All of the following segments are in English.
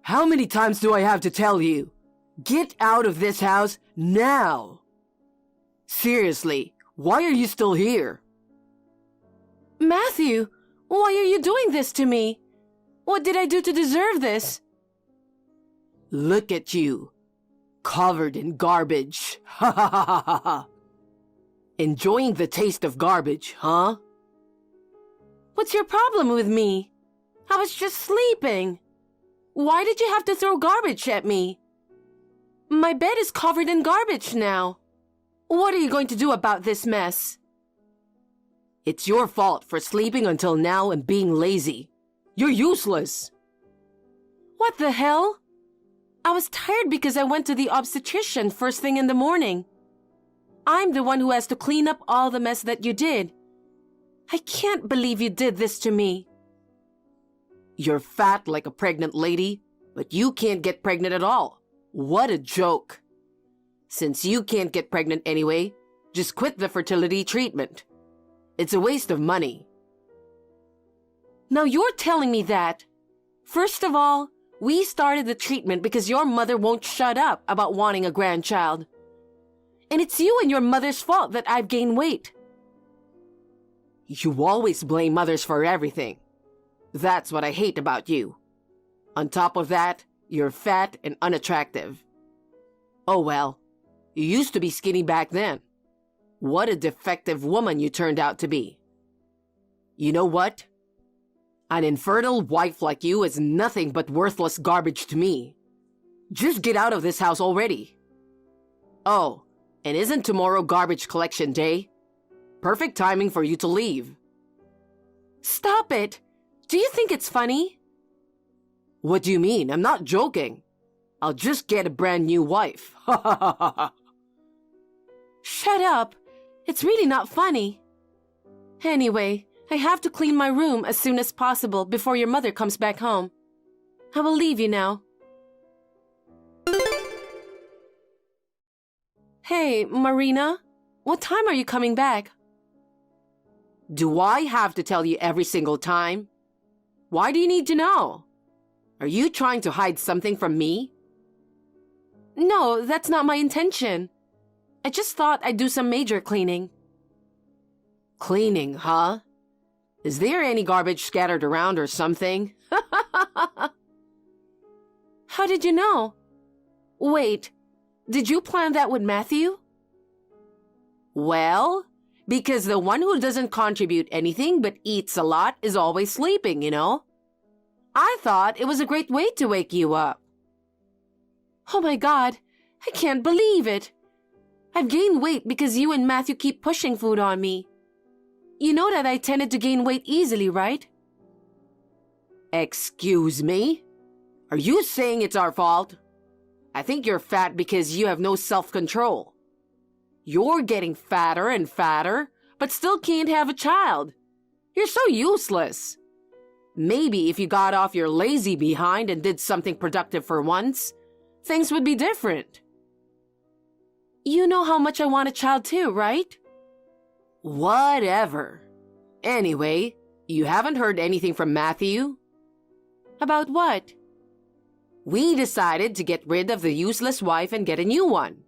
How many times do I have to tell you? Get out of this house now! Seriously, why are you still here? Matthew, why are you doing this to me? What did I do to deserve this? Look at you, covered in garbage. Ha ha ha ha ha ha. Enjoying the taste of garbage, huh? What's your problem with me? I was just sleeping. Why did you have to throw garbage at me? My bed is covered in garbage now. What are you going to do about this mess? It's your fault for sleeping until now and being lazy. You're useless. What the hell? I was tired because I went to the obstetrician first thing in the morning. I'm the one who has to clean up all the mess that you did. I can't believe you did this to me. You're fat like a pregnant lady, but you can't get pregnant at all. What a joke. Since you can't get pregnant anyway, just quit the fertility treatment. It's a waste of money. Now you're telling me that. First of all, we started the treatment because your mother won't shut up about wanting a grandchild. And it's you and your mother's fault that I've gained weight. You always blame mothers for everything. That's what I hate about you. On top of that, you're fat and unattractive. Oh well, you used to be skinny back then. What a defective woman you turned out to be. You know what? An infertile wife like you is nothing but worthless garbage to me. Just get out of this house already. Oh, and isn't tomorrow garbage collection day? Perfect timing for you to leave. Stop it! Do you think it's funny? What do you mean? I'm not joking. I'll just get a brand new wife. Ha ha ha ha ha. Shut up. It's really not funny. Anyway, I have to clean my room as soon as possible before your mother comes back home. I will leave you now. Hey, Marina, what time are you coming back? Do I have to tell you every single time? Why do you need to know? Are you trying to hide something from me? No, that's not my intention. I just thought I'd do some major cleaning. Cleaning, huh? Is there any garbage scattered around or something? How did you know? Wait, did you plan that with Matthew? Well, because the one who doesn't contribute anything but eats a lot is always sleeping, you know? I thought it was a great way to wake you up. Oh my God, I can't believe it. I've gained weight because you and Matthew keep pushing food on me. You know that I tended to gain weight easily, right? Excuse me? Are you saying it's our fault? I think you're fat because you have no self-control. You're getting fatter and fatter, but still can't have a child. You're so useless. Maybe if you got off your lazy behind and did something productive for once, things would be different. You know how much I want a child too, right? Whatever. Anyway, you haven't heard anything from Matthew? About what? We decided to get rid of the useless wife and get a new one.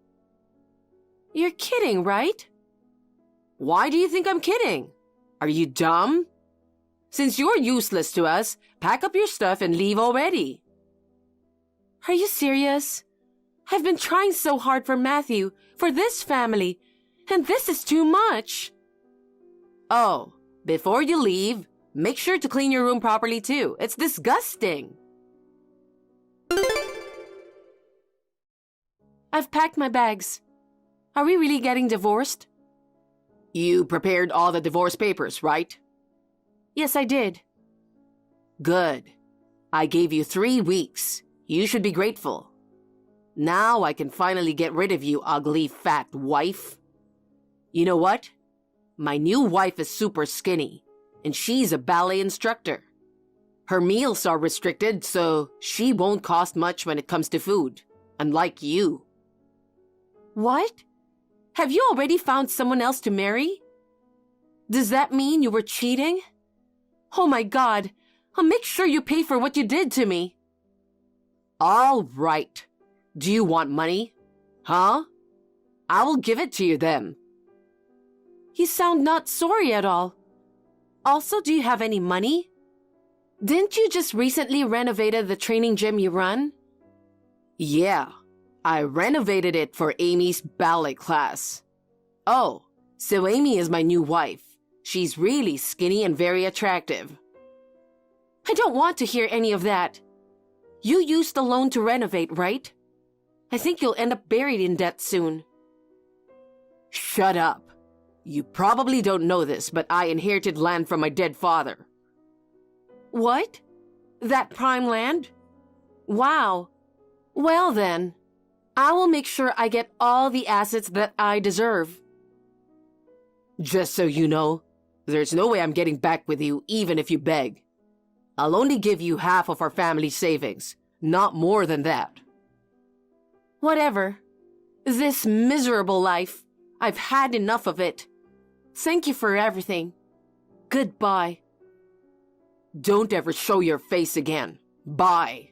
You're kidding, right? Why do you think I'm kidding? Are you dumb? Since you're useless to us, pack up your stuff and leave already. Are you serious? I've been trying so hard for Matthew, for this family, and this is too much. Oh, before you leave, make sure to clean your room properly too. It's disgusting. I've packed my bags. Are we really getting divorced? You prepared all the divorce papers, right? Yes, I did. Good. I gave you 3 weeks. You should be grateful. Now I can finally get rid of you, ugly, fat wife. You know what? My new wife is super skinny, and she's a ballet instructor. Her meals are restricted, so she won't cost much when it comes to food, unlike you. What? Have you already found someone else to marry? Does that mean you were cheating? Oh my God, I'll make sure you pay for what you did to me. All right. Do you want money? Huh? I will give it to you then. You sound not sorry at all. Also, do you have any money? Didn't you just recently renovated the training gym you run? Yeah, I renovated it for Amy's ballet class. Oh, so Amy is my new wife. She's really skinny and very attractive. I don't want to hear any of that. You used the loan to renovate, right? I think you'll end up buried in debt soon. Shut up. You probably don't know this, but I inherited land from my dead father. What? That prime land? Wow. Well then, I will make sure I get all the assets that I deserve. Just so you know, there's no way I'm getting back with you even if you beg. I'll only give you half of our family savings, not more than that. Whatever. This miserable life, I've had enough of it. Thank you for everything. Goodbye. Don't ever show your face again. Bye.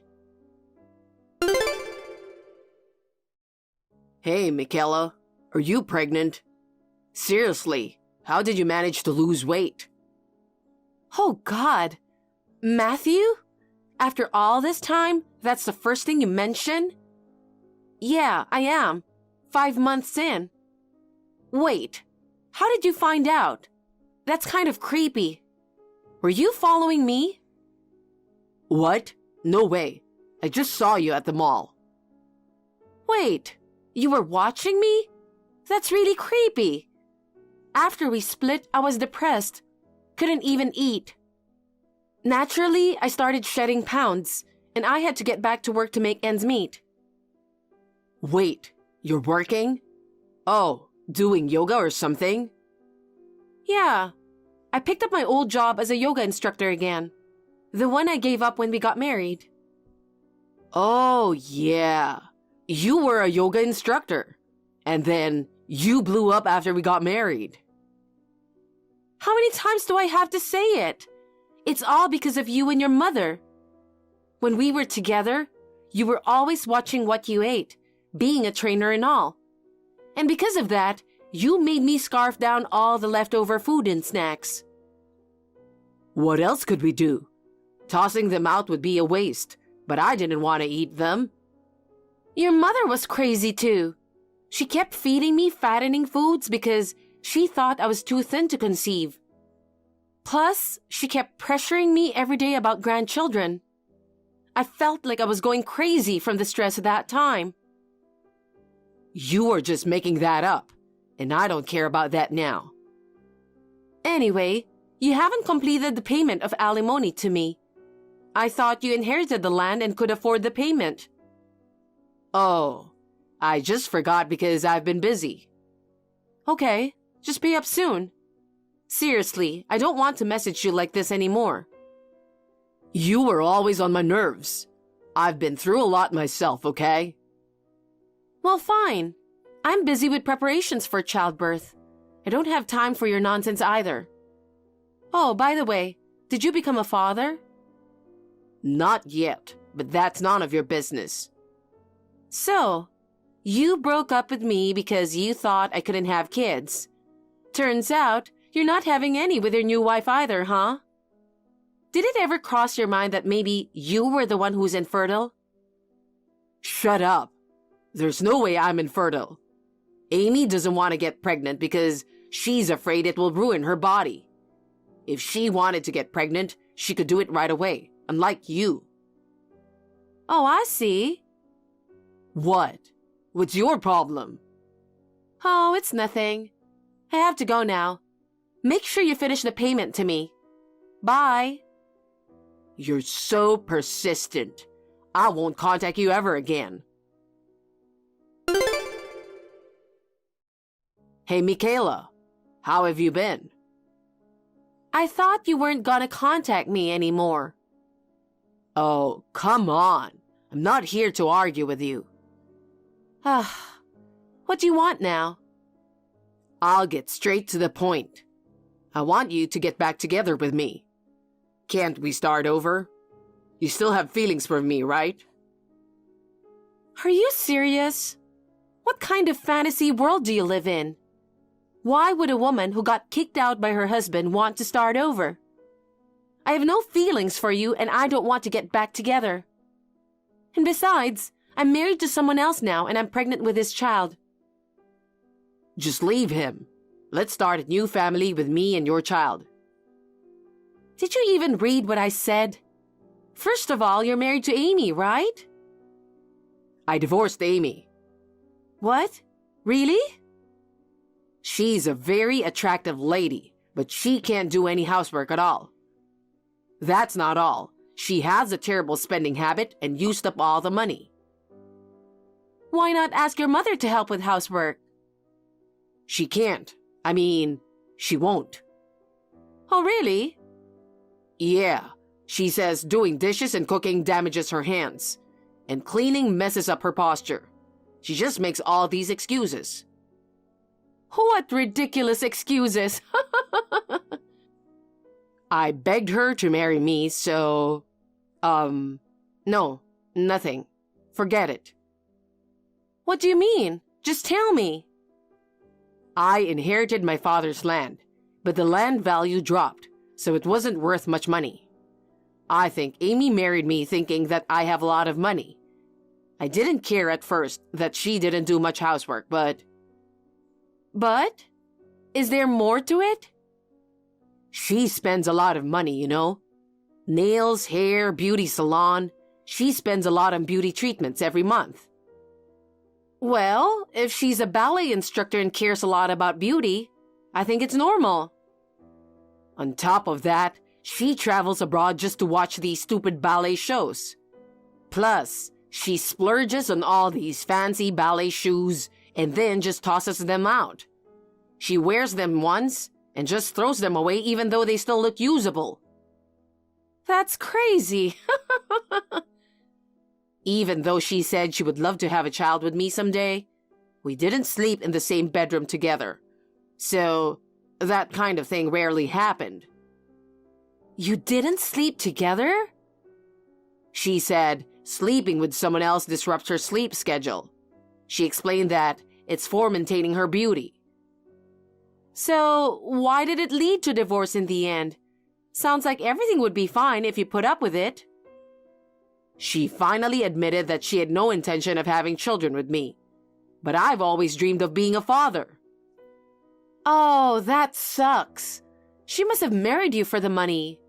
Hey, Michaela, are you pregnant? Seriously, how did you manage to lose weight? Oh God. Matthew? After all this time, that's the first thing you mention? Yeah, I am. 5 months in. Wait, how did you find out? That's kind of creepy. Were you following me? What? No way. I just saw you at the mall. Wait, you were watching me? That's really creepy. After we split, I was depressed. Couldn't even eat. Naturally, I started shedding pounds, and I had to get back to work to make ends meet. Wait, you're working? Oh, doing yoga or something? Yeah. I picked up my old job as a yoga instructor again. The one I gave up when we got married. Oh, yeah. You were a yoga instructor. And then you blew up after we got married. How many times do I have to say it? It's all because of you and your mother. When we were together, you were always watching what you ate, being a trainer and all. And because of that, you made me scarf down all the leftover food and snacks. What else could we do? Tossing them out would be a waste, but I didn't want to eat them. Your mother was crazy too. She kept feeding me fattening foods because she thought I was too thin to conceive. Plus, she kept pressuring me every day about grandchildren. I felt like I was going crazy from the stress at that time. You are just making that up, and I don't care about that now. Anyway, you haven't completed the payment of alimony to me. I thought you inherited the land and could afford the payment. Oh, I just forgot because I've been busy. Okay, just pay up soon. Seriously, I don't want to message you like this anymore. You were always on my nerves. I've been through a lot myself, okay? Well, fine. I'm busy with preparations for childbirth. I don't have time for your nonsense either. Oh, by the way, did you become a father? Not yet, but that's none of your business. So, you broke up with me because you thought I couldn't have kids. Turns out, you're not having any with your new wife either, huh? Did it ever cross your mind that maybe you were the one who's infertile? Shut up. There's no way I'm infertile. Amy doesn't want to get pregnant because she's afraid it will ruin her body. If she wanted to get pregnant, she could do it right away, unlike you. Oh, I see. What? What's your problem? Oh, it's nothing. I have to go now. Make sure you finish the payment to me. Bye. You're so persistent. I won't contact you ever again. Hey, Michaela. How have you been? I thought you weren't gonna contact me anymore. Oh, come on. I'm not here to argue with you. What do you want now? I'll get straight to the point. I want you to get back together with me. Can't we start over? You still have feelings for me, right? Are you serious? What kind of fantasy world do you live in? Why would a woman who got kicked out by her husband want to start over? I have no feelings for you and I don't want to get back together. And besides, I'm married to someone else now and I'm pregnant with his child. Just leave him. Let's start a new family with me and your child. Did you even read what I said? First of all, you're married to Amy, right? I divorced Amy. What? Really? She's a very attractive lady, but she can't do any housework at all. That's not all. She has a terrible spending habit and used up all the money. Why not ask your mother to help with housework? She can't. I mean, she won't. Oh, really? Yeah. She says doing dishes and cooking damages her hands, and cleaning messes up her posture. She just makes all these excuses. What ridiculous excuses! I begged her to marry me, so... No, nothing. Forget it. What do you mean? Just tell me. I inherited my father's land, but the land value dropped, so it wasn't worth much money. I think Amy married me thinking that I have a lot of money. I didn't care at first that she didn't do much housework, but... But? Is there more to it? She spends a lot of money, you know? Nails, hair, beauty salon. She spends a lot on beauty treatments every month. Well, if she's a ballet instructor and cares a lot about beauty, I think it's normal. On top of that, she travels abroad just to watch these stupid ballet shows. Plus, she splurges on all these fancy ballet shoes and then just tosses them out. She wears them once and just throws them away even though they still look usable. That's crazy. Even though she said she would love to have a child with me someday, we didn't sleep in the same bedroom together. So, that kind of thing rarely happened. You didn't sleep together? She said sleeping with someone else disrupts her sleep schedule. She explained that it's for maintaining her beauty. So, why did it lead to divorce in the end? Sounds like everything would be fine if you put up with it. She finally admitted that she had no intention of having children with me. But I've always dreamed of being a father. Oh, that sucks. She must have married you for the money.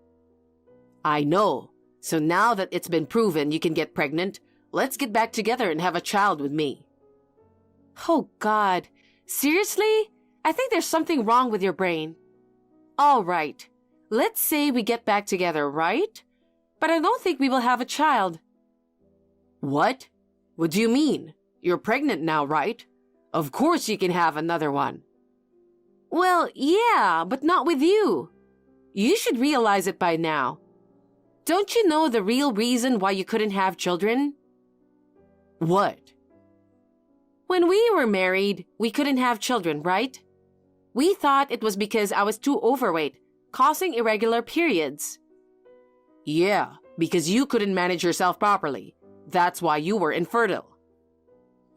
I know. So now that it's been proven you can get pregnant, let's get back together and have a child with me. Oh, God. Seriously? I think there's something wrong with your brain. All right. Let's say we get back together, right? But I don't think we will have a child. What? What do you mean? You're pregnant now, right? Of course you can have another one. Well, yeah, but not with you. You should realize it by now. Don't you know the real reason why you couldn't have children? What? When we were married, we couldn't have children, right? We thought it was because I was too overweight, causing irregular periods. Yeah, because you couldn't manage yourself properly. That's why you were infertile.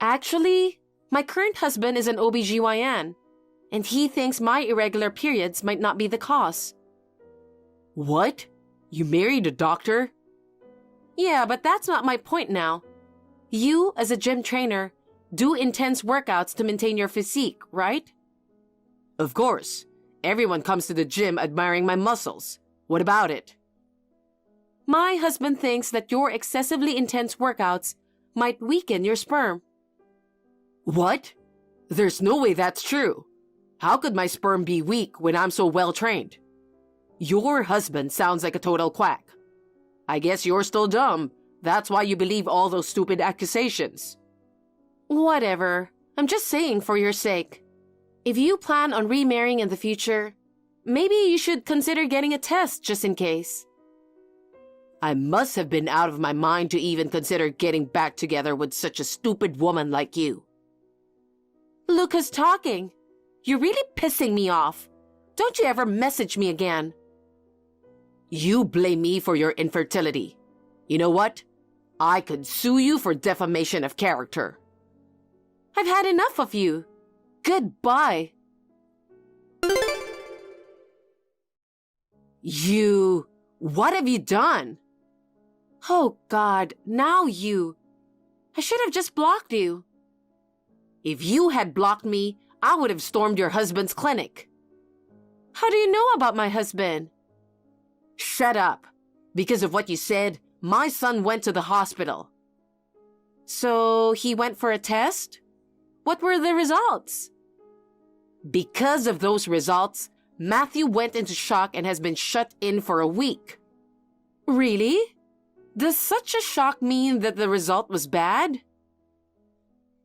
Actually, my current husband is an OBGYN, and he thinks my irregular periods might not be the cause. What? You married a doctor? Yeah, but that's not my point now. You, as a gym trainer, do intense workouts to maintain your physique, right? Of course. Everyone comes to the gym admiring my muscles. What about it? My husband thinks that your excessively intense workouts might weaken your sperm. What? There's no way that's true. How could my sperm be weak when I'm so well trained? Your husband sounds like a total quack. I guess you're still dumb. That's why you believe all those stupid accusations. Whatever. I'm just saying for your sake. If you plan on remarrying in the future, maybe you should consider getting a test just in case. I must have been out of my mind to even consider getting back together with such a stupid woman like you. Look who's talking. You're really pissing me off. Don't you ever message me again. You blame me for your infertility. You know what? I could sue you for defamation of character. I've had enough of you. Goodbye. What have you done? Oh God, now you. I should have just blocked you. If you had blocked me, I would have stormed your husband's clinic. How do you know about my husband? Shut up. Because of what you said, my son went to the hospital. So he went for a test? What were the results? Because of those results, Matthew went into shock and has been shut in for a week. Really? Does such a shock mean that the result was bad?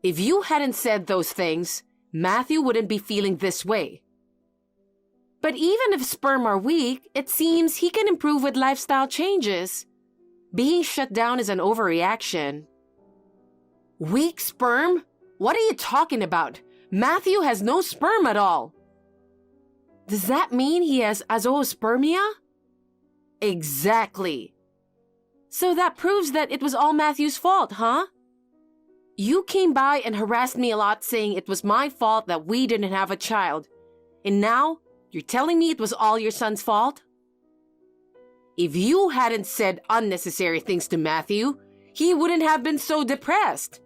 If you hadn't said those things, Matthew wouldn't be feeling this way. But even if sperm are weak, it seems he can improve with lifestyle changes. Being shut down is an overreaction. Weak sperm? What are you talking about? Matthew has no sperm at all. Does that mean he has azoospermia? Exactly. So that proves that it was all Matthew's fault, huh? You came by and harassed me a lot saying it was my fault that we didn't have a child. And now, you're telling me it was all your son's fault? If you hadn't said unnecessary things to Matthew, he wouldn't have been so depressed.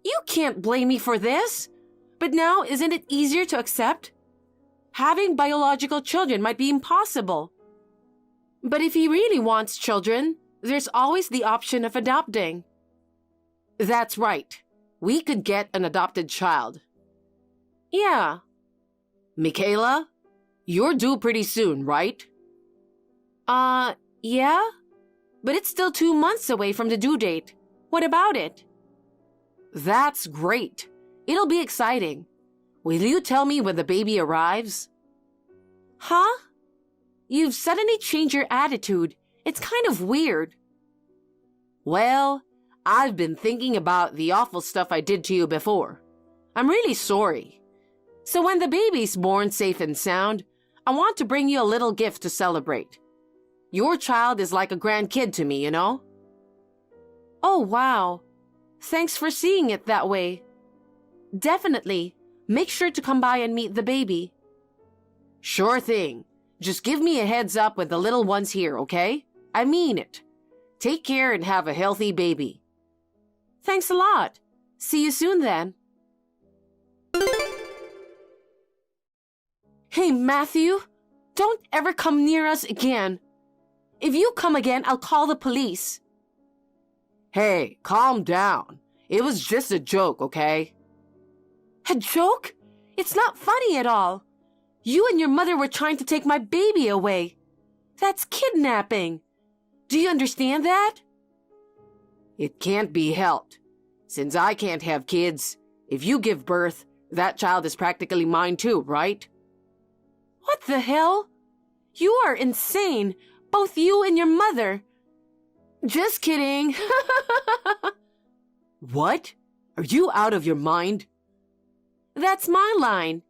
You can't blame me for this. But now, isn't it easier to accept? Having biological children might be impossible. But if he really wants children, there's always the option of adopting. That's right. We could get an adopted child. Yeah. Michaela, you're due pretty soon, right? Yeah? But it's still 2 months away from the due date. What about it? That's great. It'll be exciting. Will you tell me when the baby arrives? Huh? You've suddenly changed your attitude. It's kind of weird. Well, I've been thinking about the awful stuff I did to you before. I'm really sorry. So when the baby's born safe and sound, I want to bring you a little gift to celebrate. Your child is like a grandkid to me, you know? Oh, wow. Thanks for seeing it that way. Definitely. Make sure to come by and meet the baby. Sure thing. Just give me a heads up when the little one's here, okay? I mean it. Take care and have a healthy baby. Thanks a lot. See you soon then. Hey, Matthew, don't ever come near us again. If you come again, I'll call the police. Hey, calm down. It was just a joke, okay? A joke? It's not funny at all. You and your mother were trying to take my baby away. That's kidnapping. Do you understand that? It can't be helped. Since I can't have kids, if you give birth, that child is practically mine too, right? What the hell? You are insane, both you and your mother. Just kidding. What? Are you out of your mind? That's my line.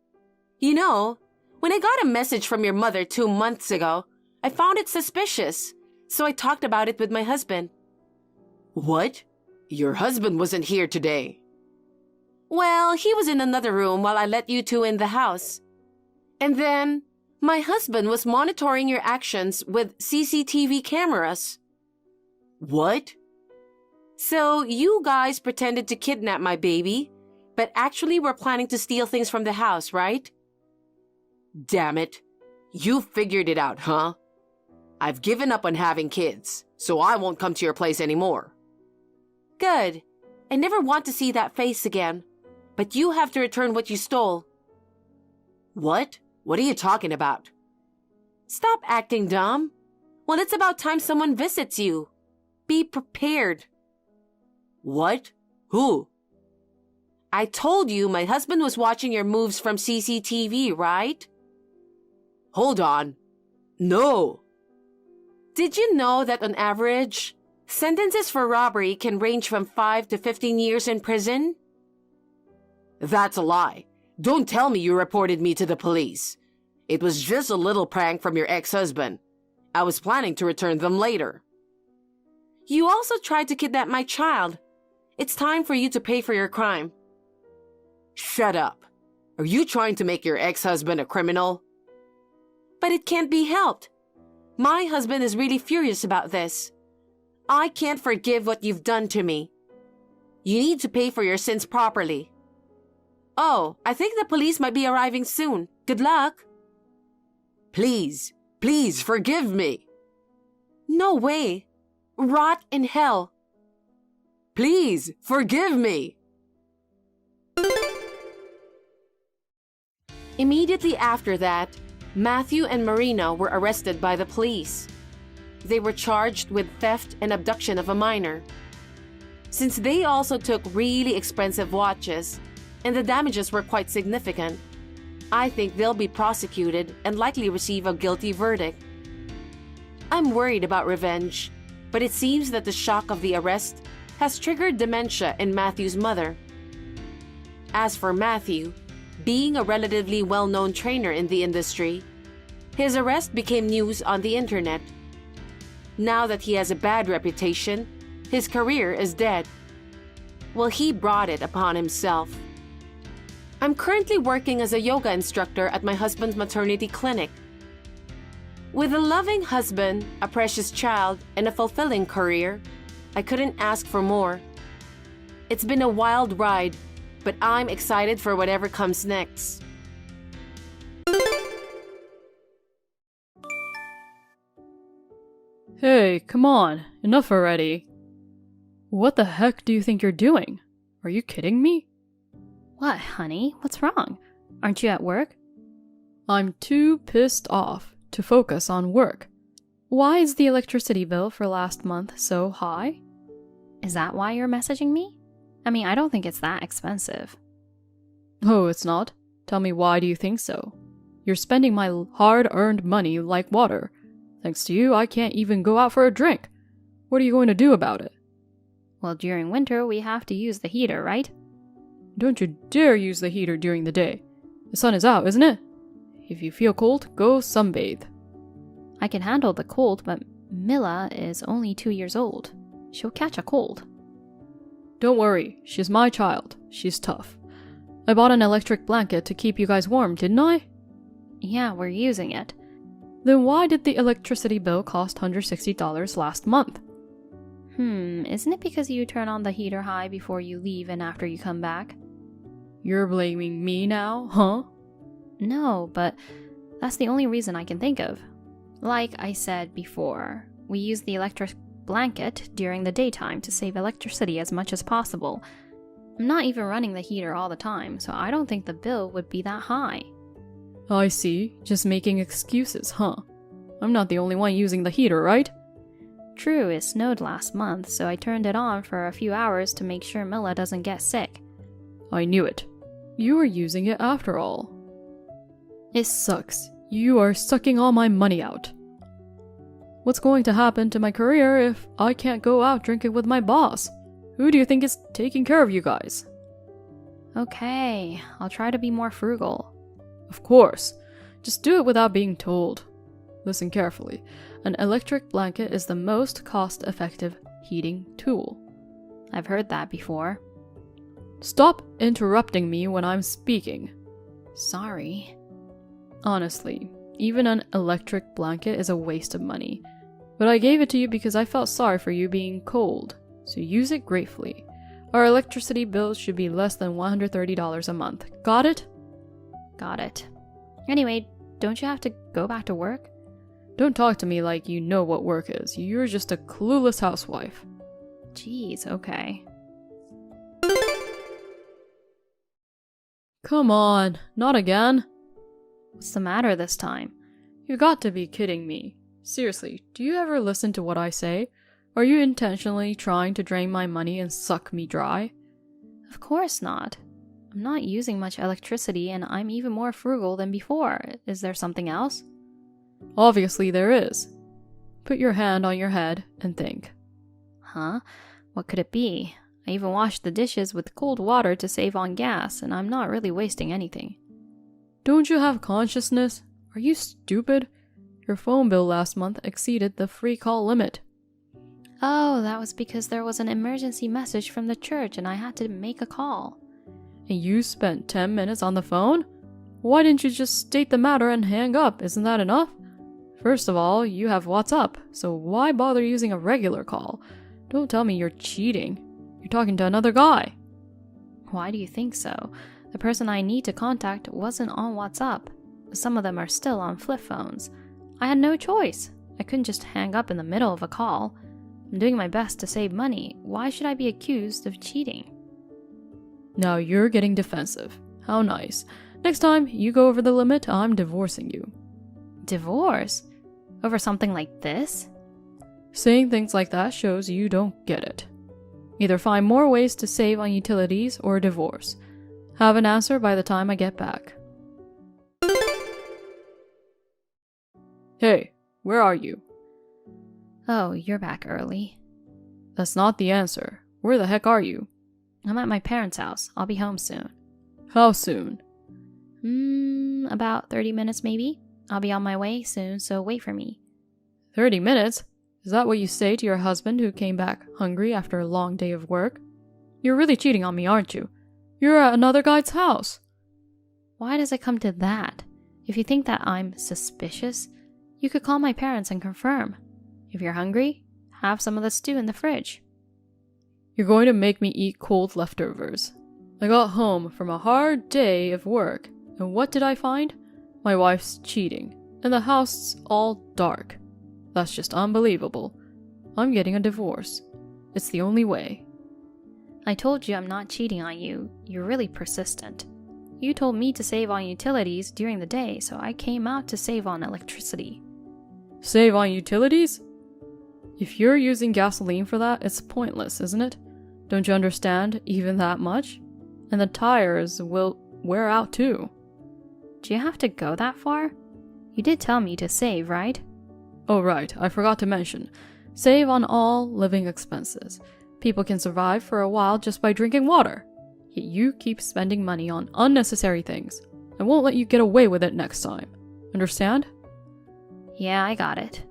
You know, when I got a message from your mother 2 months ago, I found it suspicious, so I talked about it with my husband. What? Your husband wasn't here today. Well, he was in another room while I let you two in the house. And then, my husband was monitoring your actions with CCTV cameras. What? So, you guys pretended to kidnap my baby, but actually were planning to steal things from the house, right? Damn it. You figured it out, huh? I've given up on having kids, so I won't come to your place anymore. Good. I never want to see that face again. But you have to return what you stole. What? What are you talking about? Stop acting dumb. Well, it's about time someone visits you. Be prepared. What? Who? I told you my husband was watching your moves from CCTV, right? Hold on. No. Did you know that on average, sentences for robbery can range from 5 to 15 years in prison? That's a lie. Don't tell me you reported me to the police. It was just a little prank from your ex-husband. I was planning to return them later. You also tried to kidnap my child. It's time for you to pay for your crime. Shut up. Are you trying to make your ex-husband a criminal? But it can't be helped. My husband is really furious about this. I can't forgive what you've done to me. You need to pay for your sins properly. Oh, I think the police might be arriving soon. Good luck. Please, please forgive me. No way. Rot in hell. Please forgive me. Immediately after that, Matthew and Marina were arrested by the police. They were charged with theft and abduction of a minor. Since they also took really expensive watches, and the damages were quite significant, I think they'll be prosecuted and likely receive a guilty verdict. I'm worried about revenge, but it seems that the shock of the arrest has triggered dementia in Matthew's mother. As for Matthew, being a relatively well-known trainer in the industry, his arrest became news on the internet. Now that he has a bad reputation, his career is dead. Well, he brought it upon himself. I'm currently working as a yoga instructor at my husband's maternity clinic. With a loving husband, a precious child, and a fulfilling career, I couldn't ask for more. It's been a wild ride, but I'm excited for whatever comes next. Hey, come on, enough already. What the heck do you think you're doing? Are you kidding me? What, honey? What's wrong? Aren't you at work? I'm too pissed off to focus on work. Why is the electricity bill for last month so high? Is that why you're messaging me? I mean, I don't think it's that expensive. Oh, it's not? Tell me, why do you think so? You're spending my hard-earned money like water. Thanks to you, I can't even go out for a drink. What are you going to do about it? Well, during winter, we have to use the heater, right? Don't you dare use the heater during the day. The sun is out, isn't it? If you feel cold, go sunbathe. I can handle the cold, but Mila is only 2 years old. She'll catch a cold. Don't worry, she's my child. She's tough. I bought an electric blanket to keep you guys warm, didn't I? Yeah, we're using it. Then why did the electricity bill cost $160 last month? Isn't it because you turn on the heater high before you leave and after you come back? You're blaming me now, huh? No, but that's the only reason I can think of. Like I said before, we use the electric blanket during the daytime to save electricity as much as possible. I'm not even running the heater all the time, so I don't think the bill would be that high. I see. Just making excuses, huh? I'm not the only one using the heater, right? True, it snowed last month, so I turned it on for a few hours to make sure Mila doesn't get sick. I knew it. You were using it after all. It sucks. You are sucking all my money out. What's going to happen to my career if I can't go out drinking with my boss? Who do you think is taking care of you guys? Okay, I'll try to be more frugal. Of course. Just do it without being told. Listen carefully. An electric blanket is the most cost-effective heating tool. I've heard that before. Stop interrupting me when I'm speaking. Sorry. Honestly, even an electric blanket is a waste of money. But I gave it to you because I felt sorry for you being cold, so use it gratefully. Our electricity bills should be less than $130 a month. Got it? Got it. Anyway, don't you have to go back to work? Don't talk to me like you know what work is. You're just a clueless housewife. Jeez, okay. Come on, not again. What's the matter this time? You got to be kidding me. Seriously, do you ever listen to what I say? Are you intentionally trying to drain my money and suck me dry? Of course not. I'm not using much electricity and I'm even more frugal than before. Is there something else? Obviously there is. Put your hand on your head and think. Huh? What could it be? I even washed the dishes with cold water to save on gas, and I'm not really wasting anything. Don't you have consciousness? Are you stupid? Your phone bill last month exceeded the free call limit. Oh, that was because there was an emergency message from the church and I had to make a call. And you spent 10 minutes on the phone? Why didn't you just state the matter and hang up? Isn't that enough? First of all, you have WhatsApp, so why bother using a regular call? Don't tell me you're cheating. You're talking to another guy. Why do you think so? The person I need to contact wasn't on WhatsApp. Some of them are still on flip phones. I had no choice. I couldn't just hang up in the middle of a call. I'm doing my best to save money. Why should I be accused of cheating? Now you're getting defensive. How nice. Next time you go over the limit, I'm divorcing you. Divorce? Over something like this? Saying things like that shows you don't get it. Either find more ways to save on utilities or divorce. Have an answer by the time I get back. Hey, where are you? Oh, you're back early. That's not the answer. Where the heck are you? I'm at my parents' house. I'll be home soon. How soon? About 30 minutes maybe. I'll be on my way soon, so wait for me. 30 minutes? Is that what you say to your husband who came back hungry after a long day of work? You're really cheating on me, aren't you? You're at another guy's house. Why does it come to that? If you think that I'm suspicious, you could call my parents and confirm. If you're hungry, have some of the stew in the fridge. You're going to make me eat cold leftovers. I got home from a hard day of work, and what did I find? My wife's cheating, and the house all dark. That's just unbelievable. I'm getting a divorce. It's the only way. I told you I'm not cheating on you. You're really persistent. You told me to save on utilities during the day, so I came out to save on electricity. Save on utilities? If you're using gasoline for that, it's pointless, isn't it? Don't you understand even that much? And the tires will wear out too. Do you have to go that far? You did tell me to save, right? Oh right, I forgot to mention. Save on all living expenses. People can survive for a while just by drinking water. Yet you keep spending money on unnecessary things. I won't let you get away with it next time. Understand? Yeah, I got it.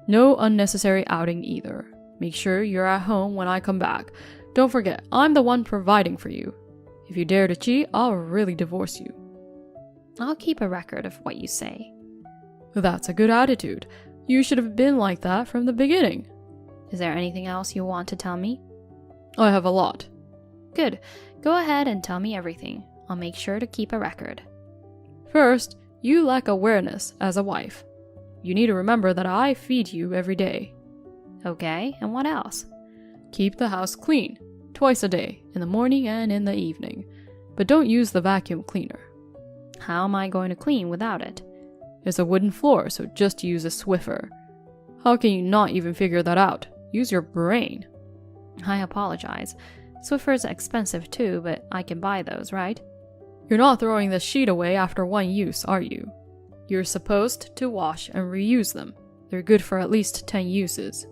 No unnecessary outing either. Make sure you're at home when I come back. Don't forget, I'm the one providing for you. If you dare to cheat, I'll really divorce you. I'll keep a record of what you say. That's a good attitude. You should have been like that from the beginning. Is there anything else you want to tell me? I have a lot. Good. Go ahead and tell me everything. I'll make sure to keep a record. First, you lack awareness as a wife. You need to remember that I feed you every day. Okay, and what else? Keep the house clean, twice a day, in the morning and in the evening. But don't use the vacuum cleaner. How am I going to clean without it? It's a wooden floor, so just use a Swiffer. How can you not even figure that out? Use your brain. I apologize. Swiffer's expensive too, but I can buy those, right? You're not throwing the sheet away after one use, are you? You're supposed to wash and reuse them. They're good for at least 10 uses.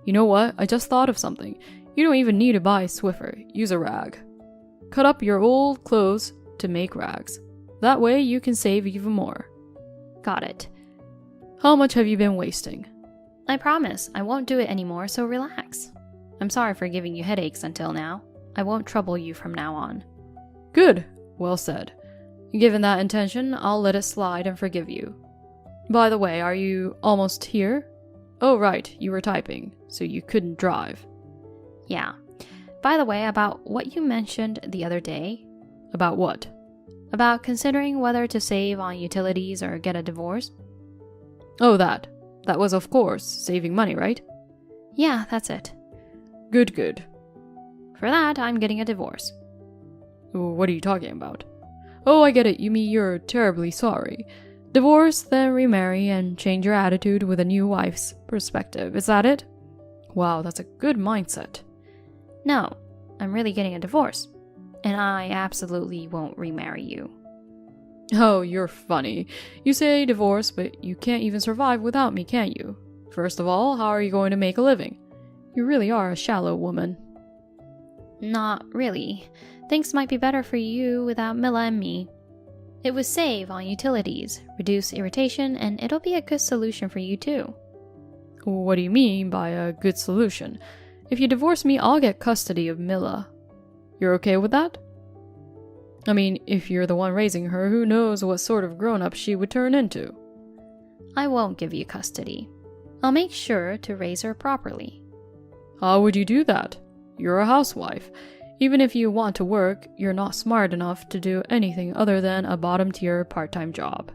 You know what? I just thought of something. You don't even need to buy a Swiffer. Use a rag. Cut up your old clothes to make rags. That way you can save even more. Got it. How much have you been wasting? I promise I won't do it anymore, so relax. I'm sorry for giving you headaches until now. I won't trouble you from now on. Good. Well said. Given that intention, I'll let it slide and forgive you. By the way, are you almost here? Oh right, you were typing, so you couldn't drive. Yeah. By the way, about what you mentioned the other day. About what? About considering whether to save on utilities or get a divorce. Oh, that. That was, of course, saving money, right? Yeah, that's it. Good, good. For that, I'm getting a divorce. What are you talking about? Oh, I get it. You mean you're terribly sorry. Divorce, then remarry, and change your attitude with a new wife's perspective. Is that it? Wow, that's a good mindset. No, I'm really getting a divorce. And I absolutely won't remarry you. Oh, you're funny. You say divorce, but you can't even survive without me, can you? First of all, how are you going to make a living? You really are a shallow woman. Not really. Things might be better for you without Mila and me. It would save on utilities, reduce irritation, and it'll be a good solution for you too. What do you mean by a good solution? If you divorce me, I'll get custody of Mila. You're okay with that? I mean, if you're the one raising her, who knows what sort of grown-up she would turn into? I won't give you custody. I'll make sure to raise her properly. How would you do that? You're a housewife. Even if you want to work, you're not smart enough to do anything other than a bottom-tier part-time job.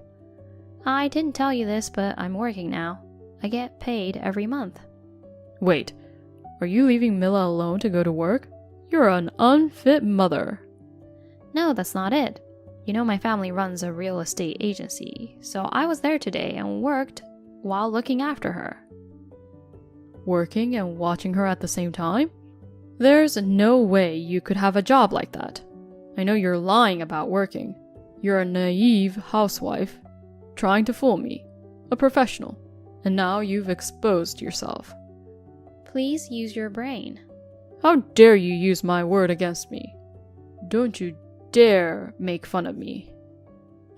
I didn't tell you this, but I'm working now. I get paid every month. Wait, are you leaving Mila alone to go to work? You're an unfit mother. No, that's not it. You know my family runs a real estate agency, so I was there today and worked while looking after her. Working and watching her at the same time? There's no way you could have a job like that. I know you're lying about working. You're a naive housewife, trying to fool me, a professional, and now you've exposed yourself. Please use your brain. How dare you use my word against me? Don't you dare make fun of me.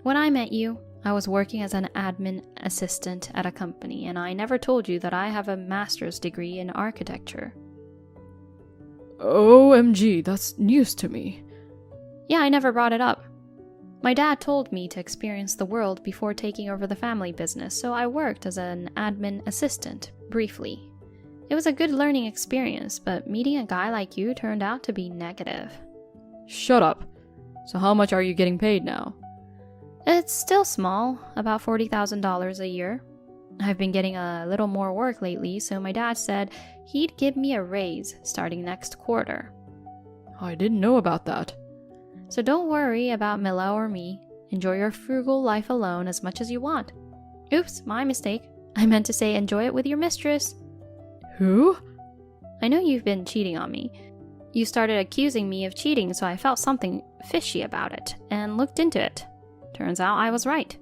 When I met you, I was working as an admin assistant at a company, and I never told you that I have a master's degree in architecture. OMG, that's news to me. Yeah, I never brought it up. My dad told me to experience the world before taking over the family business, so I worked as an admin assistant, briefly. It was a good learning experience, but meeting a guy like you turned out to be negative. Shut up. So how much are you getting paid now? It's still small, about $40,000 a year. I've been getting a little more work lately, so my dad said he'd give me a raise starting next quarter. I didn't know about that. So don't worry about Mila or me. Enjoy your frugal life alone as much as you want. Oops, my mistake. I meant to say enjoy it with your mistress. Who? I know you've been cheating on me. You started accusing me of cheating, so I felt something fishy about it and looked into it. Turns out I was right.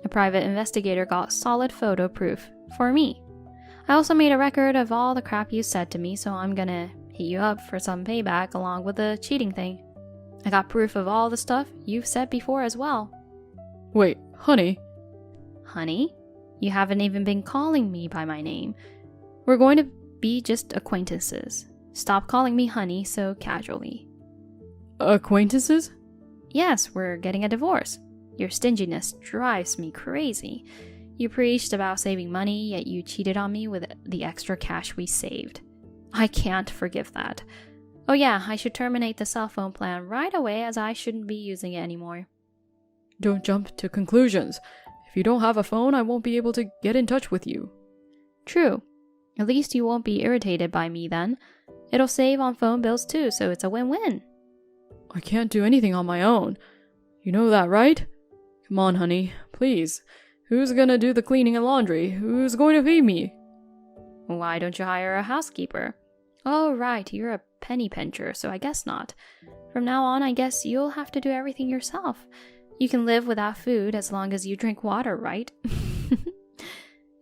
A private investigator got solid photo proof for me. I also made a record of all the crap you said to me, so I'm gonna hit you up for some payback along with the cheating thing. I got proof of all the stuff you've said before as well. Wait, honey? Honey? You haven't even been calling me by my name. We're going to be just acquaintances. Stop calling me honey so casually. Acquaintances? Yes, we're getting a divorce. Your stinginess drives me crazy. You preached about saving money, yet you cheated on me with the extra cash we saved. I can't forgive that. Oh yeah, I should terminate the cell phone plan right away as I shouldn't be using it anymore. Don't jump to conclusions. If you don't have a phone, I won't be able to get in touch with you. True. At least you won't be irritated by me then. It'll save on phone bills too, so it's a win-win. I can't do anything on my own. You know that, right? Come on, honey, please. Who's gonna do the cleaning and laundry? Who's going to feed me? Why don't you hire a housekeeper? Oh, right, you're a penny pincher, so I guess not. From now on, I guess you'll have to do everything yourself. You can live without food as long as you drink water, right?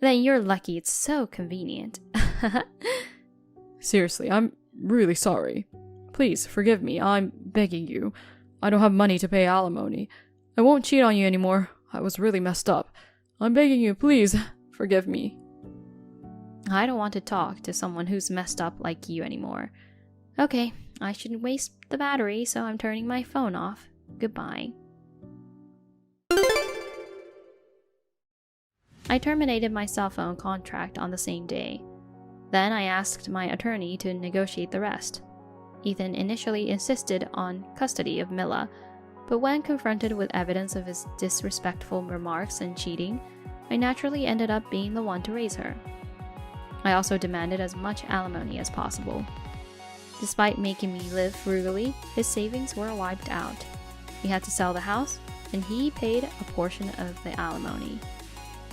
Then you're lucky, it's so convenient. Seriously, I'm really sorry. Please, forgive me, I'm begging you. I don't have money to pay alimony. I won't cheat on you anymore. I was really messed up. I'm begging you, please, forgive me. I don't want to talk to someone who's messed up like you anymore. Okay, I shouldn't waste the battery, so I'm turning my phone off. Goodbye. I terminated my cell phone contract on the same day. Then I asked my attorney to negotiate the rest. Ethan initially insisted on custody of Mila, but when confronted with evidence of his disrespectful remarks and cheating, I naturally ended up being the one to raise her. I also demanded as much alimony as possible. Despite making me live frugally, his savings were wiped out. We had to sell the house, and he paid a portion of the alimony.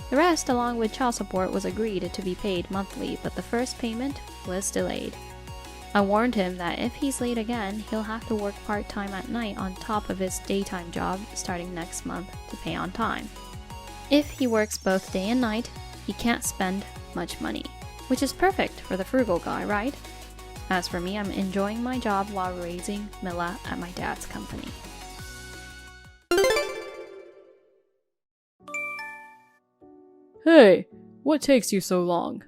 The rest, along with child support, was agreed to be paid monthly, but the first payment was delayed. I warned him that if he's late again, he'll have to work part-time at night on top of his daytime job starting next month to pay on time. If he works both day and night, he can't spend much money, which is perfect for the frugal guy, right? As for me, I'm enjoying my job while raising Mila at my dad's company. Hey, what takes you so long?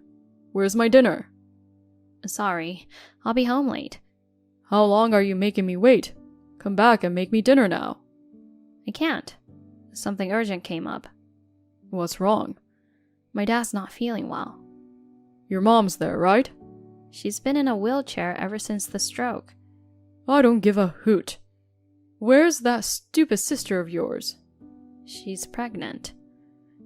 Where's my dinner? Sorry, I'll be home late. How long are you making me wait? Come back and make me dinner now. I can't. Something urgent came up. What's wrong? My dad's not feeling well. Your mom's there, right? She's been in a wheelchair ever since the stroke. I don't give a hoot. Where's that stupid sister of yours? She's pregnant.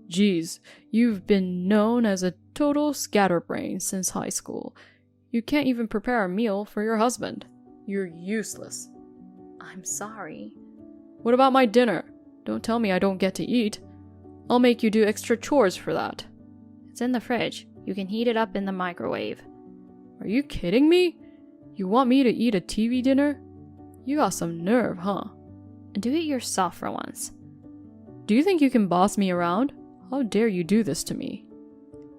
Geez, you've been known as a total scatterbrain since high school. You can't even prepare a meal for your husband. You're useless. I'm sorry. What about my dinner? Don't tell me I don't get to eat. I'll make you do extra chores for that. It's in the fridge. You can heat it up in the microwave. Are you kidding me? You want me to eat a TV dinner? You got some nerve, huh? Do it yourself for once. Do you think you can boss me around? How dare you do this to me?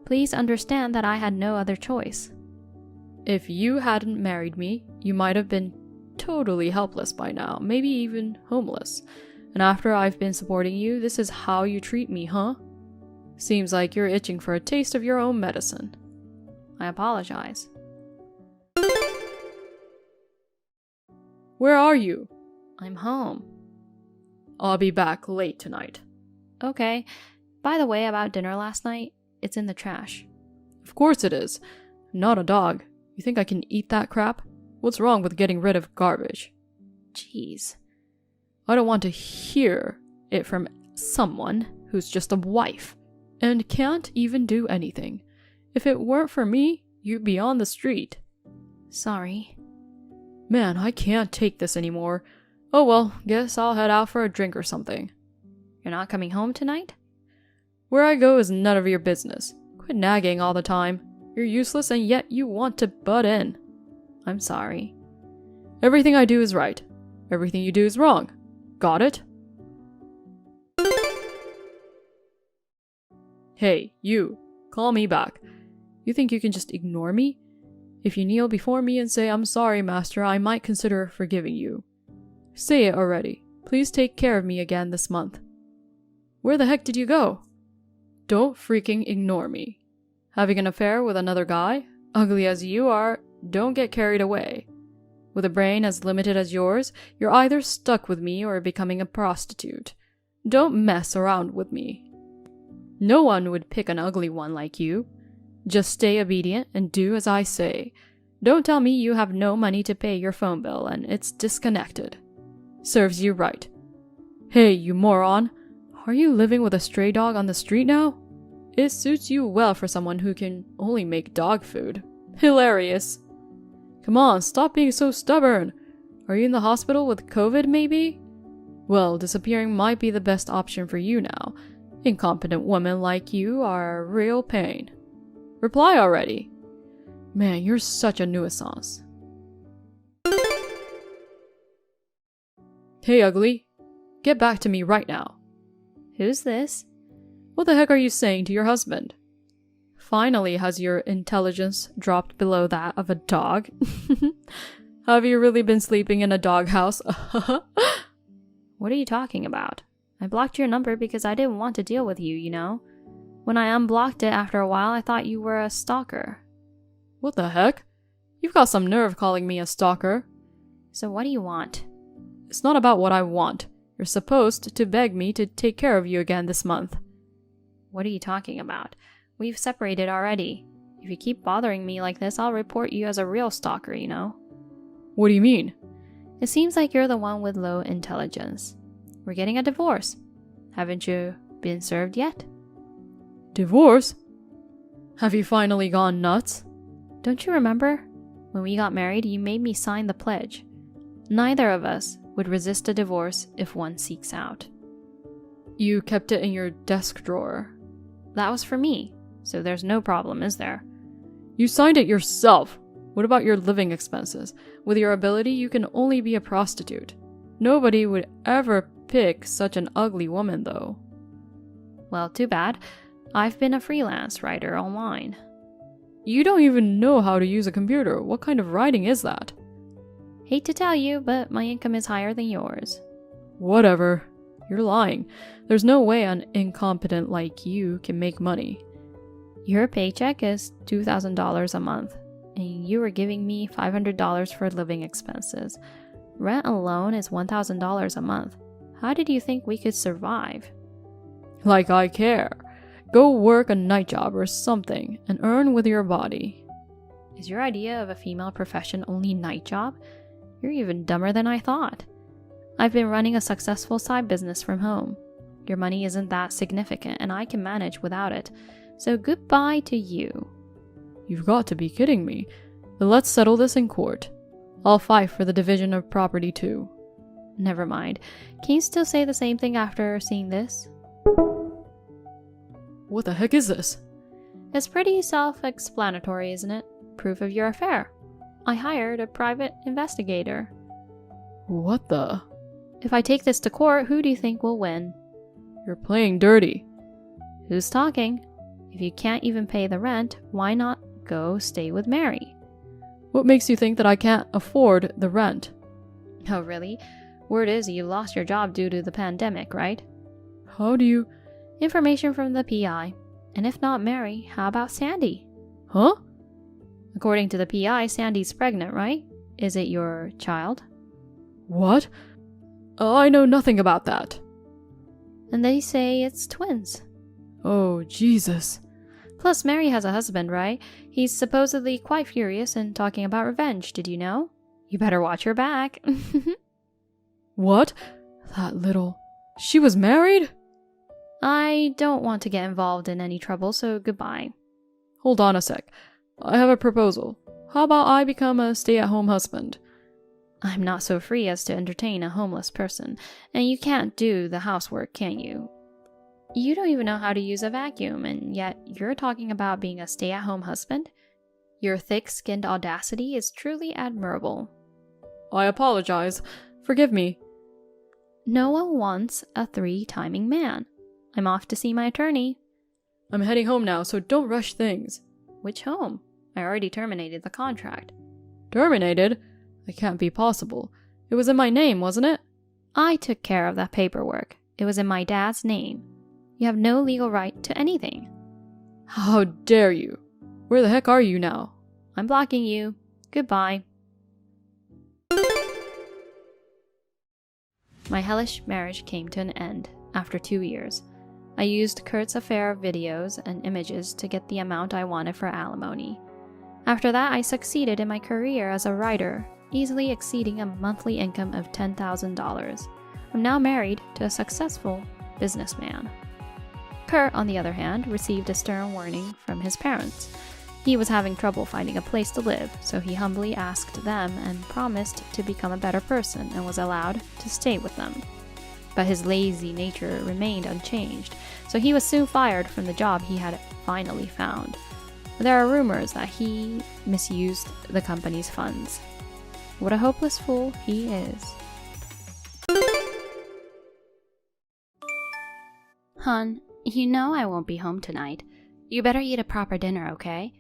Please understand that I had no other choice. If you hadn't married me, you might have been totally helpless by now, maybe even homeless. And after I've been supporting you, this is how you treat me, huh? Seems like you're itching for a taste of your own medicine. I apologize. Where are you? I'm home. I'll be back late tonight. Okay. By the way, about dinner last night, it's in the trash. Of course it is. I'm not a dog. You think I can eat that crap? What's wrong with getting rid of garbage? Jeez. I don't want to hear it from someone who's just a wife and can't even do anything. If it weren't for me, you'd be on the street. Sorry. Man, I can't take this anymore. Oh well, guess I'll head out for a drink or something. You're not coming home tonight? Where I go is none of your business. Quit nagging all the time. You're useless and yet you want to butt in. I'm sorry. Everything I do is right. Everything you do is wrong. Got it? Hey, you. Call me back. You think you can just ignore me? If you kneel before me and say, "I'm sorry, master," I might consider forgiving you. Say it already. Please take care of me again this month. Where the heck did you go? Don't freaking ignore me. Having an affair with another guy? Ugly as you are, don't get carried away. With a brain as limited as yours, you're either stuck with me or becoming a prostitute. Don't mess around with me. No one would pick an ugly one like you. Just stay obedient and do as I say. Don't tell me you have no money to pay your phone bill and it's disconnected. Serves you right. Hey, you moron. Are you living with a stray dog on the street now? It suits you well for someone who can only make dog food. Hilarious. Come on, stop being so stubborn. Are you in the hospital with COVID maybe? Well, disappearing might be the best option for you now. Incompetent women like you are a real pain. Reply already. Man, you're such a nuisance. Hey, ugly. Get back to me right now. Who's this? What the heck are you saying to your husband? Finally, has your intelligence dropped below that of a dog? Have you really been sleeping in a doghouse? What are you talking about? I blocked your number because I didn't want to deal with you, you know? When I unblocked it after a while, I thought you were a stalker. What the heck? You've got some nerve calling me a stalker. So what do you want? It's not about what I want. You're supposed to beg me to take care of you again this month. What are you talking about? We've separated already. If you keep bothering me like this, I'll report you as a real stalker, you know? What do you mean? It seems like you're the one with low intelligence. We're getting a divorce. Haven't you been served yet? Divorce? Have you finally gone nuts? Don't you remember? When we got married, you made me sign the pledge. Neither of us would resist a divorce if one seeks out. You kept it in your desk drawer. That was for me, so there's no problem, is there? You signed it yourself. What about your living expenses? With your ability, you can only be a prostitute. Nobody would ever pick such an ugly woman, though. Well, too bad. I've been a freelance writer online. You don't even know how to use a computer. What kind of writing is that? Hate to tell you, but my income is higher than yours. Whatever. You're lying. There's no way an incompetent like you can make money. Your paycheck is $2,000 a month, and you were giving me $500 for living expenses. Rent alone is $1,000 a month. How did you think we could survive? Like I care. Go work a night job or something and earn with your body. Is your idea of a female profession only night job? You're even dumber than I thought. I've been running a successful side business from home. Your money isn't that significant, and I can manage without it. So goodbye to you. You've got to be kidding me. But let's settle this in court. I'll fight for the division of property too. Never mind. Can you still say the same thing after seeing this? What the heck is this? It's pretty self-explanatory, isn't it? Proof of your affair. I hired a private investigator. What the? If I take this to court, who do you think will win? You're playing dirty. Who's talking? If you can't even pay the rent, why not go stay with Mary? What makes you think that I can't afford the rent? Oh, really? Word is you lost your job due to the pandemic, right? How do you... Information from the PI. And if not Mary, how about Sandy? Huh? According to the PI, Sandy's pregnant, right? Is it your child? What? I know nothing about that. And they say it's twins. Oh, Jesus. Plus, Mary has a husband, right? He's supposedly quite furious and talking about revenge, did you know? You better watch your back. What? That little... She was married? I don't want to get involved in any trouble, so goodbye. Hold on a sec. I have a proposal. How about I become a stay-at-home husband? I'm not so free as to entertain a homeless person, and you can't do the housework, can you? You don't even know how to use a vacuum, and yet you're talking about being a stay-at-home husband? Your thick-skinned audacity is truly admirable. I apologize. Forgive me. No one wants a 3-timing man. I'm off to see my attorney. I'm heading home now, so don't rush things. Which home? I already terminated the contract. Terminated? That can't be possible. It was in my name, wasn't it? I took care of that paperwork. It was in my dad's name. You have no legal right to anything. How dare you? Where the heck are you now? I'm blocking you. Goodbye. My hellish marriage came to an end after 2 years. I used Kurt's affair videos and images to get the amount I wanted for alimony. After that, I succeeded in my career as a writer, easily exceeding a monthly income of $10,000. I'm now married to a successful businessman. Kurt, on the other hand, received a stern warning from his parents. He was having trouble finding a place to live, so he humbly asked them and promised to become a better person and was allowed to stay with them. But his lazy nature remained unchanged, so he was soon fired from the job he had finally found. There are rumors that he misused the company's funds. What a hopeless fool he is. Hun, you know I won't be home tonight. You better eat a proper dinner, okay?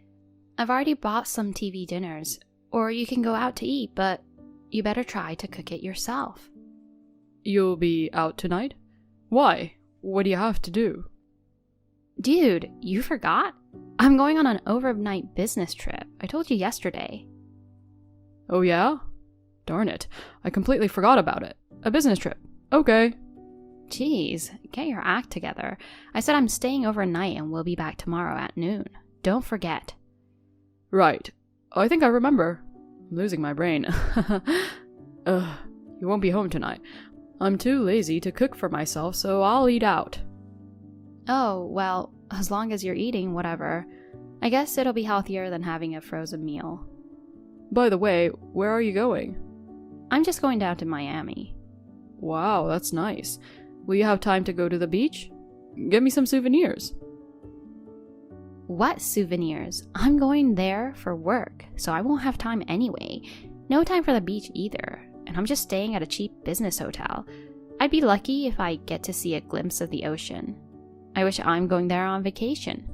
I've already bought some TV dinners, or you can go out to eat, but you better try to cook it yourself. You'll be out tonight? Why? What do you have to do? Dude, you forgot? I'm going on an overnight business trip. I told you yesterday. Oh yeah? Darn it. I completely forgot about it. A business trip. Okay. Jeez, get your act together. I said I'm staying overnight and we'll be back tomorrow at noon. Don't forget. Right. I think I remember. I'm losing my brain. You won't be home tonight. I'm too lazy to cook for myself, so I'll eat out. Oh, well, as long as you're eating, whatever. I guess it'll be healthier than having a frozen meal. By the way, where are you going? I'm just going down to Miami. Wow, that's nice. Will you have time to go to the beach? Get me some souvenirs. What souvenirs? I'm going there for work, so I won't have time anyway. No time for the beach either, and I'm just staying at a cheap business hotel. I'd be lucky if I get to see a glimpse of the ocean. I wish I'm going there on vacation.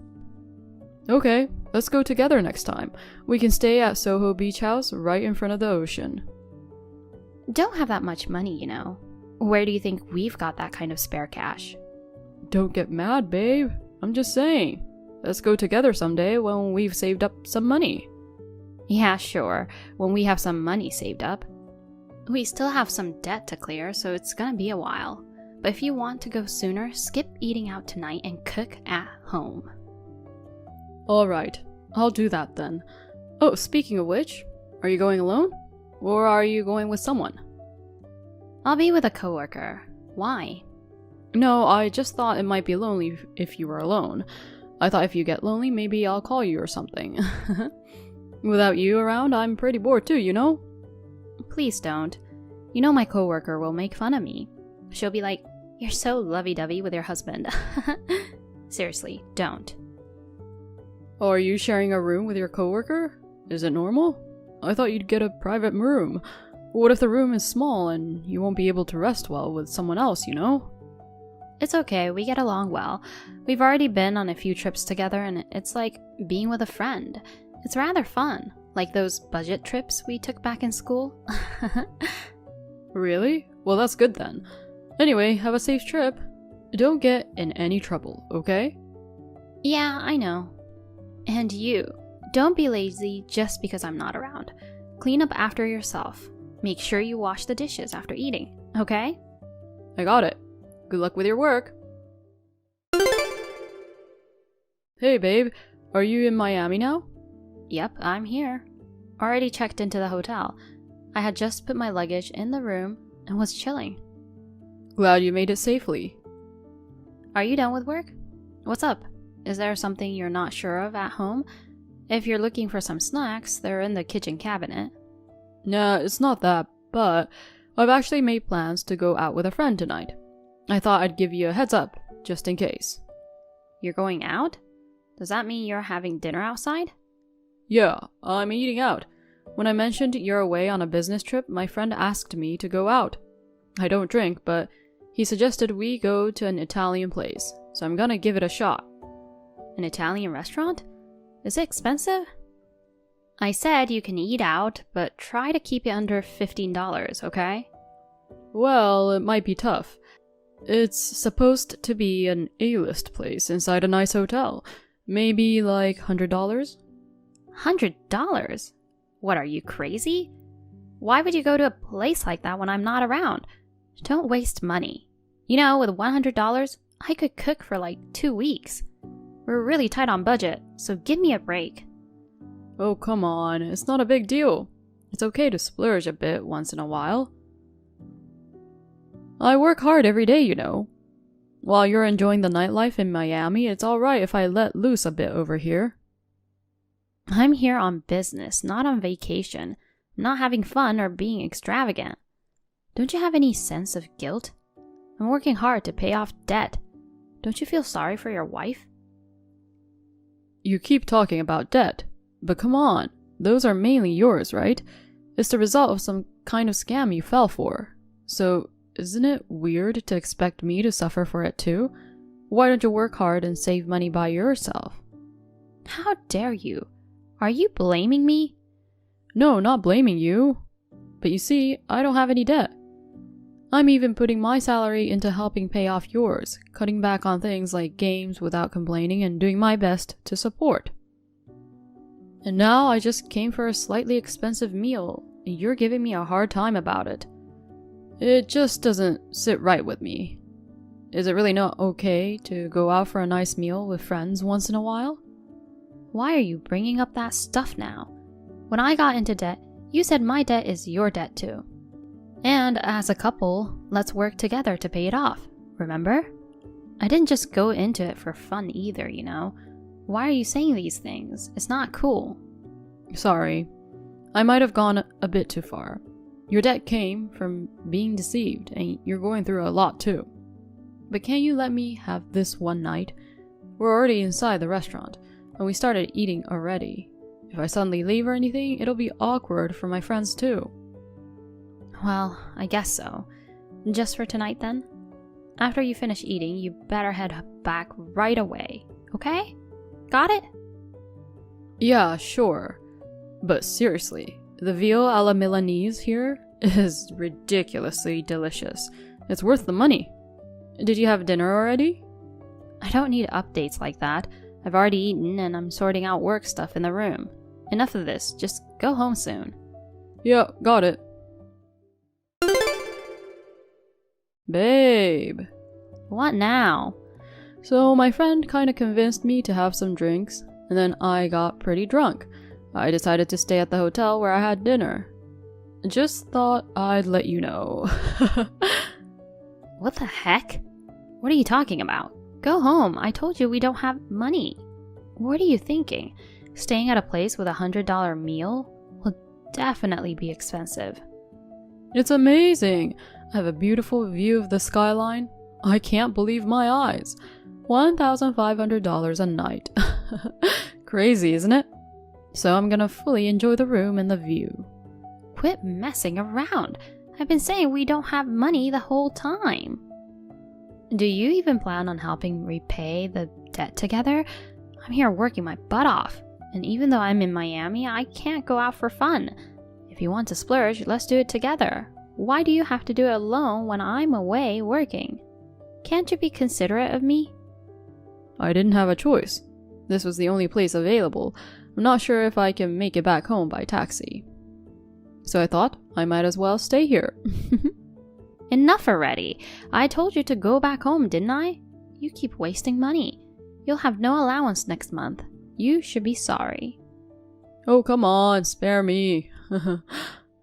Okay, let's go together next time. We can stay at Soho Beach House right in front of the ocean. Don't have that much money, you know. Where do you think we've got that kind of spare cash? Don't get mad, babe. I'm just saying. Let's go together someday when we've saved up some money. Yeah, sure, when we have some money saved up. We still have some debt to clear, so it's gonna be a while. But if you want to go sooner, skip eating out tonight and cook at home. Alright, I'll do that then. Oh, speaking of which, are you going alone? Or are you going with someone? I'll be with a coworker. Why? No, I just thought it might be lonely if you were alone. I thought if you get lonely, maybe I'll call you or something. Without you around, I'm pretty bored too, you know? Please don't. You know my coworker will make fun of me. She'll be like, "You're so lovey-dovey with your husband." Seriously, don't. Oh, are you sharing a room with your coworker? Is it normal? I thought you'd get a private room. What if the room is small and you won't be able to rest well with someone else, you know? It's okay, we get along well. We've already been on a few trips together and it's like being with a friend. It's rather fun, like those budget trips we took back in school. Really? Well, that's good then. Anyway, have a safe trip. Don't get in any trouble, okay? Yeah, I know. And you, don't be lazy just because I'm not around. Clean up after yourself. Make sure you wash the dishes after eating, okay? I got it. Good luck with your work. Hey babe, are you in Miami now? Yep, I'm here. Already checked into the hotel. I had just put my luggage in the room and was chilling. Glad you made it safely. Are you done with work? What's up? Is there something you're not sure of at home? If you're looking for some snacks, they're in the kitchen cabinet. Nah, it's not that, but I've actually made plans to go out with a friend tonight. I thought I'd give you a heads up, just in case. You're going out? Does that mean you're having dinner outside? Yeah, I'm eating out. When I mentioned you're away on a business trip, my friend asked me to go out. I don't drink, but he suggested we go to an Italian place, so I'm gonna give it a shot. An Italian restaurant? Is it expensive? I said you can eat out, but try to keep it under $15, okay? Well, it might be tough. It's supposed to be an A-list place inside a nice hotel. Maybe like $100? $100? What, are you crazy? Why would you go to a place like that when I'm not around? Don't waste money. You know, with $100, I could cook for like 2 weeks. We're really tight on budget, so give me a break. Oh, come on. It's not a big deal. It's okay to splurge a bit once in a while. I work hard every day, you know. While you're enjoying the nightlife in Miami, it's alright if I let loose a bit over here. I'm here on business, not on vacation. I'm not having fun or being extravagant. Don't you have any sense of guilt? I'm working hard to pay off debt. Don't you feel sorry for your wife? You keep talking about debt, but come on, those are mainly yours, right? It's the result of some kind of scam you fell for. So, isn't it weird to expect me to suffer for it too? Why don't you work hard and save money by yourself? How dare you? Are you blaming me? No, not blaming you. But you see, I don't have any debt. I'm even putting my salary into helping pay off yours, cutting back on things like games without complaining and doing my best to support. And now I just came for a slightly expensive meal, and you're giving me a hard time about it. It just doesn't sit right with me. Is it really not okay to go out for a nice meal with friends once in a while? Why are you bringing up that stuff now? When I got into debt, you said my debt is your debt too. And as a couple, let's work together to pay it off, remember? I didn't just go into it for fun either, you know? Why are you saying these things? It's not cool. Sorry. I might have gone a bit too far. Your debt came from being deceived, and you're going through a lot too. But can't you let me have this one night? We're already inside the restaurant, and we started eating already. If I suddenly leave or anything, it'll be awkward for my friends too. Well, I guess so. Just for tonight then? After you finish eating, you better head back right away, okay? Got it? Yeah, sure. But seriously, the veal a la Milanese here is ridiculously delicious. It's worth the money. Did you have dinner already? I don't need updates like that. I've already eaten and I'm sorting out work stuff in the room. Enough of this, just go home soon. Yeah, got it. Babe. What now? So my friend kinda convinced me to have some drinks, and then I got pretty drunk. I decided to stay at the hotel where I had dinner. Just thought I'd let you know. What the heck? What are you talking about? Go home. I told you we don't have money. What are you thinking? Staying at a place with $100 meal will definitely be expensive. It's amazing. I have a beautiful view of the skyline. I can't believe my eyes. $1,500 a night. Crazy, isn't it? So I'm gonna fully enjoy the room and the view. Quit messing around. I've been saying we don't have money the whole time. Do you even plan on helping repay the debt together? I'm here working my butt off, and even though I'm in Miami, I can't go out for fun. If you want to splurge, let's do it together. Why do you have to do it alone when I'm away working? Can't you be considerate of me? I didn't have a choice. This was the only place available. I'm not sure if I can make it back home by taxi. So I thought I might as well stay here. Enough already. I told you to go back home, didn't I? You keep wasting money. You'll have no allowance next month. You should be sorry. Oh, come on, spare me.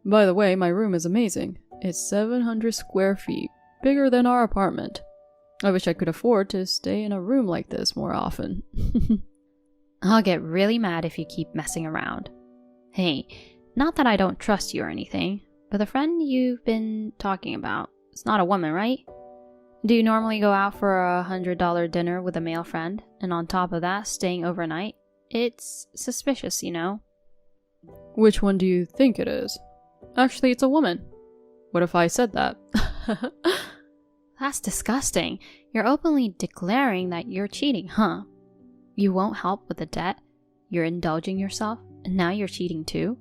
By the way, my room is amazing. It's 700 square feet, bigger than our apartment. I wish I could afford to stay in a room like this more often. I'll get really mad if you keep messing around. Hey, not that I don't trust you or anything, but the friend you've been talking about, it's not a woman, right? Do you normally go out for a $100 dinner with a male friend, and on top of that, staying overnight? It's suspicious, you know? Which one do you think it is? Actually, it's a woman. What if I said that? That's disgusting. You're openly declaring that you're cheating, huh? You won't help with the debt, you're indulging yourself, and now you're cheating too?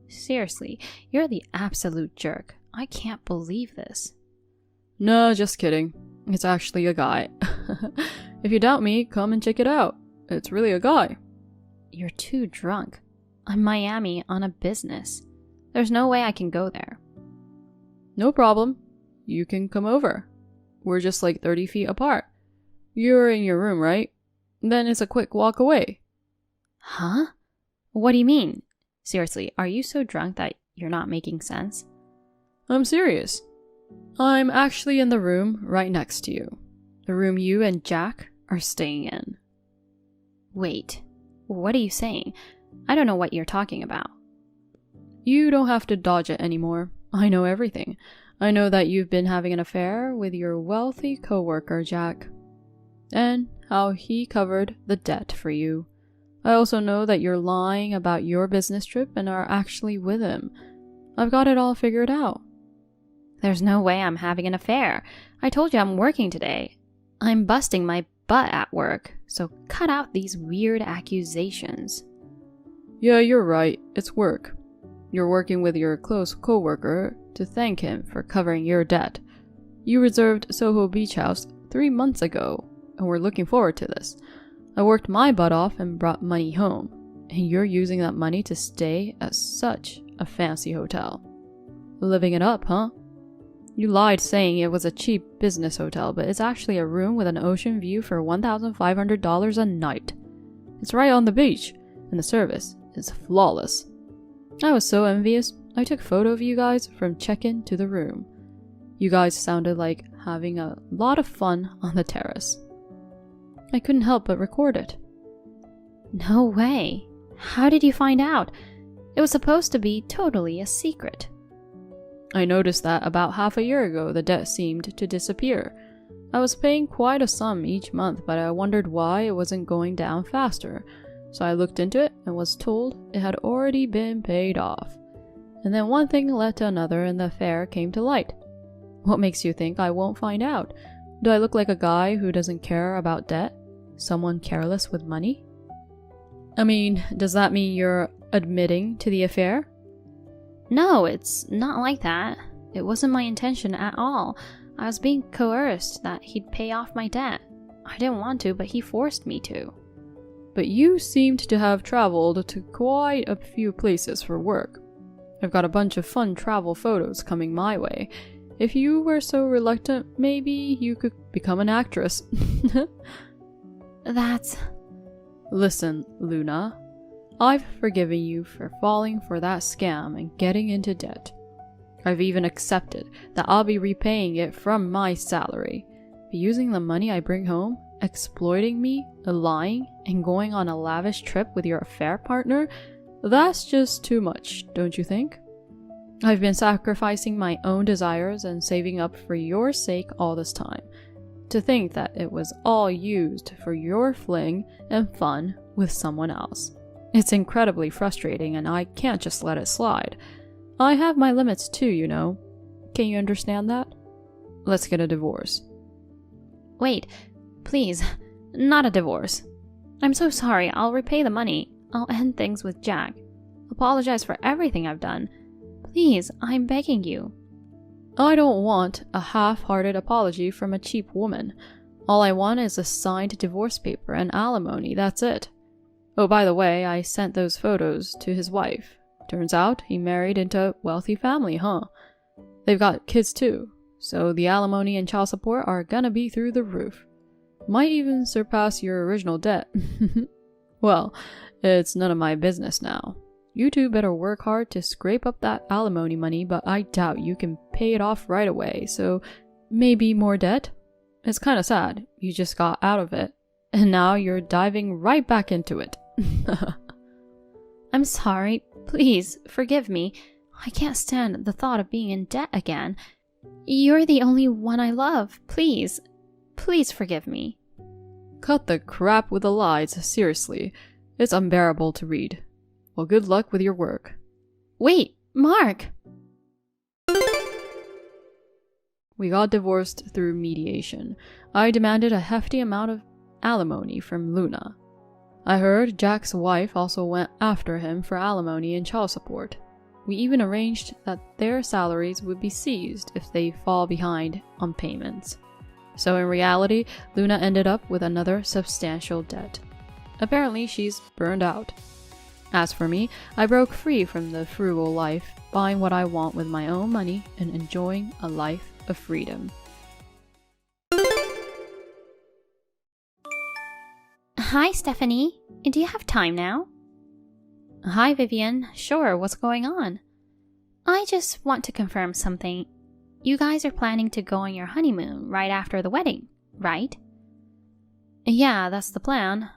Seriously, you're the absolute jerk. I can't believe this. No, just kidding. It's actually a guy. If you doubt me, come and check it out. It's really a guy. You're too drunk. I'm Miami on a business. There's no way I can go there. No problem. You can come over. We're just like 30 feet apart. You're in your room, right? Then it's a quick walk away. Huh? What do you mean? Seriously, are you so drunk that you're not making sense? I'm serious. I'm actually in the room right next to you. The room you and Jack are staying in. Wait, what are you saying? I don't know what you're talking about. You don't have to dodge it anymore. I know everything. I know that you've been having an affair with your wealthy coworker, Jack. And how he covered the debt for you. I also know that you're lying about your business trip and are actually with him. I've got it all figured out. There's no way I'm having an affair. I told you I'm working today. I'm busting my butt at work, so cut out these weird accusations. Yeah, you're right. It's work. You're working with your close coworker to thank him for covering your debt. You reserved Soho Beach House 3 months ago, and we're looking forward to this. I worked my butt off and brought money home, and you're using that money to stay at such a fancy hotel. Living it up, huh? You lied saying it was a cheap business hotel, but it's actually a room with an ocean view for $1,500 a night. It's right on the beach, and the service is flawless. I was so envious, I took a photo of you guys from check-in to the room. You guys sounded like having a lot of fun on the terrace. I couldn't help but record it. No way. How did you find out? It was supposed to be totally a secret. I noticed that about half a year ago the debt seemed to disappear. I was paying quite a sum each month, but I wondered why it wasn't going down faster. So I looked into it and was told it had already been paid off. And then one thing led to another and the affair came to light. What makes you think I won't find out? Do I look like a guy who doesn't care about debt? Someone careless with money? I mean, does that mean you're admitting to the affair? No, it's not like that. It wasn't my intention at all. I was being coerced that he'd pay off my debt. I didn't want to, but he forced me to. but you seemed to have traveled to quite a few places for work. I've got a bunch of fun travel photos coming my way. If you were so reluctant, maybe you could become an actress. That's... Listen, Luna. I've forgiven you for falling for that scam and getting into debt. I've even accepted that I'll be repaying it from my salary. But using the money I bring home, exploiting me, lying, and going on a lavish trip with your affair partner, that's just too much, don't you think? I've been sacrificing my own desires and saving up for your sake all this time. To think that it was all used for your fling and fun with someone else. It's incredibly frustrating and I can't just let it slide. I have my limits too, you know. Can you understand that? Let's get a divorce. Wait, please, not a divorce. I'm so sorry, I'll repay the money. I'll end things with Jack. Apologize for everything I've done. Please, I'm begging you. I don't want a half-hearted apology from a cheap woman. All I want is a signed divorce paper and alimony, that's it. Oh, by the way, I sent those photos to his wife. Turns out he married into a wealthy family, huh? They've got kids too, so the alimony and child support are gonna be through the roof. Might even surpass your original debt. Well, it's none of my business now. You two better work hard to scrape up that alimony money, but I doubt you can pay it off right away, so maybe more debt? It's kinda sad, you just got out of it, and now you're diving right back into it. I'm sorry, please, forgive me. I can't stand the thought of being in debt again. You're the only one I love, please. Please forgive me. Cut the crap with the lies, seriously. It's unbearable to read. Well, good luck with your work. Wait, Mark! We got divorced through mediation. I demanded a hefty amount of alimony from Luna. I heard Jack's wife also went after him for alimony and child support. We even arranged that their salaries would be seized if they fall behind on payments. So in reality, Luna ended up with another substantial debt. Apparently she's burned out. As for me, I broke free from the frugal life, buying what I want with my own money and enjoying a life of freedom. Hi, Stephanie. Do you have time now? Hi, Vivian. Sure, what's going on? I just want to confirm something. You guys are planning to go on your honeymoon right after the wedding, right? Yeah, that's the plan.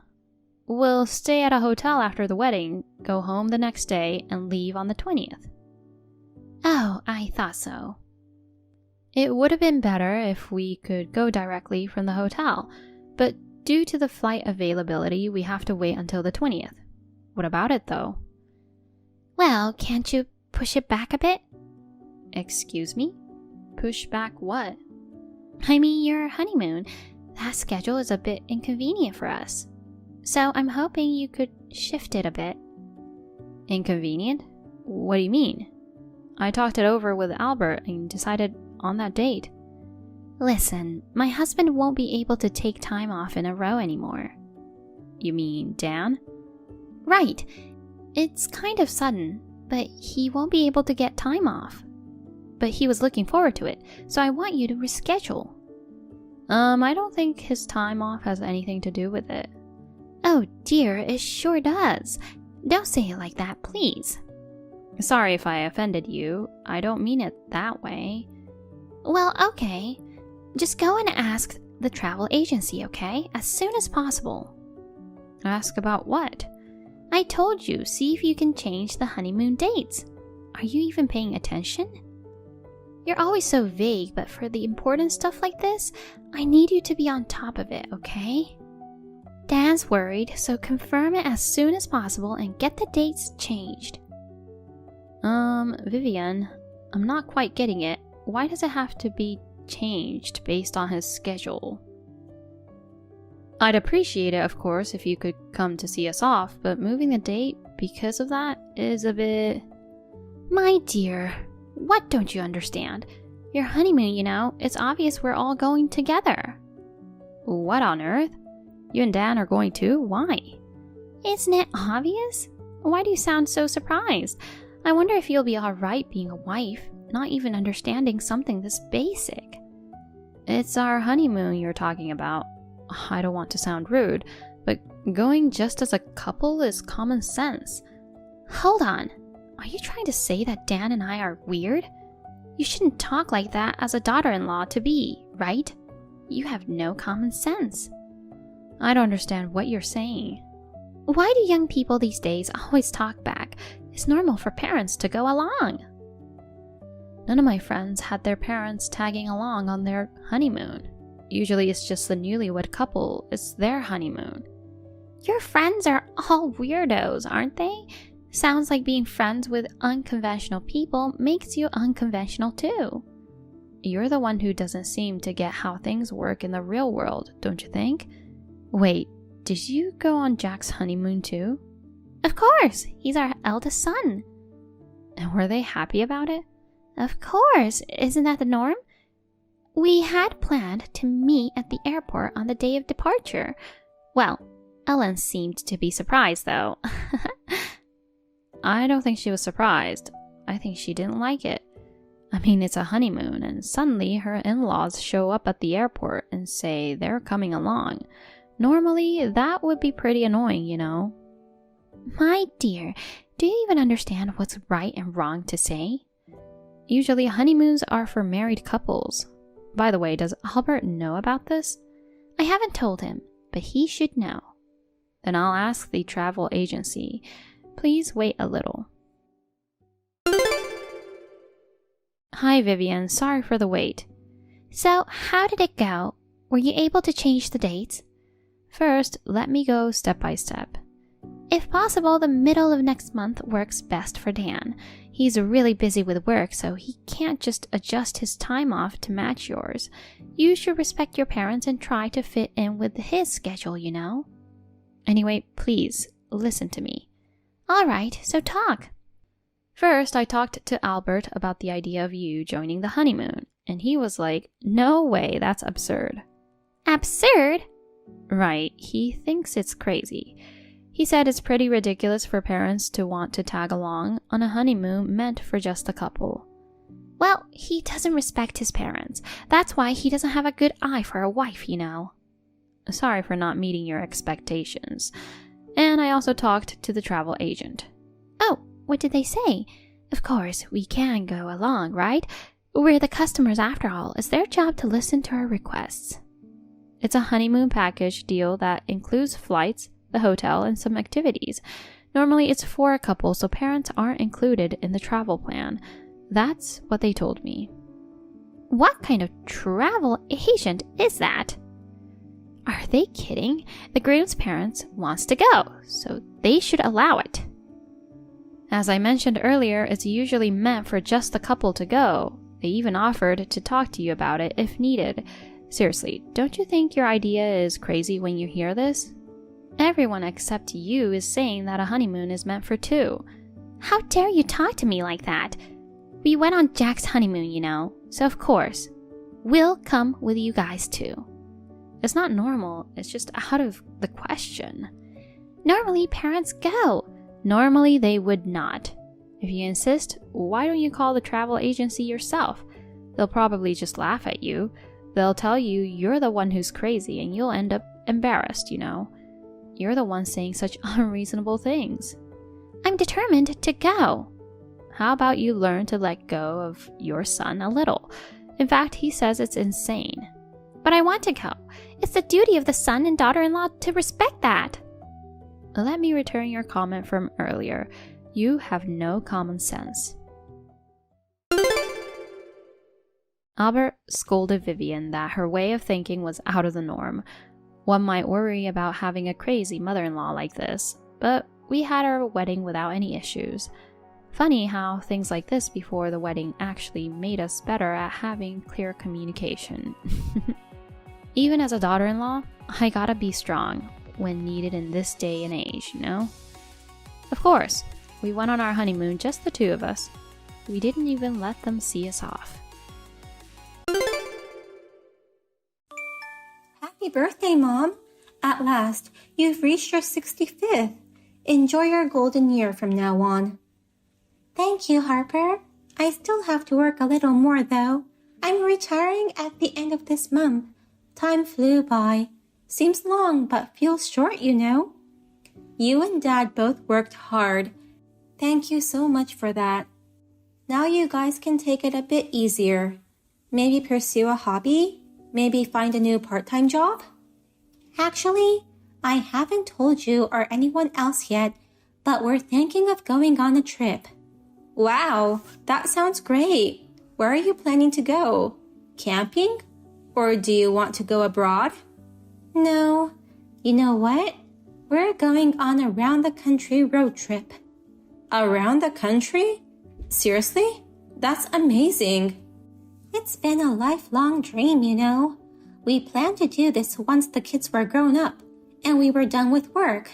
We'll stay at a hotel after the wedding, go home the next day, and leave on the 20th. Oh, I thought so. It would have been better if we could go directly from the hotel, but due to the flight availability, we have to wait until the 20th. What about it, though? Well, can't you push it back a bit? Excuse me? Push back what? I mean, your honeymoon. That schedule is a bit inconvenient for us. So I'm hoping you could shift it a bit. Inconvenient? What do you mean? I talked it over with Albert and decided on that date. Listen, my husband won't be able to take time off in a row anymore. You mean Dan? Right. It's kind of sudden, but he won't be able to get time off. But he was looking forward to it, so I want you to reschedule. I don't think his time off has anything to do with it. Oh dear, it sure does. Don't say it like that, please. Sorry if I offended you. I don't mean it that way. Well, okay. Just go and ask the travel agency, okay? As soon as possible. Ask about what? I told you, see if you can change the honeymoon dates. Are you even paying attention? You're always so vague, but for the important stuff like this, I need you to be on top of it, okay? Dan's worried, so confirm it as soon as possible and get the dates changed. Vivian, I'm not quite getting it. Why does it have to be changed based on his schedule? I'd appreciate it, of course, if you could come to see us off, but moving the date because of that is a bit... My dear, what don't you understand? Your honeymoon, you know, it's obvious we're all going together. What on earth? You and Dan are going too? Why? Isn't it obvious? Why do you sound so surprised? I wonder if you'll be alright being a wife, not even understanding something this basic. It's our honeymoon you're talking about. I don't want to sound rude, but going just as a couple is common sense. Hold on. Are you trying to say that Dan and I are weird? You shouldn't talk like that as a daughter-in-law to be, right? You have no common sense. I don't understand what you're saying. Why do young people these days always talk back? It's normal for parents to go along. None of my friends had their parents tagging along on their honeymoon. Usually it's just the newlywed couple. It's their honeymoon. Your friends are all weirdos, aren't they? Sounds like being friends with unconventional people makes you unconventional too. You're the one who doesn't seem to get how things work in the real world, don't you think? Wait, did you go on Jack's honeymoon too? Of course, he's our eldest son. And were they happy about it? Of course, isn't that the norm? We had planned to meet at the airport on the day of departure. Well, Ellen seemed to be surprised though. I don't think she was surprised. I think she didn't like it. I mean, it's a honeymoon, and suddenly her in-laws show up at the airport and say they're coming along. Normally, that would be pretty annoying, you know. My dear, do you even understand what's right and wrong to say? Usually, honeymoons are for married couples. By the way, does Albert know about this? I haven't told him, but he should know. Then I'll ask the travel agency. Please wait a little. Hi, Vivian. Sorry for the wait. So, how did it go? Were you able to change the dates? First, let me go step by step. If possible, the middle of next month works best for Dan. He's really busy with work, so he can't just adjust his time off to match yours. You should respect your parents and try to fit in with his schedule, you know? Anyway, please, listen to me. All right, so talk. First, I talked to Albert about the idea of you joining the honeymoon, and he was like, no way, that's absurd. Absurd? Right, he thinks it's crazy. He said it's pretty ridiculous for parents to want to tag along on a honeymoon meant for just a couple. Well, he doesn't respect his parents. That's why he doesn't have a good eye for a wife, you know. Sorry for not meeting your expectations. And I also talked to the travel agent. Oh, what did they say? Of course, we can go along, right? We're the customers after all. It's their job to listen to our requests. It's a honeymoon package deal that includes flights, the hotel, and some activities. Normally it's for a couple, so parents aren't included in the travel plan. That's what they told me. What kind of travel agent is that? Are they kidding? The groom's parents wants to go, so they should allow it. As I mentioned earlier, it's usually meant for just the couple to go. They even offered to talk to you about it if needed. Seriously, don't you think your idea is crazy when you hear this? Everyone except you is saying that a honeymoon is meant for two. How dare you talk to me like that? We went on Jack's honeymoon, you know, so of course, we'll come with you guys too. It's not normal, it's just out of the question. Normally, parents go. Normally, they would not. If you insist, why don't you call the travel agency yourself? They'll probably just laugh at you. They'll tell you you're the one who's crazy and you'll end up embarrassed, you know. You're the one saying such unreasonable things. I'm determined to go. How about you learn to let go of your son a little? In fact, he says it's insane. But I want to go. It's the duty of the son and daughter-in-law to respect that. Let me return your comment from earlier. You have no common sense. Albert scolded Vivian that her way of thinking was out of the norm. One might worry about having a crazy mother-in-law like this, but we had our wedding without any issues. Funny how things like this before the wedding actually made us better at having clear communication. Even as a daughter-in-law, I gotta be strong when needed in this day and age, you know? Of course, we went on our honeymoon, just the two of us. We didn't even let them see us off. Happy birthday, Mom! At last, you've reached your 65th. Enjoy your golden year from now on. Thank you, Harper. I still have to work a little more, though. I'm retiring at the end of this month. Time flew by. Seems long, but feels short, you know. You and Dad both worked hard. Thank you so much for that. Now you guys can take it a bit easier. Maybe pursue a hobby? Maybe find a new part-time job? Actually, I haven't told you or anyone else yet, but we're thinking of going on a trip. Wow, that sounds great. Where are you planning to go? Camping? Or do you want to go abroad? No. You know what? We're going on a round-the-country road trip. Around the country? Seriously? That's amazing. It's been a lifelong dream, you know. We planned to do this once the kids were grown up and we were done with work.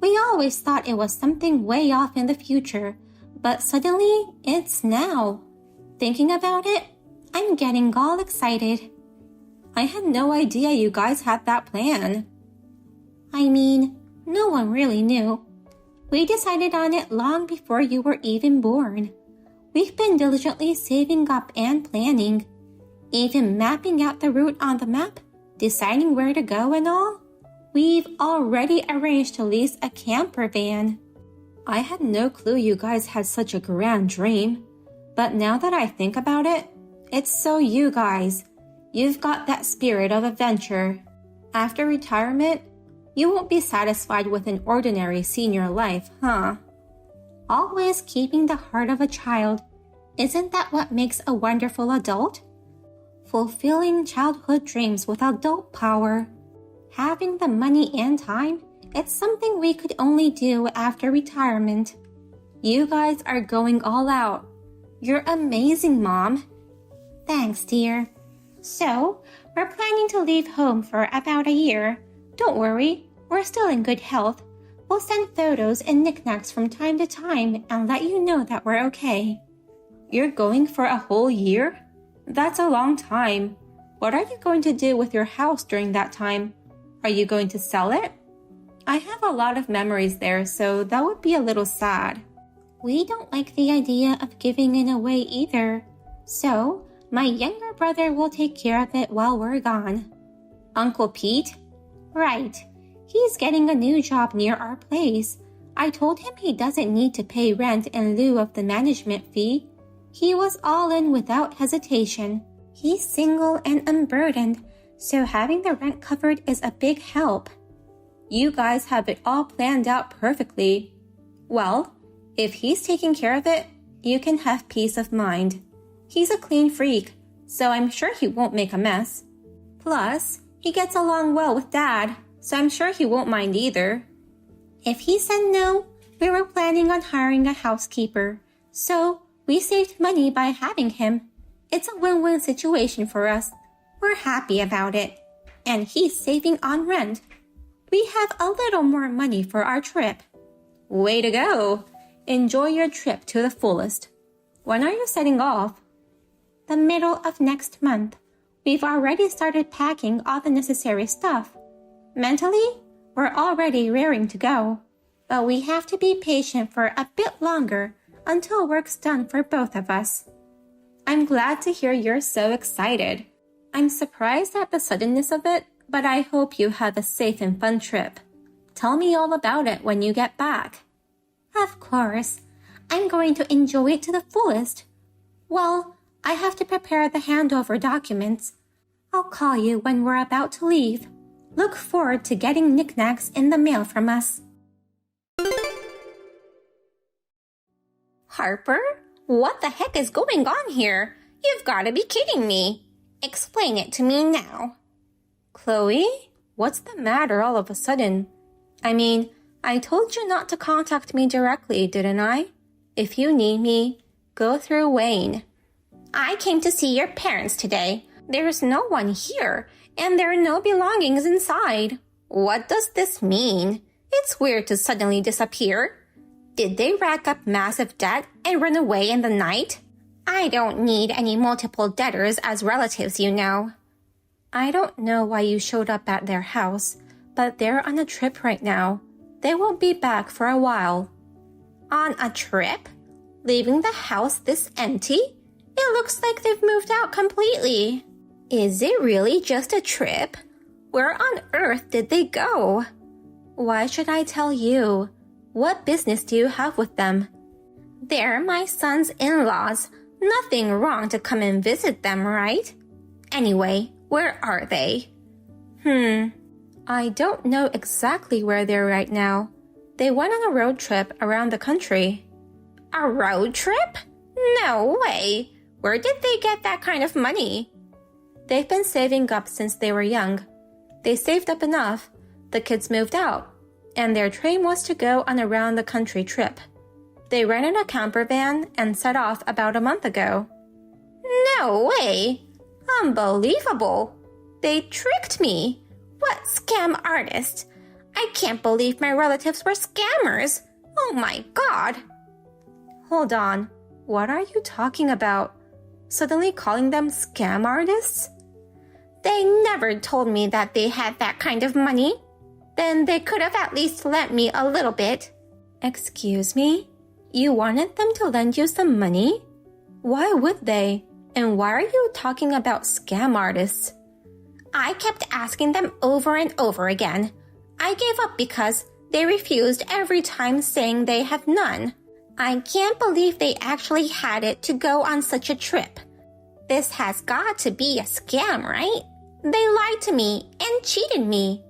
We always thought it was something way off in the future, but suddenly it's now. Thinking about it, I'm getting all excited. I had no idea you guys had that plan. I mean, no one really knew. We decided on it long before you were even born. We've been diligently saving up and planning, even mapping out the route on the map, deciding where to go and all. We've already arranged to lease a camper van. I had no clue you guys had such a grand dream, but now that I think about it, it's so you guys. You've got that spirit of adventure. After retirement, you won't be satisfied with an ordinary senior life, huh? Always keeping the heart of a child. Isn't that what makes a wonderful adult? Fulfilling childhood dreams with adult power. Having the money and time, it's something we could only do after retirement. You guys are going all out. You're amazing, Mom. Thanks, dear. So, we're planning to leave home for about a year. Don't worry, we're still in good health. We'll send photos and knickknacks from time to time and let you know that we're okay. You're going for a whole year? That's a long time. What are you going to do with your house during that time? Are you going to sell it? I have a lot of memories there, so that would be a little sad. We don't like the idea of giving it away either. So, my younger brother will take care of it while we're gone. Uncle Pete? Right. He's getting a new job near our place. I told him he doesn't need to pay rent in lieu of the management fee. He was all in without hesitation. He's single and unburdened, so having the rent covered is a big help. You guys have it all planned out perfectly. Well, if he's taking care of it, you can have peace of mind. He's a clean freak, so I'm sure he won't make a mess. Plus, he gets along well with Dad, so I'm sure he won't mind either. If he said no, we were planning on hiring a housekeeper, so we saved money by having him. It's a win-win situation for us. We're happy about it. And he's saving on rent. We have a little more money for our trip. Way to go! Enjoy your trip to the fullest. When are you setting off? The middle of next month. We've already started packing all the necessary stuff. Mentally, we're already raring to go. But we have to be patient for a bit longer until work's done for both of us. I'm glad to hear you're so excited. I'm surprised at the suddenness of it, but I hope you have a safe and fun trip. Tell me all about it when you get back. Of course. I'm going to enjoy it to the fullest. Well, I have to prepare the handover documents. I'll call you when we're about to leave. Look forward to getting knickknacks in the mail from us. Harper, what the heck is going on here? You've got to be kidding me. Explain it to me now. Chloe, what's the matter all of a sudden? I mean, I told you not to contact me directly, didn't I? If you need me, go through Wayne. I came to see your parents today. There's no one here, and there are no belongings inside. What does this mean? It's weird to suddenly disappear. Did they rack up massive debt and run away in the night? I don't need any multiple debtors as relatives, you know. I don't know why you showed up at their house, but they're on a trip right now. They won't be back for a while. On a trip? Leaving the house this empty? It looks like they've moved out completely. Is it really just a trip? Where on earth did they go? Why should I tell you? What business do you have with them? They're my son's in-laws. Nothing wrong to come and visit them, right? Anyway, where are they? I don't know exactly where they're right now. They went on a road trip around the country. A road trip? No way! Where did they get that kind of money? They've been saving up since they were young. They saved up enough. The kids moved out, and their dream was to go on a round-the-country trip. They rented a camper van and set off about a month ago. No way! Unbelievable! They tricked me! What scam artist? I can't believe my relatives were scammers! Oh my god! Hold on. What are you talking about? Suddenly calling them scam artists? They never told me that they had that kind of money. Then they could have at least lent me a little bit. Excuse me? You wanted them to lend you some money? Why would they? And why are you talking about scam artists? I kept asking them over and over again. I gave up because they refused every time, saying they have none. I can't believe they actually had it to go on such a trip. This has got to be a scam, right? They lied to me and cheated me.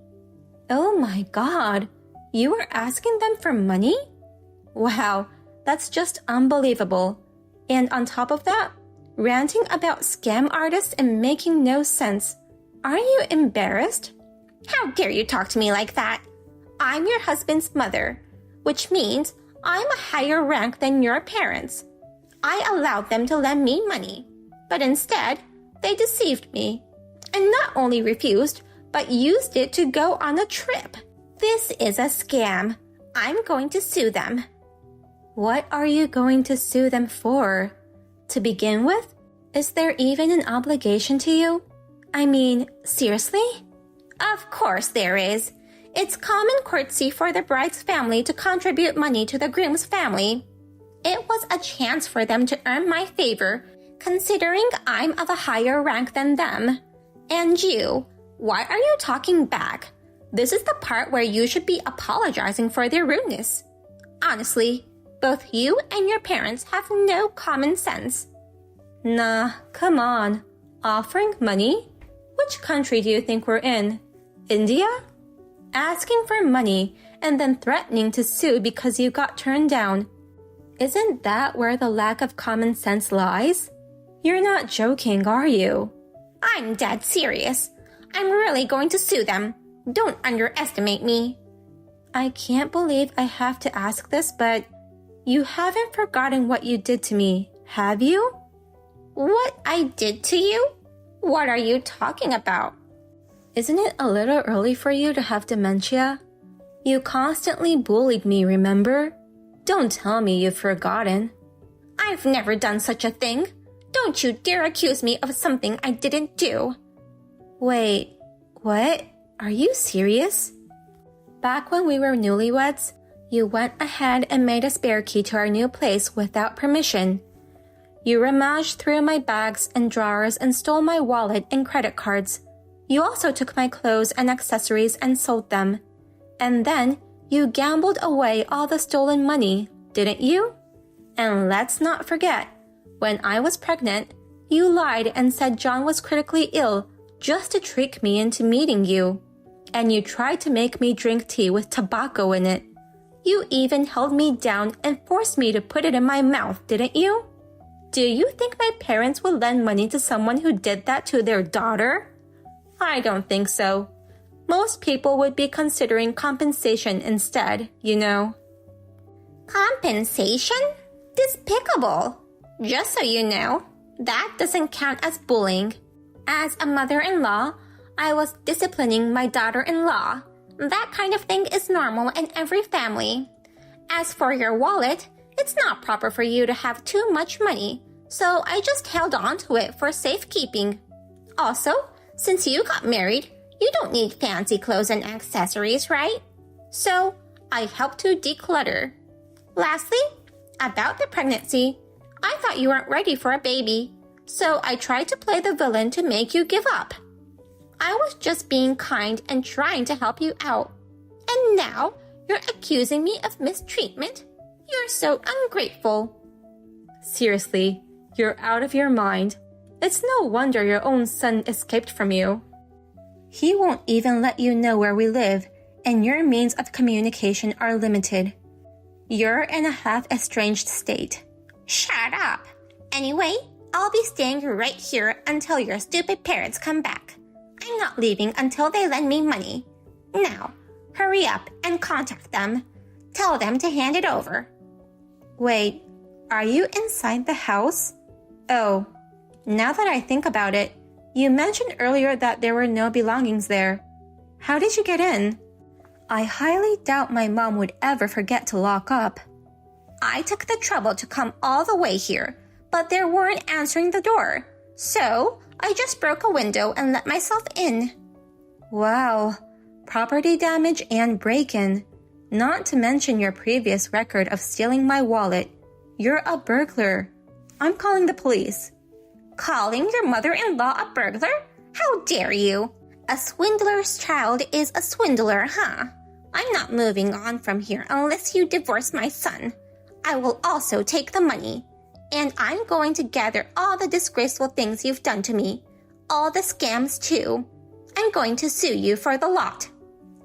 Oh my god, you were asking them for money? Wow, that's just unbelievable. And on top of that, ranting about scam artists and making no sense. Aren't you embarrassed? How dare you talk to me like that? I'm your husband's mother, which means I'm a higher rank than your parents. I allowed them to lend me money, but instead, they deceived me. And not only refused, but used it to go on a trip. This is a scam. I'm going to sue them. What are you going to sue them for? To begin with, is there even an obligation to you? I mean, seriously? Of course there is. It's common courtesy for the bride's family to contribute money to the groom's family. It was a chance for them to earn my favor, considering I'm of a higher rank than them. And you, why are you talking back? This is the part where you should be apologizing for their rudeness. Honestly, both you and your parents have no common sense. Nah, come on. Offering money? Which country do you think we're in? India? Asking for money and then threatening to sue because you got turned down. Isn't that where the lack of common sense lies? You're not joking, are you? I'm dead serious. I'm really going to sue them. Don't underestimate me. I can't believe I have to ask this, but you haven't forgotten what you did to me, have you? What I did to you? What are you talking about? Isn't it a little early for you to have dementia? You constantly bullied me, remember? Don't tell me you've forgotten. I've never done such a thing. Don't you dare accuse me of something I didn't do. Wait, what? Are you serious? Back when we were newlyweds, you went ahead and made a spare key to our new place without permission. You rummaged through my bags and drawers and stole my wallet and credit cards. You also took my clothes and accessories and sold them. And then you gambled away all the stolen money, didn't you? And let's not forget, when I was pregnant, you lied and said John was critically ill just to trick me into meeting you. And you tried to make me drink tea with tobacco in it. You even held me down and forced me to put it in my mouth, didn't you? Do you think my parents would lend money to someone who did that to their daughter? I don't think so. Most people would be considering compensation instead, you know. Compensation? Despicable. Just so you know, that doesn't count as bullying. As a mother-in-law, I was disciplining my daughter-in-law. That kind of thing is normal in every family. As for your wallet, it's not proper for you to have too much money, so I just held on to it for safekeeping. Also, since you got married, you don't need fancy clothes and accessories, right? So, I help to declutter. Lastly, about the pregnancy, I thought you weren't ready for a baby, so I tried to play the villain to make you give up. I was just being kind and trying to help you out. And now you're accusing me of mistreatment? You're so ungrateful. Seriously, you're out of your mind. It's no wonder your own son escaped from you. He won't even let you know where we live, and your means of communication are limited. You're in a half-estranged state. Shut up. Anyway, I'll be staying right here until your stupid parents come back. I'm not leaving until they lend me money. Now, hurry up and contact them. Tell them to hand it over. Wait, are you inside the house? Oh, now that I think about it, you mentioned earlier that there were no belongings there. How did you get in? I highly doubt my mom would ever forget to lock up. I took the trouble to come all the way here, but they weren't answering the door. So, I just broke a window and let myself in. Wow, property damage and break-in. Not to mention your previous record of stealing my wallet. You're a burglar. I'm calling the police. Calling your mother-in-law a burglar? How dare you? A swindler's child is a swindler, huh? I'm not moving on from here unless you divorce my son. I will also take the money. And I'm going to gather all the disgraceful things you've done to me. All the scams, too. I'm going to sue you for the lot.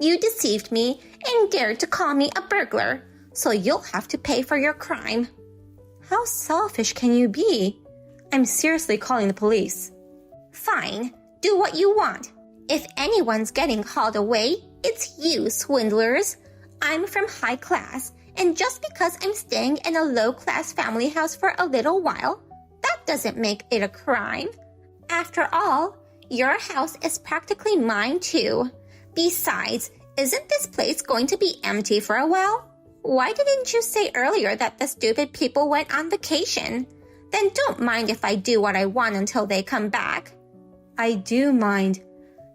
You deceived me and dared to call me a burglar, so you'll have to pay for your crime. How selfish can you be? I'm seriously calling the police. Fine, do what you want. If anyone's getting hauled away, it's you, swindlers. I'm from high class, and just because I'm staying in a low-class family house for a little while, that doesn't make it a crime. After all, your house is practically mine too. Besides, isn't this place going to be empty for a while? Why didn't you say earlier that the stupid people went on vacation? Then don't mind if I do what I want until they come back. I do mind.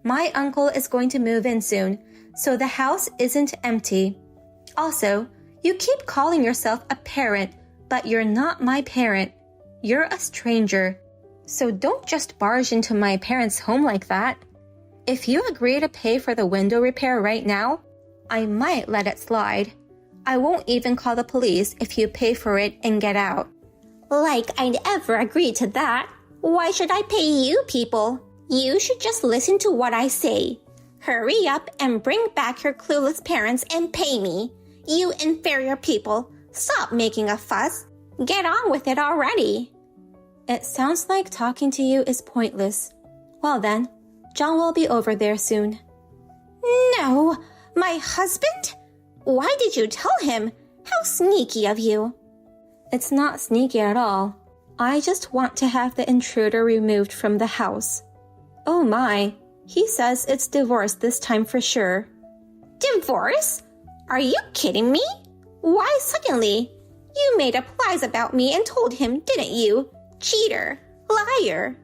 My uncle is going to move in soon, so the house isn't empty. Also, you keep calling yourself a parent, but you're not my parent. You're a stranger. So don't just barge into my parents' home like that. If you agree to pay for the window repair right now, I might let it slide. I won't even call the police if you pay for it and get out. Like I'd ever agree to that. Why should I pay you people? You should just listen to what I say. Hurry up and bring back your clueless parents and pay me. You inferior people, stop making a fuss. Get on with it already. It sounds like talking to you is pointless. Well then, John will be over there soon. No, my husband? Why did you tell him? How sneaky of you. It's not sneaky at all. I just want to have the intruder removed from the house. Oh my, he says it's divorce this time for sure. Divorce? Are you kidding me? Why suddenly? You made up lies about me and told him, didn't you? Cheater, liar.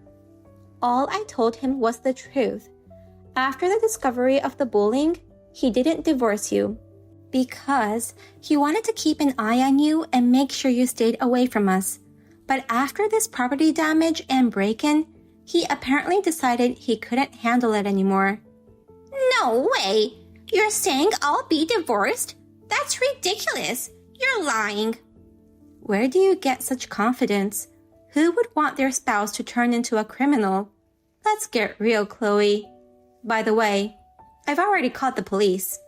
All I told him was the truth. After the discovery of the bullying, he didn't divorce you. Because he wanted to keep an eye on you and make sure you stayed away from us. But after this property damage and break-in, he apparently decided he couldn't handle it anymore. No way! You're saying I'll be divorced? That's ridiculous. You're lying. Where do you get such confidence? Who would want their spouse to turn into a criminal? Let's get real, Chloe. By the way, I've already called the police.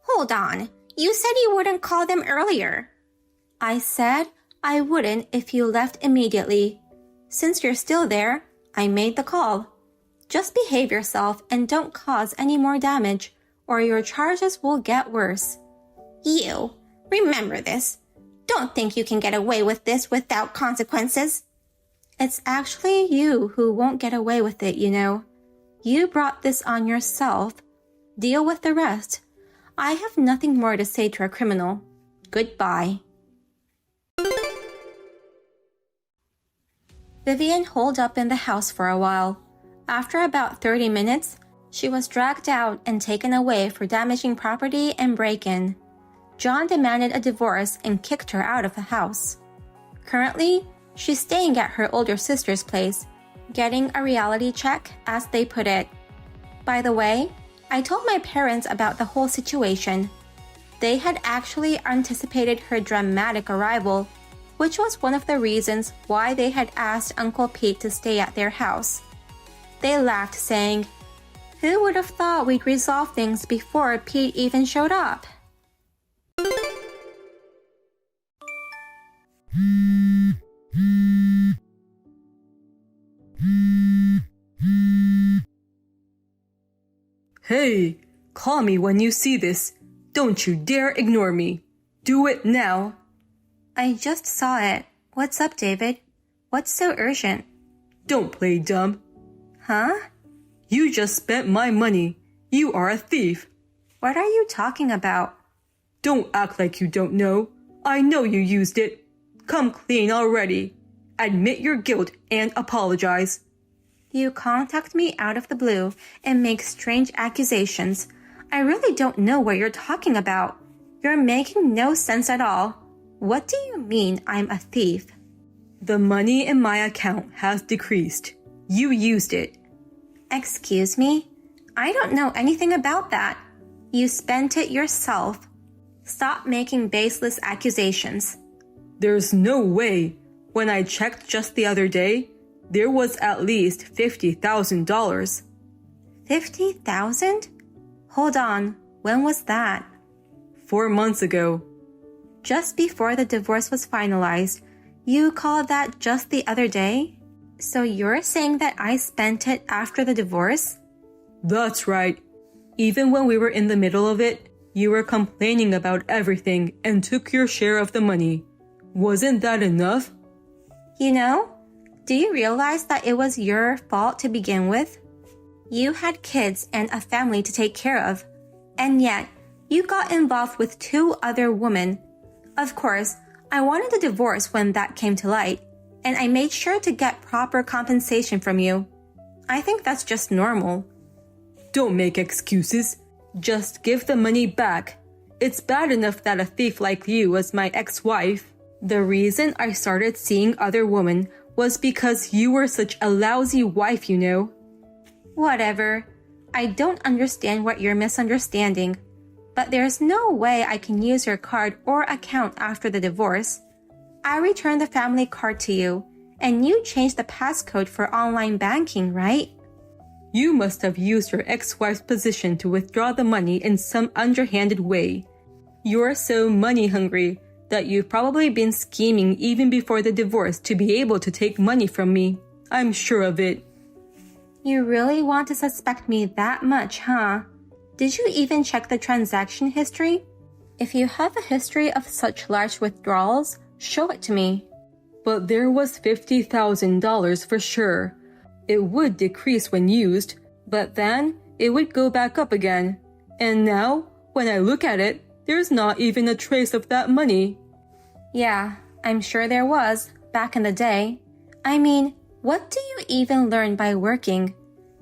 Hold on. You said you wouldn't call them earlier. I said I wouldn't if you left immediately. Since you're still there, I made the call. Just behave yourself and don't cause any more damage, or your charges will get worse. You, remember this. Don't think you can get away with this without consequences. It's actually you who won't get away with it, you know. You brought this on yourself. Deal with the rest. I have nothing more to say to a criminal. Goodbye. Vivian holed up in the house for a while. After about 30 minutes, she was dragged out and taken away for damaging property and break-in. John demanded a divorce and kicked her out of the house. Currently, she's staying at her older sister's place, getting a reality check, as they put it. By the way, I told my parents about the whole situation. They had actually anticipated her dramatic arrival, which was one of the reasons why they had asked Uncle Pete to stay at their house. They laughed, saying, "Who would have thought we'd resolve things before Pete even showed up?" Hey, call me when you see this. Don't you dare ignore me. Do it now. I just saw it. What's up, David? What's so urgent? Don't play dumb. Huh? You just spent my money. You are a thief. What are you talking about? Don't act like you don't know. I know you used it. Come clean already. Admit your guilt and apologize. You contact me out of the blue and make strange accusations. I really don't know what you're talking about. You're making no sense at all. What do you mean I'm a thief? The money in my account has decreased. You used it. Excuse me? I don't know anything about that. You spent it yourself. Stop making baseless accusations. There's no way. When I checked just the other day, there was at least $50,000. 50,000? Hold on, when was that? 4 months ago. Just before the divorce was finalized. You called that just the other day? So you're saying that I spent it after the divorce? That's right. Even when we were in the middle of it, you were complaining about everything and took your share of the money. Wasn't that enough? You know, do you realize that it was your fault to begin with? You had kids and a family to take care of, and yet you got involved with 2 other women. Of course, I wanted a divorce when that came to light, and I made sure to get proper compensation from you. I think that's just normal. Don't make excuses. Just give the money back. It's bad enough that a thief like you was my ex-wife. The reason I started seeing other women was because you were such a lousy wife, you know. Whatever. I don't understand what you're misunderstanding. But there's no way I can use your card or account after the divorce. I returned the family card to you, and you changed the passcode for online banking, right? You must have used your ex-wife's position to withdraw the money in some underhanded way. You're so money-hungry that you've probably been scheming even before the divorce to be able to take money from me. I'm sure of it. You really want to suspect me that much, huh? Did you even check the transaction history? If you have a history of such large withdrawals, show it to me. But there was $50,000 for sure. It would decrease when used, but then it would go back up again. And now, when I look at it, there's not even a trace of that money. Yeah, I'm sure there was, back in the day. I mean, what do you even learn by working?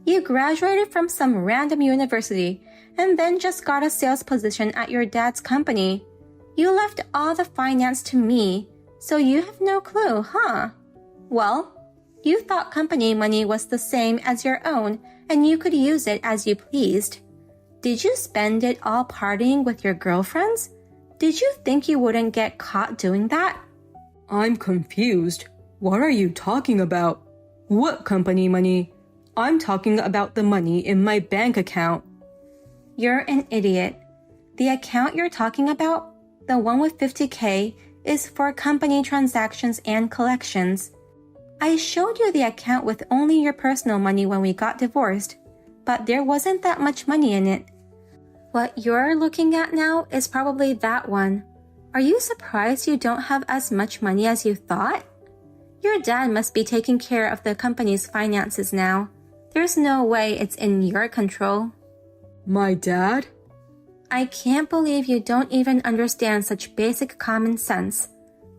You graduated from some random university and then just got a sales position at your dad's company. You left all the finance to me, so you have no clue, huh? Well, you thought company money was the same as your own and you could use it as you pleased. Did you spend it all partying with your girlfriends? Did you think you wouldn't get caught doing that? I'm confused. What are you talking about? What company money? I'm talking about the money in my bank account. You're an idiot. The account you're talking about, the one with $50K, is for company transactions and collections. I showed you the account with only your personal money when we got divorced, but there wasn't that much money in it. What you're looking at now is probably that one. Are you surprised you don't have as much money as you thought? Your dad must be taking care of the company's finances now. There's no way it's in your control. My dad? I can't believe you don't even understand such basic common sense.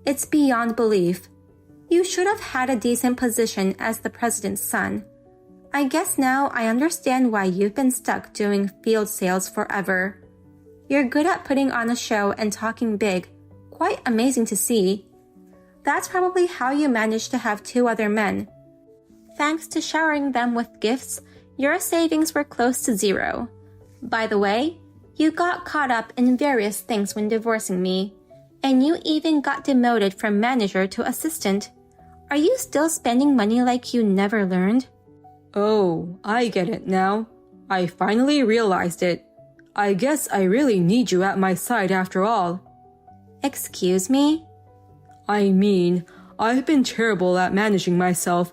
It's beyond belief. You should have had a decent position as the president's son. I guess now I understand why you've been stuck doing field sales forever. You're good at putting on a show and talking big. Quite amazing to see. That's probably how you managed to have 2 other men. Thanks to showering them with gifts, your savings were close to 0. By the way, you got caught up in various things when divorcing me, and you even got demoted from manager to assistant. Are you still spending money like you never learned? Oh, I get it now. I finally realized it. I guess I really need you at my side after all. Excuse me? I mean, I've been terrible at managing myself.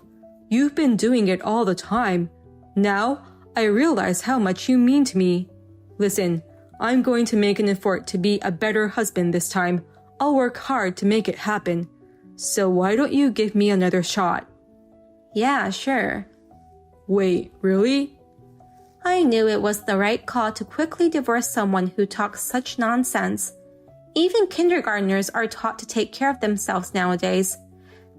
You've been doing it all the time. Now, I realize how much you mean to me. Listen, I'm going to make an effort to be a better husband this time. I'll work hard to make it happen. So why don't you give me another shot? Yeah, sure. Wait, really? I knew it was the right call to quickly divorce someone who talks such nonsense. Even kindergartners are taught to take care of themselves nowadays.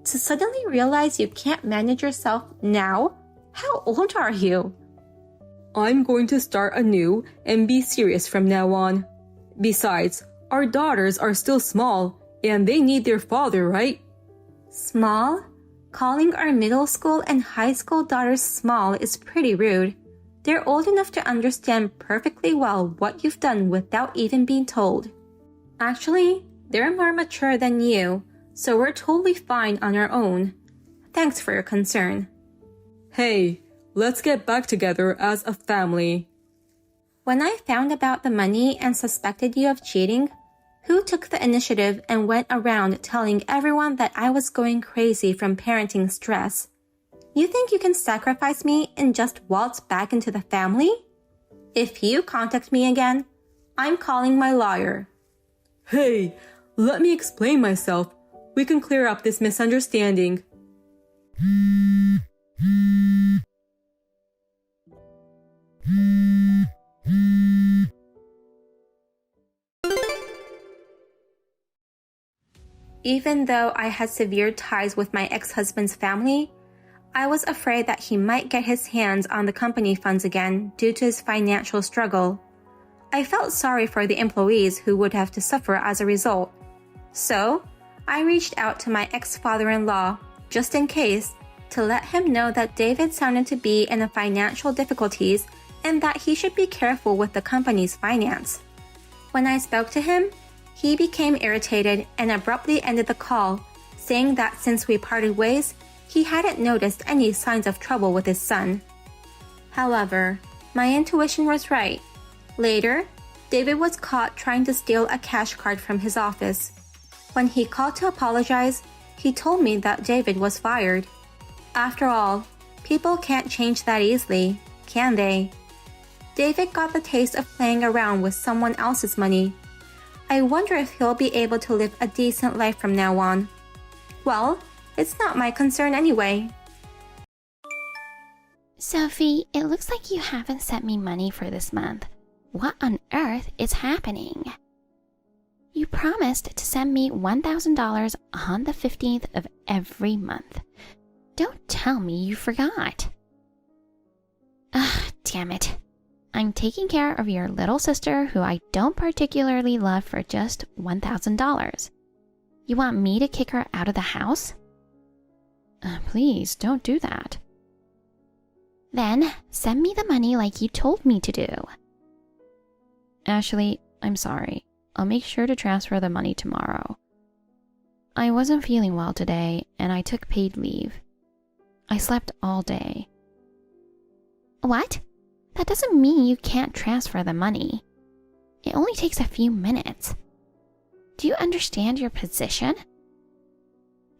To suddenly realize you can't manage yourself now? How old are you? I'm going to start anew and be serious from now on. Besides, our daughters are still small, and they need their father, right? Small? Calling our middle school and high school daughters small is pretty rude. They're old enough to understand perfectly well what you've done without even being told. Actually, they're more mature than you, so we're totally fine on our own. Thanks for your concern. Hey, let's get back together as a family. When I found about the money and suspected you of cheating, who took the initiative and went around telling everyone that I was going crazy from parenting stress? You think you can sacrifice me and just waltz back into the family? If you contact me again, I'm calling my lawyer. Hey, let me explain myself. We can clear up this misunderstanding. Even though I had severe ties with my ex-husband's family, I was afraid that he might get his hands on the company funds again due to his financial struggle. I felt sorry for the employees who would have to suffer as a result. So, I reached out to my ex-father-in-law, just in case, to let him know that David sounded to be in financial difficulties and that he should be careful with the company's finance. When I spoke to him, he became irritated and abruptly ended the call, saying that since we parted ways, he hadn't noticed any signs of trouble with his son. However, my intuition was right. Later, David was caught trying to steal a cash card from his office. When he called to apologize, he told me that David was fired. After all, people can't change that easily, can they? David got the taste of playing around with someone else's money. I wonder if he'll be able to live a decent life from now on. Well, it's not my concern anyway. Sophie, it looks like you haven't sent me money for this month. What on earth is happening? You promised to send me $1,000 on the 15th of every month. Don't tell me you forgot. Ugh, damn it. I'm taking care of your little sister who I don't particularly love for just $1,000. You want me to kick her out of the house? Please, don't do that. Then send me the money like you told me to do. Ashley, I'm sorry. I'll make sure to transfer the money tomorrow. I wasn't feeling well today, and I took paid leave. I slept all day. What? That doesn't mean you can't transfer the money. It only takes a few minutes. Do you understand your position?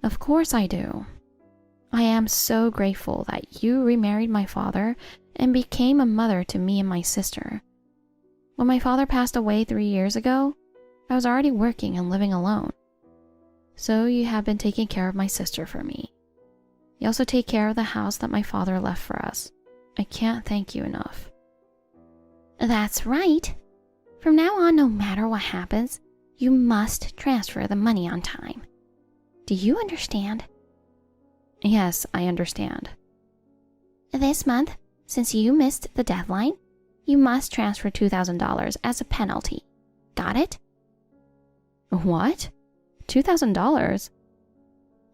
Of course I do. I am so grateful that you remarried my father and became a mother to me and my sister. When my father passed away 3 years ago, I was already working and living alone. So you have been taking care of my sister for me. You also take care of the house that my father left for us. I can't thank you enough. That's right. From now on, no matter what happens, you must transfer the money on time. Do you understand? Yes, I understand. This month, since you missed the deadline, you must transfer $2,000 as a penalty. Got it? What? $2,000?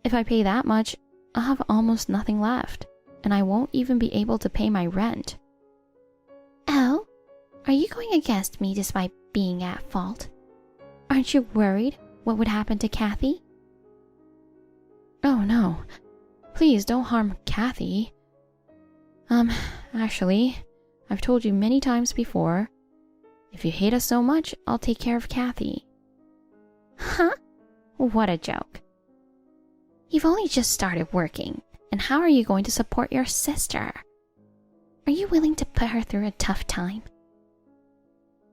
If I pay that much, I'll have almost nothing left, and I won't even be able to pay my rent. Oh? Are you going against me despite being at fault? Aren't you worried what would happen to Kathy? Oh no. Please don't harm Kathy. Actually, I've told you many times before, if you hate us so much, I'll take care of Kathy. Huh? What a joke. You've only just started working, and how are you going to support your sister? Are you willing to put her through a tough time?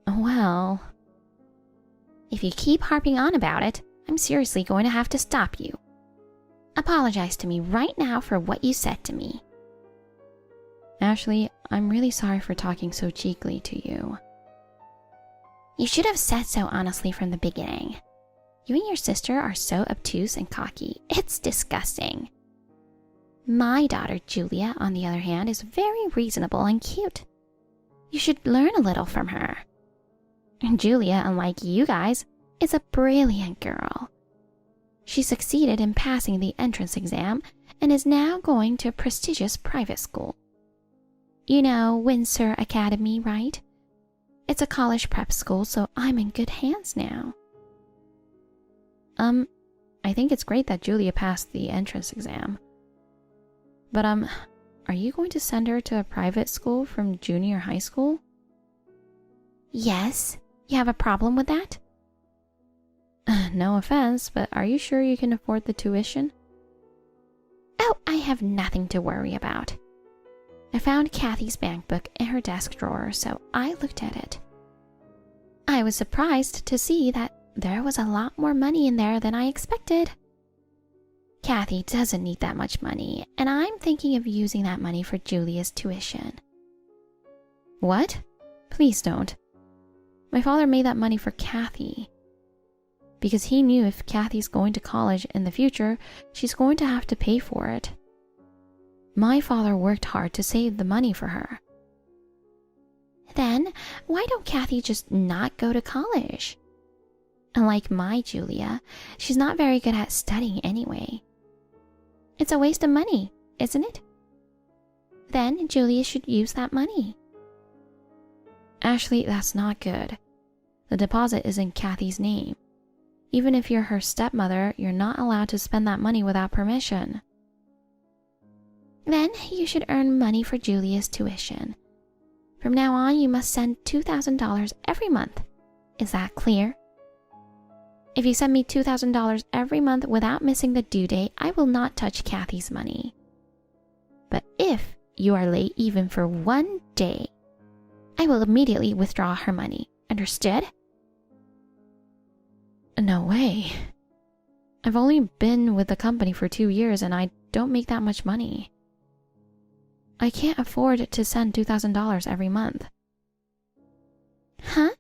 Well... If you keep harping on about it, I'm seriously going to have to stop you. Apologize to me right now for what you said to me. Ashley, I'm really sorry for talking so cheekily to you. You should have said so honestly from the beginning. You and your sister are so obtuse and cocky. It's disgusting. My daughter, Julia, on the other hand, is very reasonable and cute. You should learn a little from her. And Julia, unlike you guys, is a brilliant girl. She succeeded in passing the entrance exam and is now going to a prestigious private school. You know Windsor Academy, right? It's a college prep school, so I'm in good hands now. I think it's great that Julia passed the entrance exam. But, are you going to send her to a private school from junior high school? Yes. You have a problem with that? No offense, but are you sure you can afford the tuition? Oh, I have nothing to worry about. I found Kathy's bank book in her desk drawer, so I looked at it. I was surprised to see that there was a lot more money in there than I expected. Kathy doesn't need that much money, and I'm thinking of using that money for Julia's tuition. What? Please don't. My father made that money for Kathy. Because he knew if Kathy's going to college in the future, she's going to have to pay for it. My father worked hard to save the money for her. Then, why don't Kathy just not go to college? Unlike my Julia, she's not very good at studying anyway. It's a waste of money, isn't it? Then Julia should use that money. Ashley, that's not good. The deposit is in Kathy's name. Even if you're her stepmother, you're not allowed to spend that money without permission. Then you should earn money for Julia's tuition. From now on, you must send $2,000 every month. Is that clear? If you send me $2,000 every month without missing the due date, I will not touch Kathy's money. But if you are late even for 1 day, I will immediately withdraw her money. Understood? No way. I've only been with the company for 2 years and I don't make that much money. I can't afford to send $2,000 every month. Huh?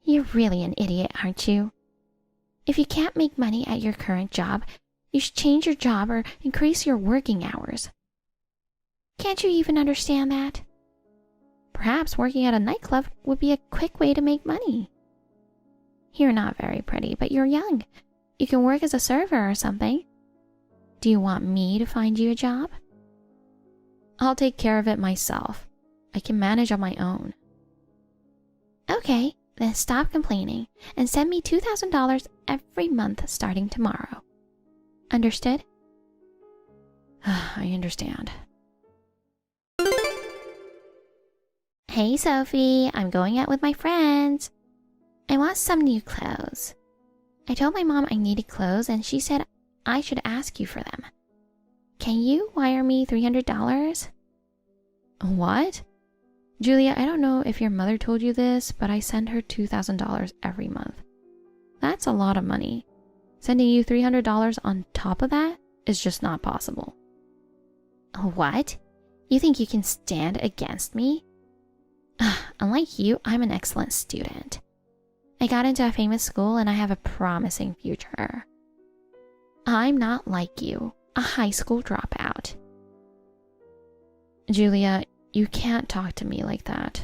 You're really an idiot, aren't you? If you can't make money at your current job, you should change your job or increase your working hours. Can't you even understand that? Perhaps working at a nightclub would be a quick way to make money. You're not very pretty, but you're young. You can work as a server or something. Do you want me to find you a job? I'll take care of it myself. I can manage on my own. Okay, then stop complaining and send me $2,000 every month starting tomorrow. Understood? I understand. Hey Sophie, I'm going out with my friends. I want some new clothes. I told my mom I needed clothes and she said I should ask you for them. Can you wire me $300? What? Julia, I don't know if your mother told you this, but I send her $2,000 every month. That's a lot of money. Sending you $300 on top of that is just not possible. What? You think you can stand against me? Unlike you, I'm an excellent student. I got into a famous school and I have a promising future. I'm not like you, a high school dropout. Julia, you can't talk to me like that.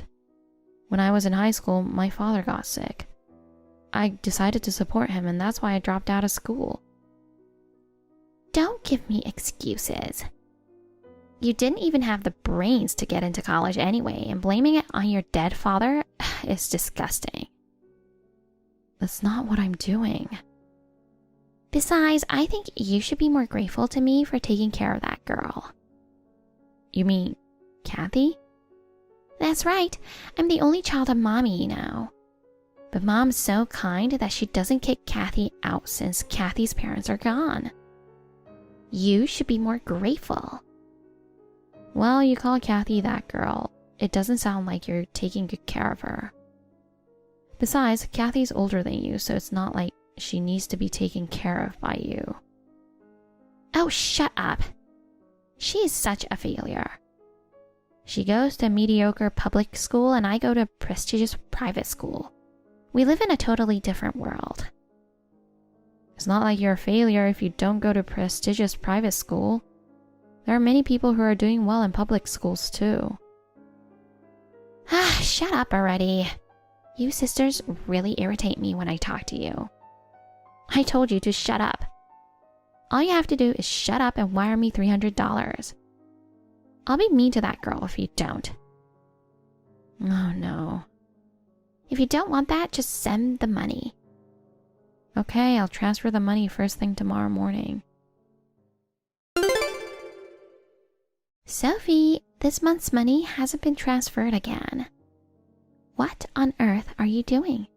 When I was in high school, my father got sick. I decided to support him, and that's why I dropped out of school. Don't give me excuses. You didn't even have the brains to get into college anyway, and blaming it on your dead father is disgusting. That's not what I'm doing. Besides, I think you should be more grateful to me for taking care of that girl. You mean Kathy? That's right. I'm the only child of Mommy, you know. But Mom's so kind that she doesn't kick Kathy out since Kathy's parents are gone. You should be more grateful. Well, you call Kathy that girl. It doesn't sound like you're taking good care of her. Besides, Kathy's older than you, so it's not like she needs to be taken care of by you. Oh, shut up. She is such a failure. She goes to a mediocre public school and I go to a prestigious private school. We live in a totally different world. It's not like you're a failure if you don't go to prestigious private school. There are many people who are doing well in public schools too. Shut up already. You sisters really irritate me when I talk to you. I told you to shut up. All you have to do is shut up and wire me $300. I'll be mean to that girl if you don't. Oh no. If you don't want that, just send the money. Okay, I'll transfer the money first thing tomorrow morning. Sophie, this month's money hasn't been transferred again. What on earth are you doing?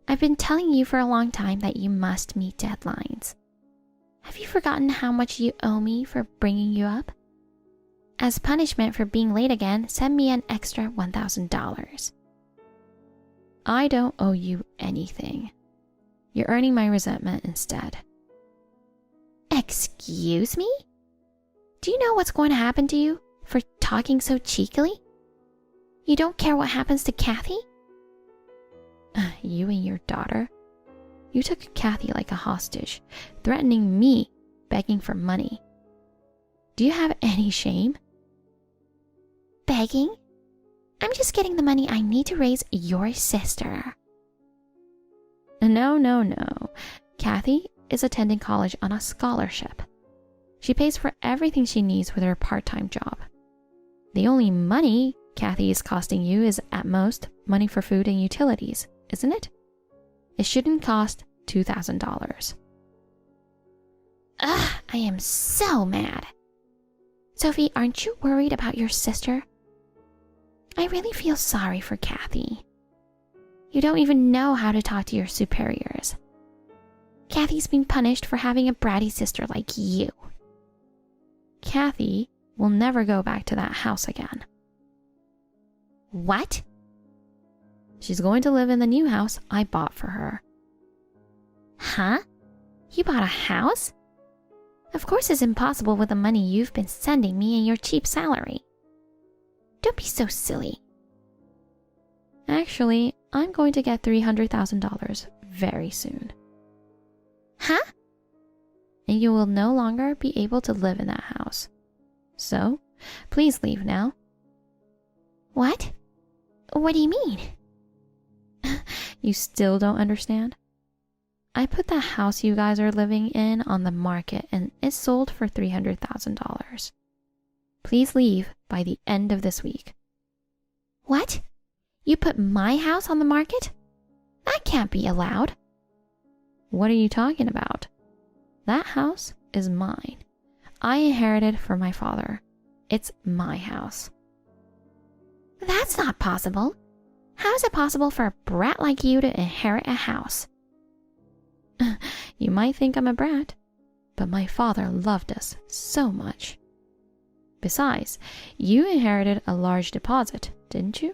I've been telling you for a long time that you must meet deadlines. Have you forgotten how much you owe me for bringing you up? As punishment for being late again, send me an extra $1,000. I don't owe you anything. You're earning my resentment instead. Excuse me? Do you know what's going to happen to you for talking so cheekily? You don't care what happens to Kathy? You and your daughter? You took Kathy like a hostage, threatening me, begging for money. Do you have any shame? Begging? I'm just getting the money I need to raise your sister. No. Kathy is attending college on a scholarship. She pays for everything she needs with her part-time job. The only money Kathy is costing you is at most money for food and utilities, isn't it? It shouldn't cost $2,000. Ugh, I am so mad. Sophie, aren't you worried about your sister? I really feel sorry for Kathy. You don't even know how to talk to your superiors. Kathy's been punished for having a bratty sister like you. Kathy will never go back to that house again. What? She's going to live in the new house I bought for her. Huh? You bought a house? Of course it's impossible with the money you've been sending me and your cheap salary. Don't be so silly. Actually, I'm going to get $300,000 very soon. Huh? And you will no longer be able to live in that house. So, please leave now. What? What do you mean? You still don't understand? I put the house you guys are living in on the market and it sold for $300,000. Please leave by the end of this week. What? You put my house on the market? That can't be allowed. What are you talking about? That house is mine. I inherited from my father. It's my house. That's not possible. How is it possible for a brat like you to inherit a house? You might think I'm a brat, but my father loved us so much. Besides, you inherited a large deposit, didn't you?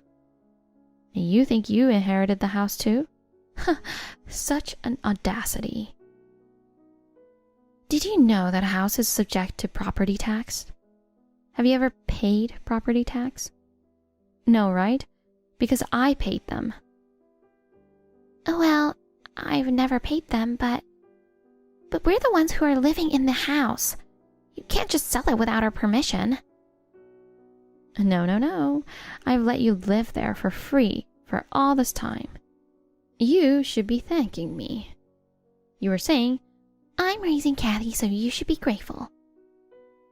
And you think you inherited the house too? Such an audacity. Did you know that a house is subject to property tax? Have you ever paid property tax? No, right? Because I paid them. Well, I've never paid them, but we're the ones who are living in the house. You can't just sell it without our permission. No. I've let you live there for free for all this time. You should be thanking me. You were saying, I'm raising Kathy, so you should be grateful.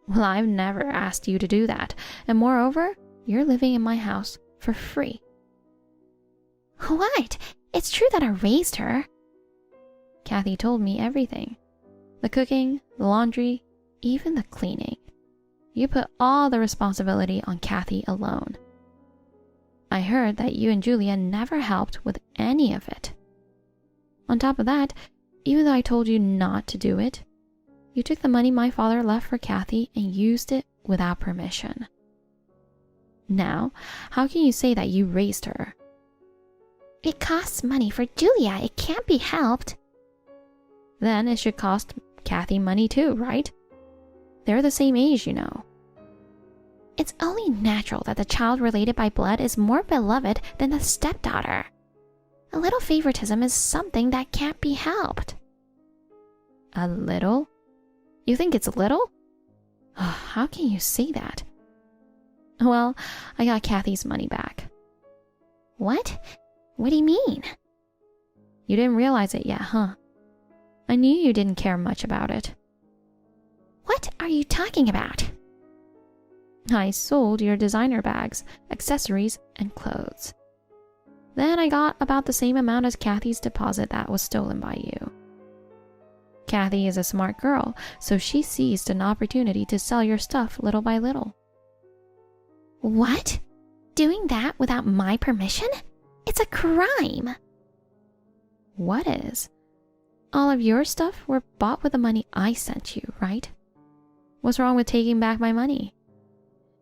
Well, I've never asked you to do that, and moreover, you're living in my house for free. What? It's true that I raised her. Kathy told me everything. The cooking, the laundry, even the cleaning. You put all the responsibility on Kathy alone. I heard that you and Julia never helped with any of it. On top of that, even though I told you not to do it, you took the money my father left for Kathy and used it without permission. Now, how can you say that you raised her? It costs money for Julia. It can't be helped. Then it should cost Kathy money too, right? They're the same age, you know. It's only natural that the child related by blood is more beloved than the stepdaughter. A little favoritism is something that can't be helped. A little? You think it's little? How can you say that? Well, I got Kathy's money back. What? What do you mean? You didn't realize it yet, huh? I knew you didn't care much about it. What are you talking about? I sold your designer bags, accessories, and clothes. Then I got about the same amount as Kathy's deposit that was stolen by you. Kathy is a smart girl, so she seized an opportunity to sell your stuff little by little. What? Doing that without my permission? It's a crime. What is? All of your stuff were bought with the money I sent you, right? What's wrong with taking back my money?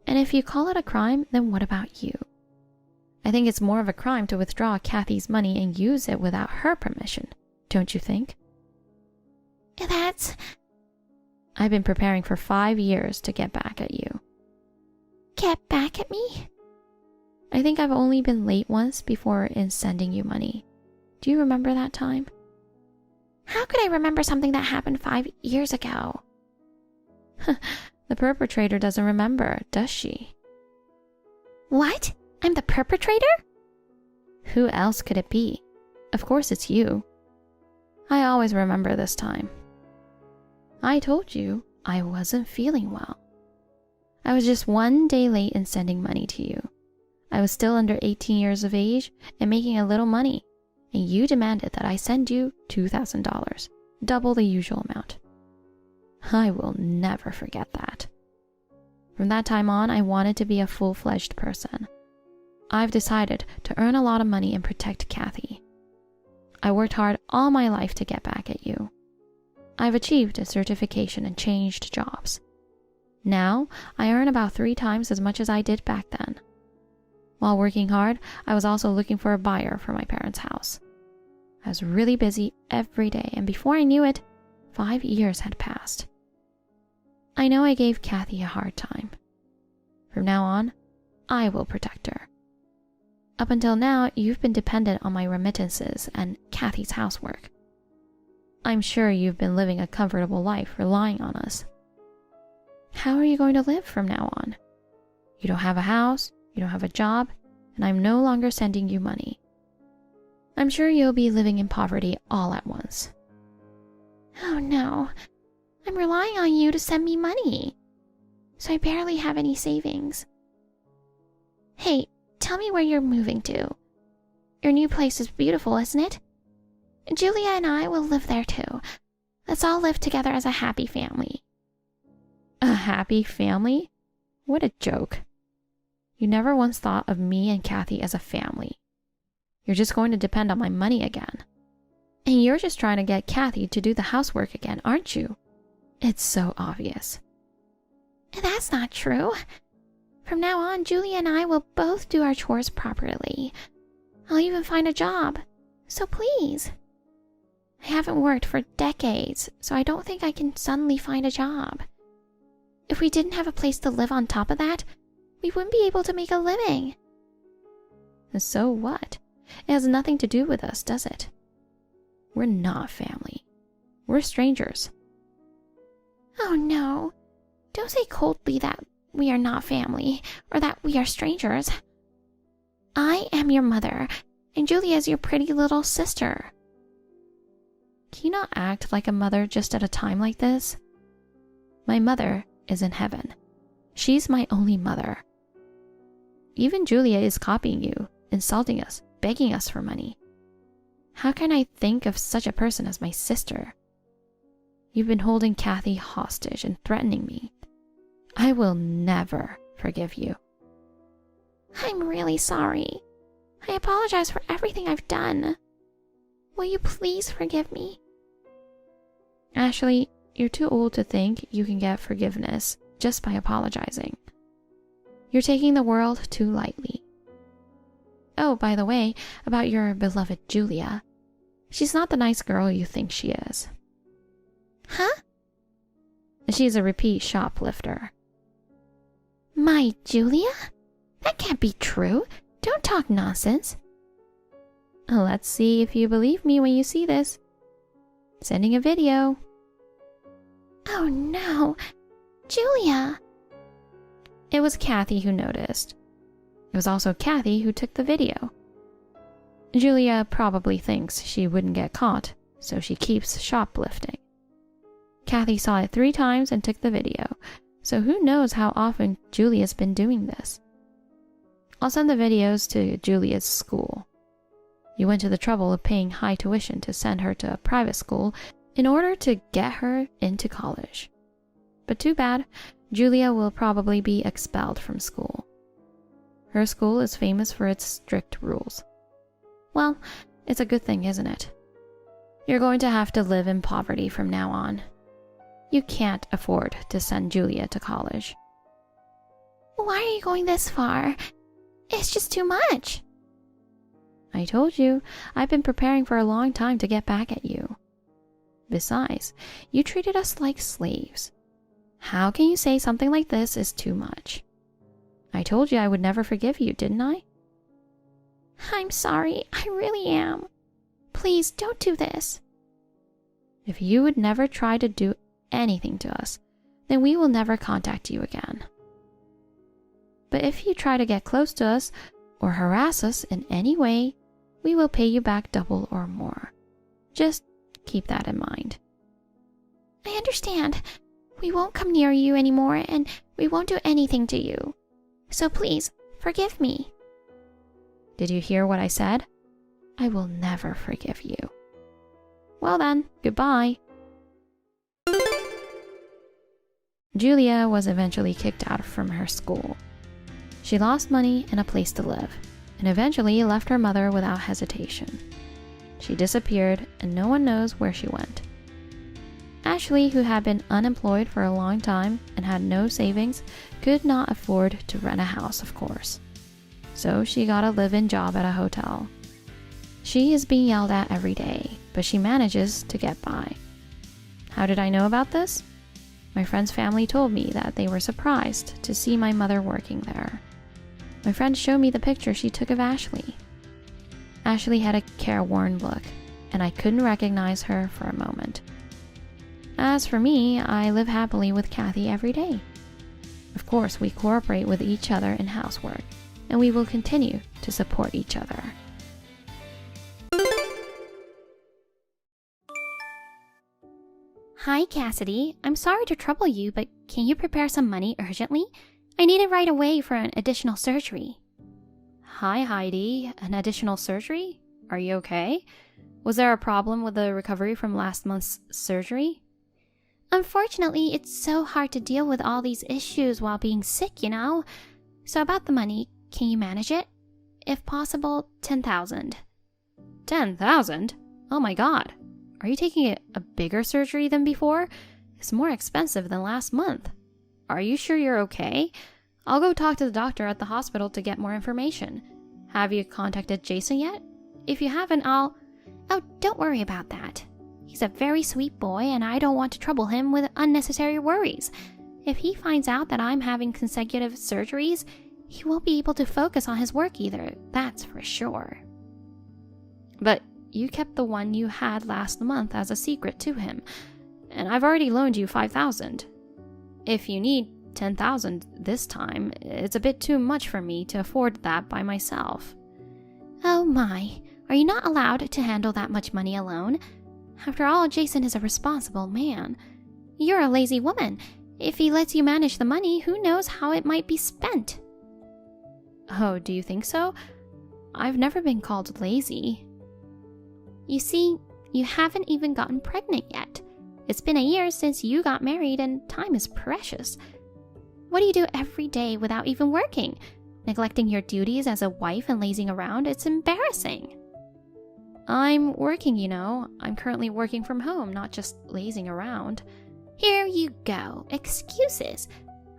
And if you call it a crime, then what about you? I think it's more of a crime to withdraw Kathy's money and use it without her permission, don't you think? I've been preparing for 5 years to get back at you. Get back at me? I think I've only been late once before in sending you money. Do you remember that time? How could I remember something that happened 5 years ago? The perpetrator doesn't remember, does she? What? I'm the perpetrator? Who else could it be? Of course it's you. I always remember this time. I told you I wasn't feeling well. I was just 1 day late in sending money to you. I was still under 18 years of age and making a little money, and you demanded that I send you $2,000, double the usual amount. I will never forget that. From that time on, I wanted to be a full-fledged person. I've decided to earn a lot of money and protect Kathy. I worked hard all my life to get back at you. I've achieved a certification and changed jobs. Now, I earn about 3 times as much as I did back then. While working hard, I was also looking for a buyer for my parents' house. I was really busy every day, and before I knew it, 5 years had passed. I know I gave Kathy a hard time. From now on, I will protect her. Up until now, you've been dependent on my remittances and Kathy's housework. I'm sure you've been living a comfortable life relying on us. How are you going to live from now on? You don't have a house, you don't have a job, and I'm no longer sending you money. I'm sure you'll be living in poverty all at once. Oh no, I'm relying on you to send me money, so I barely have any savings. Hey, tell me where you're moving to. Your new place is beautiful, isn't it? Julia and I will live there too. Let's all live together as a happy family. A happy family? What a joke. You never once thought of me and Kathy as a family. You're just going to depend on my money again. And you're just trying to get Kathy to do the housework again, aren't you? It's so obvious. That's not true. From now on, Julia and I will both do our chores properly. I'll even find a job. So please. I haven't worked for decades, so I don't think I can suddenly find a job. If we didn't have a place to live on top of that, we wouldn't be able to make a living. So what? It has nothing to do with us, does it? We're not family. We're strangers. Oh no. Don't say coldly that we are not family, or that we are strangers. I am your mother, And Julia is your pretty little sister. Can you not act like a mother just at a time like this? My mother is in heaven. She's my only mother. Even Julia is copying you, insulting us, begging us for money. How can I think of such a person as my sister? You've been holding Kathy hostage and threatening me. I will never forgive you. I'm really sorry. I apologize for everything I've done. Will you please forgive me? Ashley, you're too old to think you can get forgiveness just by apologizing. You're taking the world too lightly. Oh, by the way, about your beloved Julia. She's not the nice girl you think she is. Huh? She's a repeat shoplifter. My Julia? That can't be true. Don't talk nonsense. Let's see if you believe me when you see this. Sending a video. Oh no, Julia. It was Kathy who noticed. It was also Kathy who took the video. Julia probably thinks she wouldn't get caught, so she keeps shoplifting. Kathy saw it 3 times and took the video, so who knows how often Julia's been doing this. I'll send the videos to Julia's school. You went to the trouble of paying high tuition to send her to a private school in order to get her into college. But too bad, Julia will probably be expelled from school. Her school is famous for its strict rules. Well, it's a good thing, isn't it? You're going to have to live in poverty from now on. You can't afford to send Julia to college. Why are you going this far? It's just too much. I told you, I've been preparing for a long time to get back at you. Besides, you treated us like slaves. How can you say something like this is too much? I told you I would never forgive you, didn't I? I'm sorry, I really am. Please don't do this. If you would never try to do anything to us, then we will never contact you again. But if you try to get close to us or harass us in any way, we will pay you back double or more. Just keep that in mind. I understand. We won't come near you anymore and we won't do anything to you. So please, forgive me. Did you hear what I said? I will never forgive you. Well then, goodbye. Julia was eventually kicked out from her school. She lost money and a place to live, and eventually left her mother without hesitation. She disappeared, and no one knows where she went. Ashley, who had been unemployed for a long time and had no savings, could not afford to rent a house, of course. So she got a live-in job at a hotel. She is being yelled at every day, but she manages to get by. How did I know about this? My friend's family told me that they were surprised to see my mother working there. My friend showed me the picture she took of Ashley. Ashley had a careworn look, and I couldn't recognize her for a moment. As for me, I live happily with Kathy every day. Of course, we cooperate with each other in housework, and we will continue to support each other. Hi, Cassidy. I'm sorry to trouble you, but can you prepare some money urgently? I need it right away for an additional surgery. Hi, Heidi. An additional surgery? Are you okay? Was there a problem with the recovery from last month's surgery? Unfortunately, it's so hard to deal with all these issues while being sick, you know? So about the money, can you manage it? If possible, 10,000. 10,000? Oh my god. Are you taking a bigger surgery than before? It's more expensive than last month. Are you sure you're okay? I'll go talk to the doctor at the hospital to get more information. Have you contacted Jason yet? If you haven't, Oh, don't worry about that. He's a very sweet boy and I don't want to trouble him with unnecessary worries. If he finds out that I'm having consecutive surgeries, he won't be able to focus on his work either, that's for sure. But you kept the one you had last month as a secret to him, and I've already loaned you 5,000. If you need 10,000 this time, it's a bit too much for me to afford that by myself. Oh, my, are you not allowed to handle that much money alone? After all, Jason is a responsible man. You're a lazy woman. If he lets you manage the money, who knows how it might be spent? Oh, do you think so? I've never been called lazy. You see, you haven't even gotten pregnant yet. It's been a year since you got married and time is precious. What do you do every day without even working? Neglecting your duties as a wife and lazing around? It's embarrassing. I'm working, you know. I'm currently working from home, not just lazing around. Here you go. Excuses.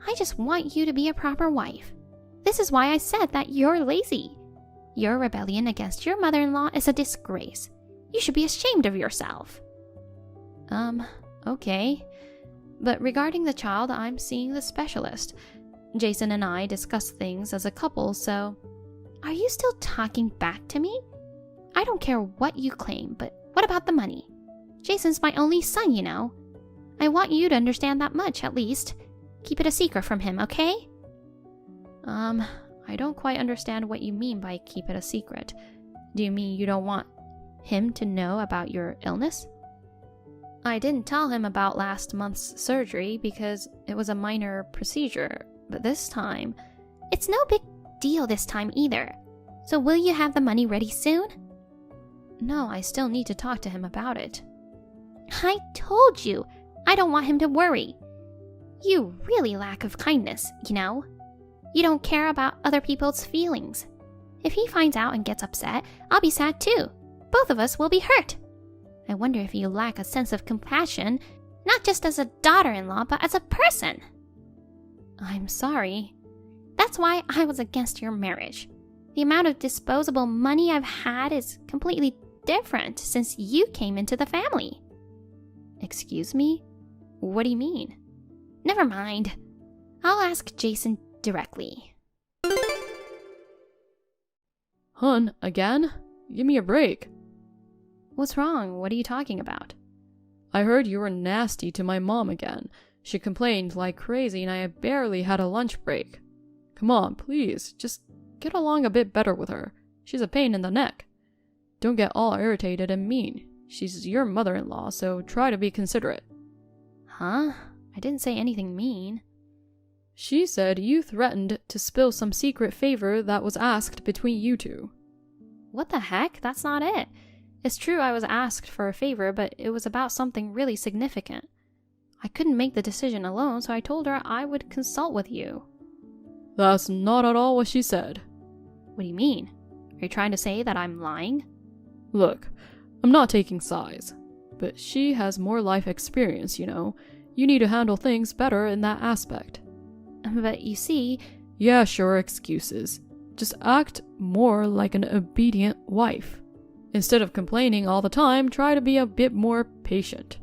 I just want you to be a proper wife. This is why I said that you're lazy. Your rebellion against your mother-in-law is a disgrace. You should be ashamed of yourself. Okay. But regarding the child, I'm seeing the specialist. Jason and I discuss things as a couple, so... Are you still talking back to me? I don't care what you claim, but what about the money? Jason's my only son, you know. I want you to understand that much, at least. Keep it a secret from him, okay? I don't quite understand what you mean by keep it a secret. Do you mean you don't want him to know about your illness? I didn't tell him about last month's surgery because it was a minor procedure, but this time... It's no big deal this time either. So will you have the money ready soon? No, I still need to talk to him about it. I told you, I don't want him to worry. You really lack of kindness, you know? You don't care about other people's feelings. If he finds out and gets upset, I'll be sad too. Both of us will be hurt. I wonder if you lack a sense of compassion, not just as a daughter-in-law, but as a person. I'm sorry. That's why I was against your marriage. The amount of disposable money I've had is completely different since you came into the family. Excuse me? What do you mean? Never mind. I'll ask Jason directly. Hun, again? Give me a break. What's wrong? What are you talking about? I heard you were nasty to my mom again. She complained like crazy and I barely had a lunch break. Come on, please, just get along a bit better with her. She's a pain in the neck. Don't get all irritated and mean. She's your mother-in-law, so try to be considerate. Huh? I didn't say anything mean. She said you threatened to spill some secret favor that was asked between you two. What the heck? That's not it. It's true I was asked for a favor, but it was about something really significant. I couldn't make the decision alone, so I told her I would consult with you. That's not at all what she said. What do you mean? Are you trying to say that I'm lying? Look, I'm not taking sides, but she has more life experience, you know. You need to handle things better in that aspect. But you see... Yeah, sure, excuses. Just act more like an obedient wife. Instead of complaining all the time, try to be a bit more patient.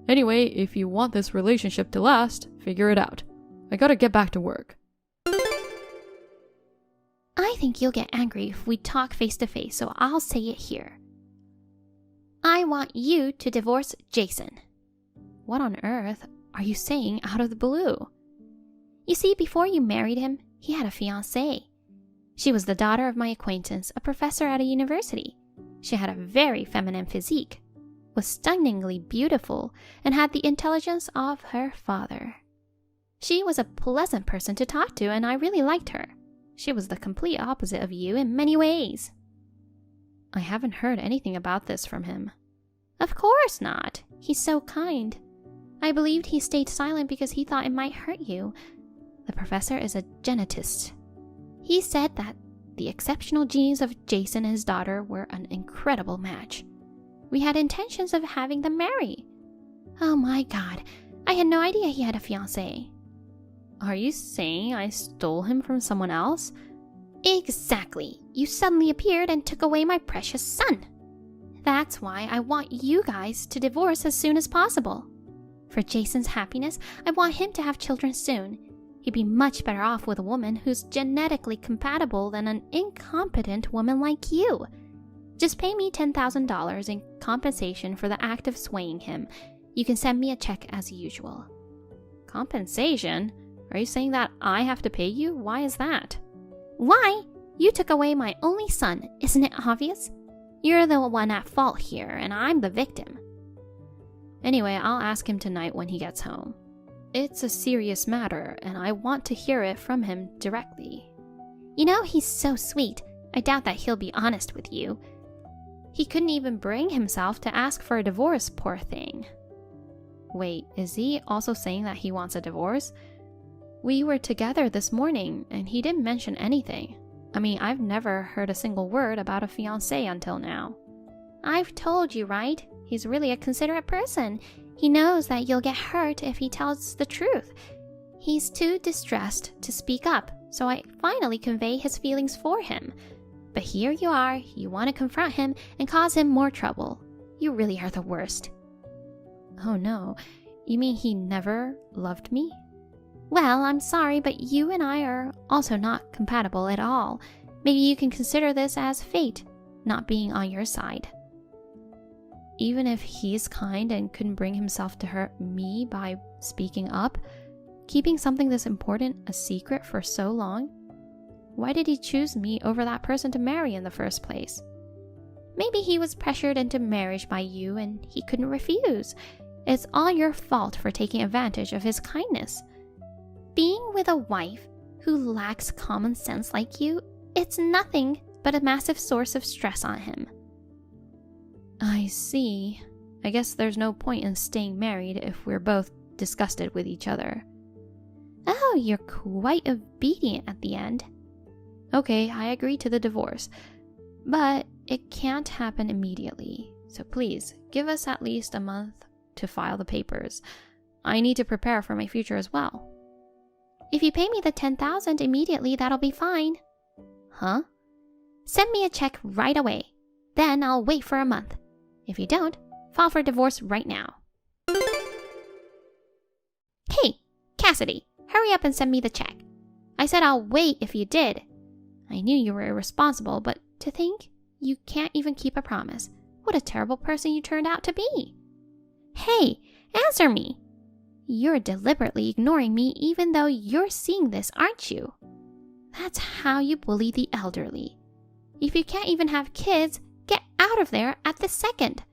Anyway, if you want this relationship to last, figure it out. I gotta get back to work. I think you'll get angry if we talk face to face, so I'll say it here. I want you to divorce Jason. What on earth are you saying out of the blue? You see, before you married him, he had a fiancée. She was the daughter of my acquaintance, a professor at a university. She had a very feminine physique, was stunningly beautiful, and had the intelligence of her father. She was a pleasant person to talk to, and I really liked her. She was the complete opposite of you in many ways. I haven't heard anything about this from him. Of course not. He's so kind. I believed he stayed silent because he thought it might hurt you. The professor is a genetist. He said that the exceptional genes of Jason and his daughter were an incredible match. We had intentions of having them marry. Oh my God, I had no idea he had a fiancée. Are you saying I stole him from someone else? Exactly. You suddenly appeared and took away my precious son. That's why I want you guys to divorce as soon as possible. For Jason's happiness, I want him to have children soon. He'd be much better off with a woman who's genetically compatible than an incompetent woman like you. Just pay me $10,000 in compensation for the act of swaying him. You can send me a check as usual. Compensation? Are you saying that I have to pay you? Why is that? Why? You took away my only son, isn't it obvious? You're the one at fault here, and I'm the victim. Anyway, I'll ask him tonight when he gets home. It's a serious matter, and I want to hear it from him directly. You know, he's so sweet. I doubt that he'll be honest with you. He couldn't even bring himself to ask for a divorce, poor thing. Wait, is he also saying that he wants a divorce? We were together this morning, and he didn't mention anything. I mean, I've never heard a single word about a fiancé until now. I've told you, right? He's really a considerate person. He knows that you'll get hurt if he tells the truth. He's too distressed to speak up, so I finally convey his feelings for him. But here you are, you want to confront him and cause him more trouble. You really are the worst. Oh no, you mean he never loved me? Well, I'm sorry, but you and I are also not compatible at all. Maybe you can consider this as fate, not being on your side. Even if he's kind and couldn't bring himself to hurt me by speaking up, keeping something this important a secret for so long? Why did he choose me over that person to marry in the first place? Maybe he was pressured into marriage by you and he couldn't refuse. It's all your fault for taking advantage of his kindness. Being with a wife who lacks common sense like you, it's nothing but a massive source of stress on him. I see. I guess there's no point in staying married if we're both disgusted with each other. Oh, you're quite obedient at the end. Okay, I agree to the divorce, but it can't happen immediately. So please, give us at least a month to file the papers. I need to prepare for my future as well. If you pay me the $10,000 immediately, that'll be fine. Huh? Send me a check right away. Then I'll wait for a month. If you don't, file for divorce right now. Hey, Cassidy, hurry up and send me the check. I said I'll wait if you did. I knew you were irresponsible, but to think you can't even keep a promise. What a terrible person you turned out to be. Hey, answer me. You're deliberately ignoring me even though you're seeing this, aren't you? That's how you bully the elderly. If you can't even have kids, get out of there at this second.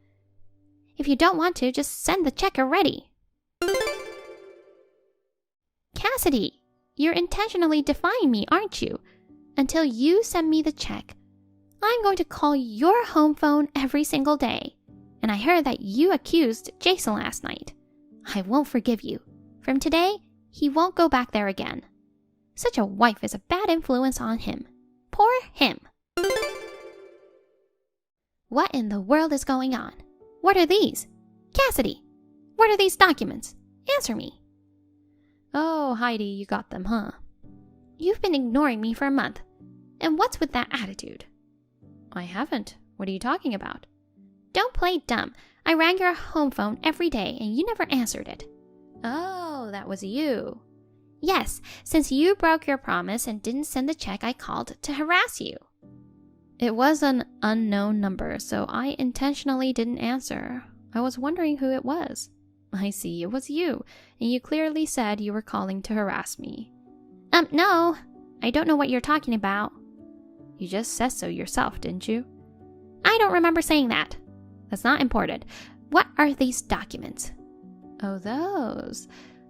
If you don't want to, just send the check already. Cassidy, you're intentionally defying me, aren't you? Until you send me the check, I'm going to call your home phone every single day. And I heard that you accused Jason last night. I won't forgive you. From today, he won't go back there again. Such a wife is a bad influence on him. Poor him. What in the world is going on? What are these? Cassidy, what are these documents? Answer me. Oh, Heidi, you got them, huh? You've been ignoring me for a month. And what's with that attitude? I haven't. What are you talking about? Don't play dumb. I rang your home phone every day and you never answered it. Oh, that was you. Yes, since you broke your promise and didn't send the check, I called to harass you. It was an unknown number, so I intentionally didn't answer. I was wondering who it was. I see, it was you, and you clearly said you were calling to harass me. No. I don't know what you're talking about. You just said so yourself, didn't you? I don't remember saying that. That's not important. What are these documents? Oh, those.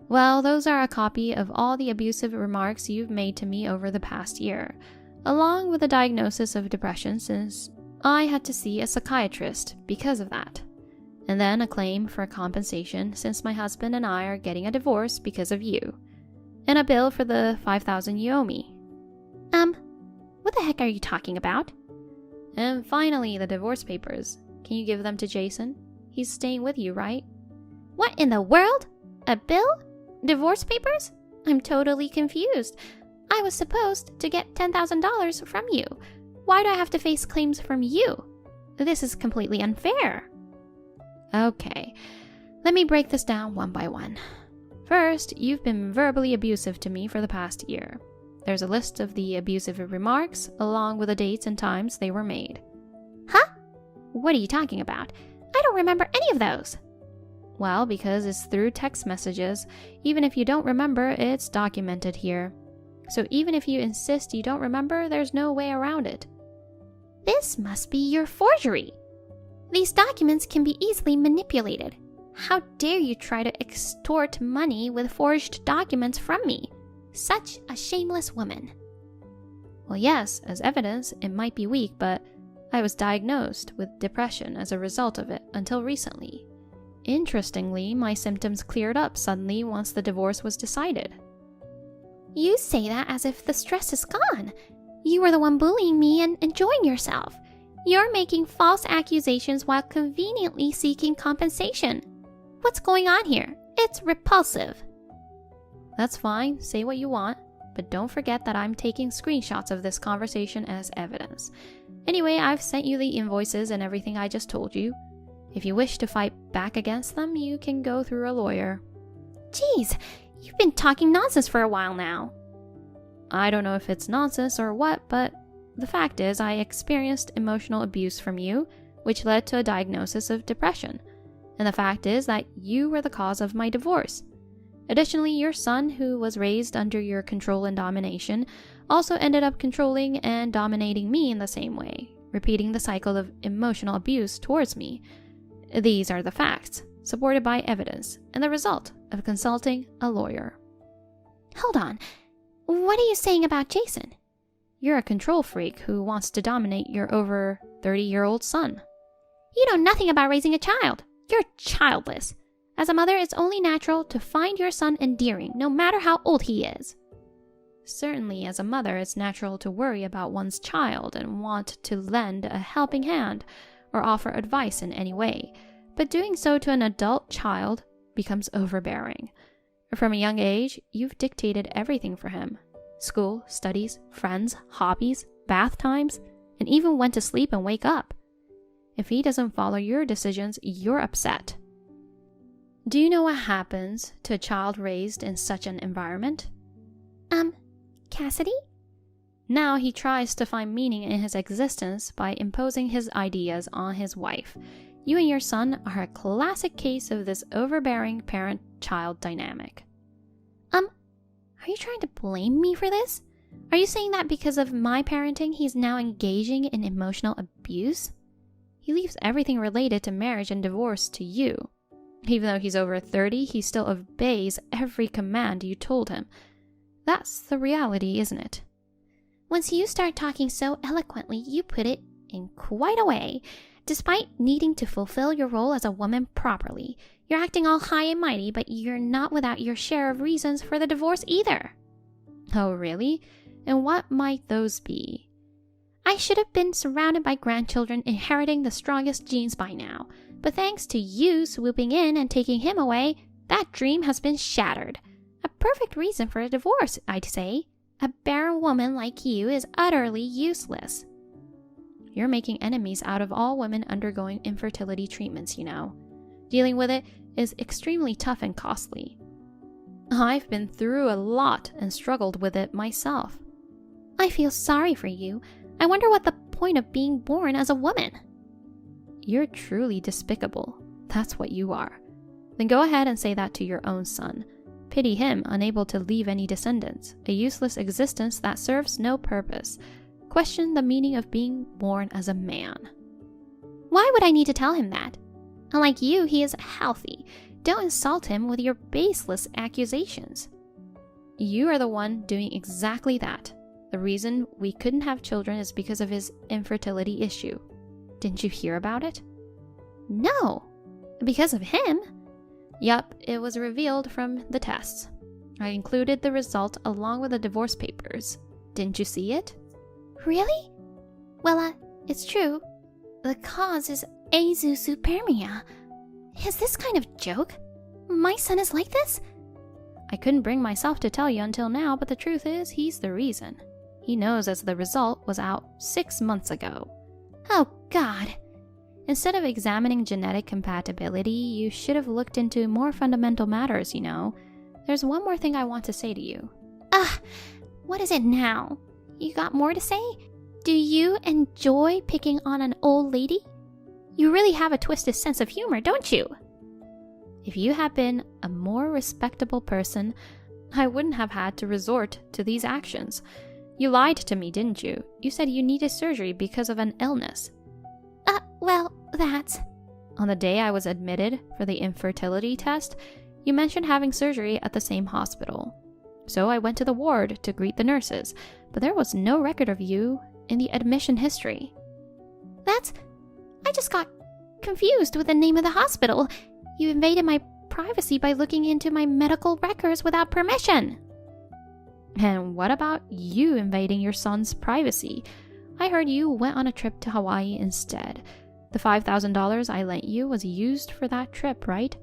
Well, those are a copy of all the abusive remarks you've made to me over the past year, along with a diagnosis of depression since I had to see a psychiatrist because of that. And then a claim for compensation since my husband and I are getting a divorce because of you. And a bill for the $5,000 you owe me. What the heck are you talking about? And finally, the divorce papers. Can you give them to Jason? He's staying with you, right? What in the world? A bill? Divorce papers? I'm totally confused. I was supposed to get $10,000 from you. Why do I have to face claims from you? This is completely unfair. Okay, let me break this down one by one. First, you've been verbally abusive to me for the past year. There's a list of the abusive remarks, along with the dates and times they were made. Huh? What are you talking about? I don't remember any of those. Well, because it's through text messages. Even if you don't remember, it's documented here. So even if you insist you don't remember, there's no way around it. This must be your forgery. These documents can be easily manipulated. How dare you try to extort money with forged documents from me? Such a shameless woman. Well, yes, as evidence, it might be weak, but I was diagnosed with depression as a result of it until recently. Interestingly, my symptoms cleared up suddenly once the divorce was decided. You say that as if the stress is gone. You were the one bullying me and enjoying yourself. You're making false accusations while conveniently seeking compensation. What's going on here? It's repulsive. That's fine, say what you want, but don't forget that I'm taking screenshots of this conversation as evidence. Anyway, I've sent you the invoices and everything I just told you. If you wish to fight back against them, you can go through a lawyer. Geez, you've been talking nonsense for a while now. I don't know if it's nonsense or what, but the fact is I experienced emotional abuse from you, which led to a diagnosis of depression. And the fact is that you were the cause of my divorce. Additionally, your son, who was raised under your control and domination, also ended up controlling and dominating me in the same way, repeating the cycle of emotional abuse towards me. These are the facts, supported by evidence, and the result of consulting a lawyer. Hold on. What are you saying about Jason? You're a control freak who wants to dominate your over 30-year-old son. You know nothing about raising a child. You're childless. As a mother, it's only natural to find your son endearing, no matter how old he is. Certainly, as a mother, it's natural to worry about one's child and want to lend a helping hand or offer advice in any way. But doing so to an adult child becomes overbearing. From a young age, you've dictated everything for him. School, studies, friends, hobbies, bath times, and even when to sleep and wake up. If he doesn't follow your decisions, you're upset. Do you know what happens to a child raised in such an environment? Cassidy? Now he tries to find meaning in his existence by imposing his ideas on his wife. You and your son are a classic case of this overbearing parent-child dynamic. Are you trying to blame me for this? Are you saying that because of my parenting, he's now engaging in emotional abuse? He leaves everything related to marriage and divorce to you. Even though he's over 30, he still obeys every command you told him. That's the reality, isn't it? Once you start talking so eloquently, you put it in quite a way. Despite needing to fulfill your role as a woman properly, you're acting all high and mighty, but you're not without your share of reasons for the divorce either. Oh, really? And what might those be? I should have been surrounded by grandchildren inheriting the strongest genes by now, but thanks to you swooping in and taking him away, that dream has been shattered. A perfect reason for a divorce, I'd say. A barren woman like you is utterly useless. You're making enemies out of all women undergoing infertility treatments, you know. Dealing with it is extremely tough and costly. I've been through a lot and struggled with it myself. I feel sorry for you. I wonder what the point of being born as a woman. You're truly despicable. That's what you are. Then go ahead and say that to your own son. Pity him, unable to leave any descendants, a useless existence that serves no purpose. Question the meaning of being born as a man. Why would I need to tell him that? Unlike you, he is healthy. Don't insult him with your baseless accusations. You are the one doing exactly that. The reason we couldn't have children is because of his infertility issue. Didn't you hear about it? No. Because of him? Yup, it was revealed from the tests. I included the result along with the divorce papers. Didn't you see it? Really? Well, it's true. The cause is azoospermia. Is this kind of joke? My son is like this? I couldn't bring myself to tell you until now, but the truth is, he's the reason. He knows as the result was out 6 months ago. Oh, God. Instead of examining genetic compatibility, you should have looked into more fundamental matters, you know. There's one more thing I want to say to you. What is it now? You got more to say? Do you enjoy picking on an old lady? You really have a twisted sense of humor, don't you? If you had been a more respectable person, I wouldn't have had to resort to these actions. You lied to me, didn't you? You said you needed surgery because of an illness. Well, that's... On the day I was admitted for the infertility test, you mentioned having surgery at the same hospital. So I went to the ward to greet the nurses, but there was no record of you in the admission history. I just got confused with the name of the hospital. You invaded my privacy by looking into my medical records without permission. And what about you invading your son's privacy? I heard you went on a trip to Hawaii instead. The $5,000 I lent you was used for that trip, right?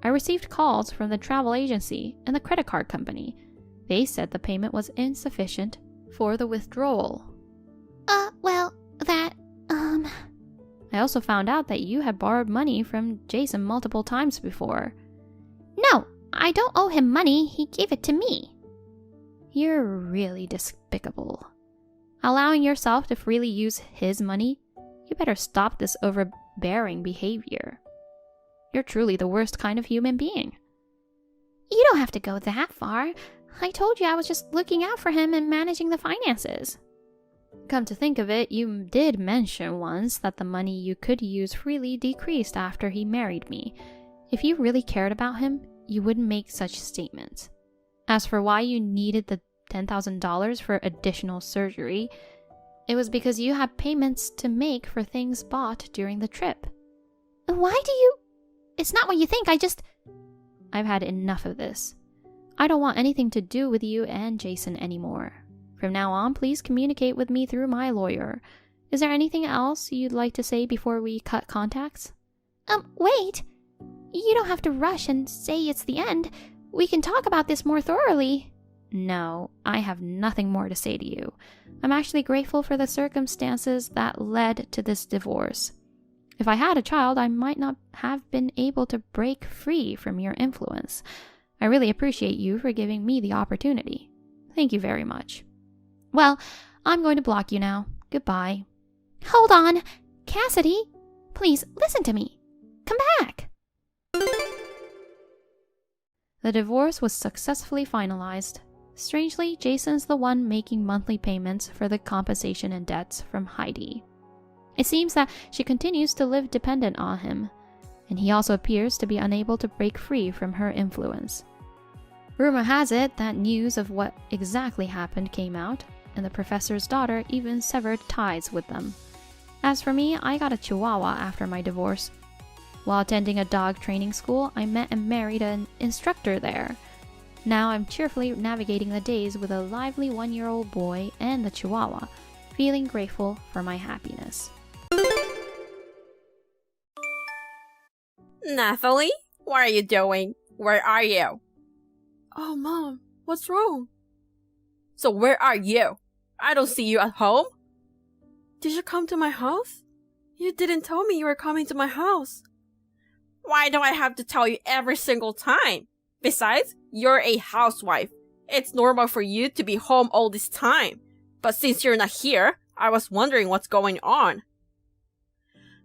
I received calls from the travel agency and the credit card company. They said the payment was insufficient for the withdrawal. Well, that, I also found out that you had borrowed money from Jason multiple times before. No, I don't owe him money. He gave it to me. You're really despicable. Allowing yourself to freely use his money? You better stop this overbearing behavior. You're truly the worst kind of human being. You don't have to go that far. I told you I was just looking out for him and managing the finances. Come to think of it, you did mention once that the money you could use freely decreased after he married me. If you really cared about him, you wouldn't make such statements. As for why you needed the $10,000 for additional surgery, it was because you had payments to make for things bought during the trip. Why do you... It's not what you think, I've had enough of this. I don't want anything to do with you and Jason anymore. From now on, please communicate with me through my lawyer. Is there anything else you'd like to say before we cut contacts? Wait. You don't have to rush and say it's the end. We can talk about this more thoroughly. No, I have nothing more to say to you. I'm actually grateful for the circumstances that led to this divorce. If I had a child, I might not have been able to break free from your influence. I really appreciate you for giving me the opportunity. Thank you very much. Well, I'm going to block you now. Goodbye. Hold on. Cassidy, please listen to me. Come back. The divorce was successfully finalized. Strangely, Jason's the one making monthly payments for the compensation and debts from Heidi. It seems that she continues to live dependent on him, and he also appears to be unable to break free from her influence. Rumor has it that news of what exactly happened came out, and the professor's daughter even severed ties with them. As for me, I got a chihuahua after my divorce. While attending a dog training school, I met and married an instructor there. Now I'm cheerfully navigating the days with a lively 1-year-old boy and the chihuahua, feeling grateful for my happiness. Nathalie, what are you doing? Where are you? Oh, Mom, what's wrong? So where are you? I don't see you at home. Did you come to my house? You didn't tell me you were coming to my house. Why do I have to tell you every single time? Besides, you're a housewife. It's normal for you to be home all this time. But since you're not here, I was wondering what's going on.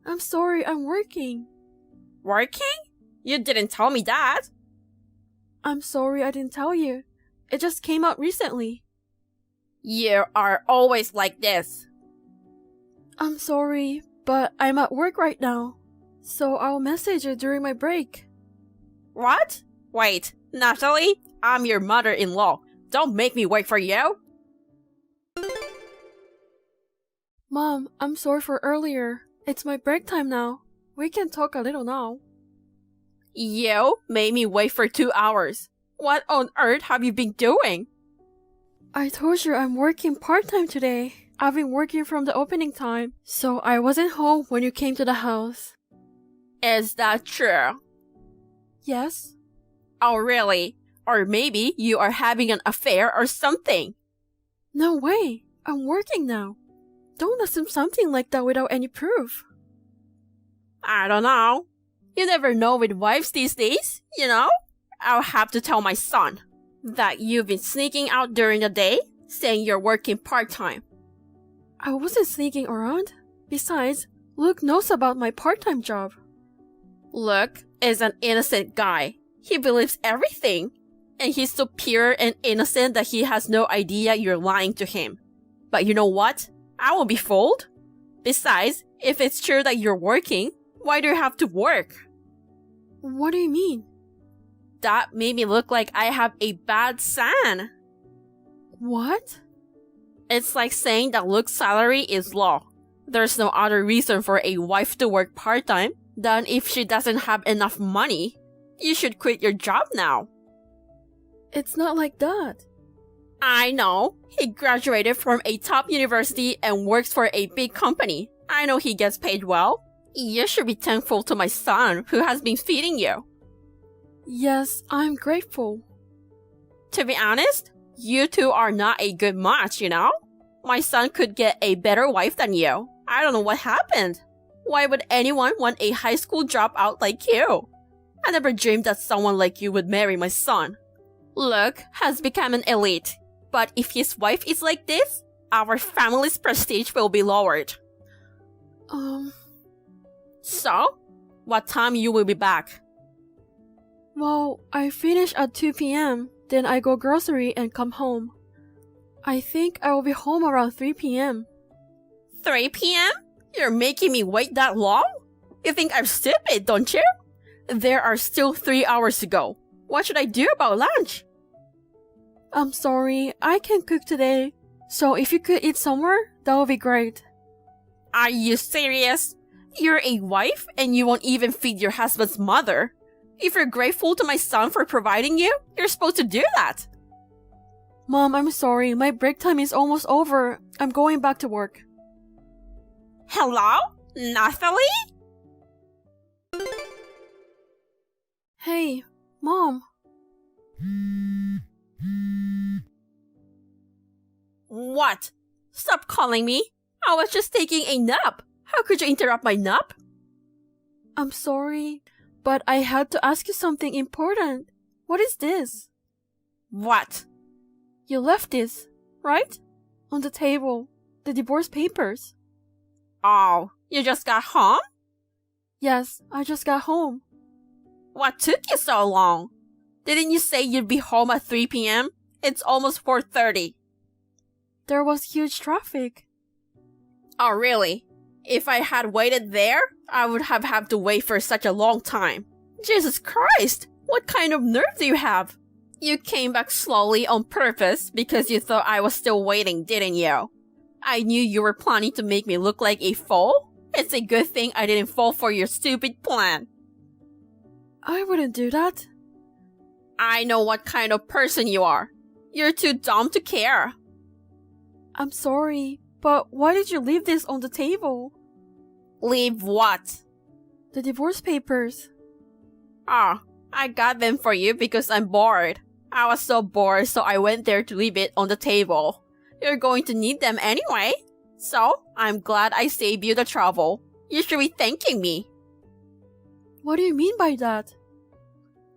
I'm sorry, I'm working. Working? You didn't tell me that. I'm sorry I didn't tell you. It just came out recently. You are always like this. I'm sorry, but I'm at work right now. So I'll message you during my break. What? Wait, Natalie, I'm your mother-in-law. Don't make me wait for you. Mom, I'm sorry for earlier. It's my break time now. We can talk a little now. You made me wait for 2 hours. What on earth have you been doing? I told you I'm working part-time today. I've been working from the opening time, so I wasn't home when you came to the house. Is that true? Yes. Oh, really? Or maybe you are having an affair or something. No way. I'm working now. Don't assume something like that without any proof. I don't know. You never know with wives these days, you know? I'll have to tell my son that you've been sneaking out during the day, saying you're working part-time. I wasn't sneaking around. Besides, Luke knows about my part-time job. Luke is an innocent guy. He believes everything. And he's so pure and innocent that he has no idea you're lying to him. But you know what? I won't be fooled. Besides, if it's true that you're working, why do you have to work? What do you mean? That made me look like I have a bad son. What? It's like saying that Luke's salary is low. There's no other reason for a wife to work part-time than if she doesn't have enough money. You should quit your job now. It's not like that. I know. He graduated from a top university and works for a big company. I know he gets paid well. You should be thankful to my son who has been feeding you. Yes, I'm grateful. To be honest, you two are not a good match, you know? My son could get a better wife than you. I don't know what happened. Why would anyone want a high school dropout like you? I never dreamed that someone like you would marry my son. Luke has become an elite, but if his wife is like this, our family's prestige will be lowered. So, what time you will be back? Well, I finish at 2 p.m., then I go grocery and come home. I think I will be home around 3 p.m. 3 p.m.? You're making me wait that long? You think I'm stupid, don't you? There are still 3 hours to go. What should I do about lunch? I'm sorry, I can't cook today. So if you could eat somewhere, that would be great. Are you serious? You're a wife and you won't even feed your husband's mother. If you're grateful to my son for providing you, you're supposed to do that. Mom, I'm sorry. My break time is almost over. I'm going back to work. Hello? Nathalie? Hey, Mom. What? Stop calling me. I was just taking a nap. How could you interrupt my nap? I'm sorry, but I had to ask you something important. What is this? What? You left this, right? On the table. The divorce papers. Oh, you just got home? Yes, I just got home. What took you so long? Didn't you say you'd be home at 3 p.m.? It's almost 4:30. There was huge traffic. Oh, really? If I had waited there, I would have had to wait for such a long time. Jesus Christ! What kind of nerve do you have? You came back slowly on purpose because you thought I was still waiting, didn't you? I knew you were planning to make me look like a fool. It's a good thing I didn't fall for your stupid plan. I wouldn't do that. I know what kind of person you are. You're too dumb to care. I'm sorry, but why did you leave this on the table? Leave what? The divorce papers. Ah, I got them for you because I'm bored. I was so bored, so I went there to leave it on the table. You're going to need them anyway. So, I'm glad I saved you the trouble. You should be thanking me. What do you mean by that?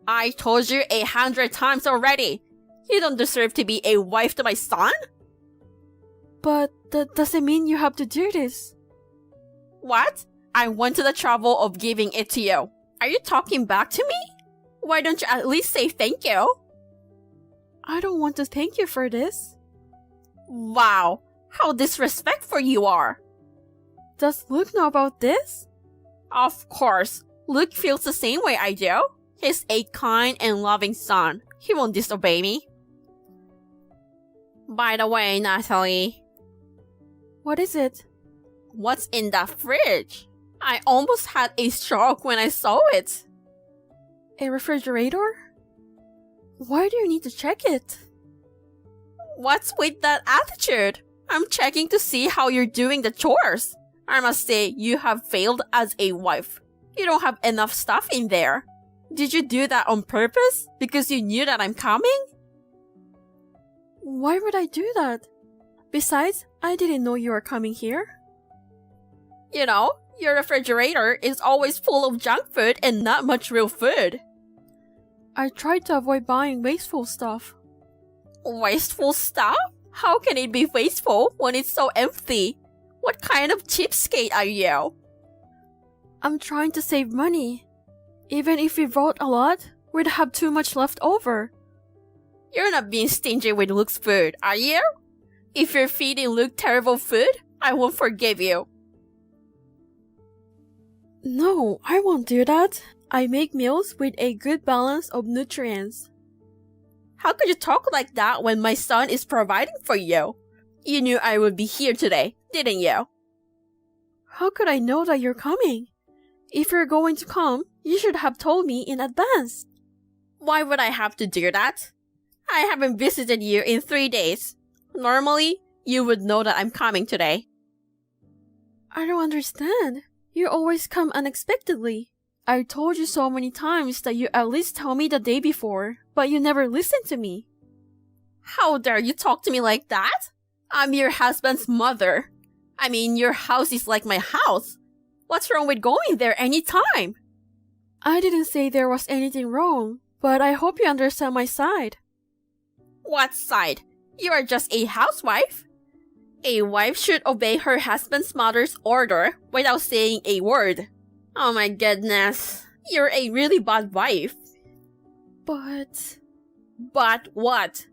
I told you 100 times already. You don't deserve to be a wife to my son? But that doesn't mean you have to do this. What? I went to the trouble of giving it to you. Are you talking back to me? Why don't you at least say thank you? I don't want to thank you for this. Wow, how disrespectful you are. Does Luke know about this? Of course, Luke feels the same way I do. He's a kind and loving son. He won't disobey me. By the way, Nathalie. What is it? What's in that fridge? I almost had a stroke when I saw it. A refrigerator? Why do you need to check it? What's with that attitude? I'm checking to see how you're doing the chores. I must say, you have failed as a wife. You don't have enough stuff in there. Did you do that on purpose? Because you knew that I'm coming? Why would I do that? Besides, I didn't know you were coming here. You know, your refrigerator is always full of junk food and not much real food. I tried to avoid buying wasteful stuff. Wasteful stuff? How can it be wasteful when it's so empty? What kind of cheapskate are you? I'm trying to save money. Even if we bought a lot, we'd have too much left over. You're not being stingy with Luke's food, are you? If you're feeding Luke terrible food, I won't forgive you. No, I won't do that. I make meals with a good balance of nutrients. How could you talk like that when my son is providing for you? You knew I would be here today, didn't you? How could I know that you're coming? If you're going to come, you should have told me in advance. Why would I have to do that? I haven't visited you in 3 days. Normally, you would know that I'm coming today. I don't understand. You always come unexpectedly. I told you so many times that you at least tell me the day before, but you never listen to me. How dare you talk to me like that? I'm your husband's mother. I mean, your house is like my house. What's wrong with going there anytime? I didn't say there was anything wrong, but I hope you understand my side. What side? You are just a housewife. A wife should obey her husband's mother's order without saying a word. Oh my goodness. You're a really bad wife. But what?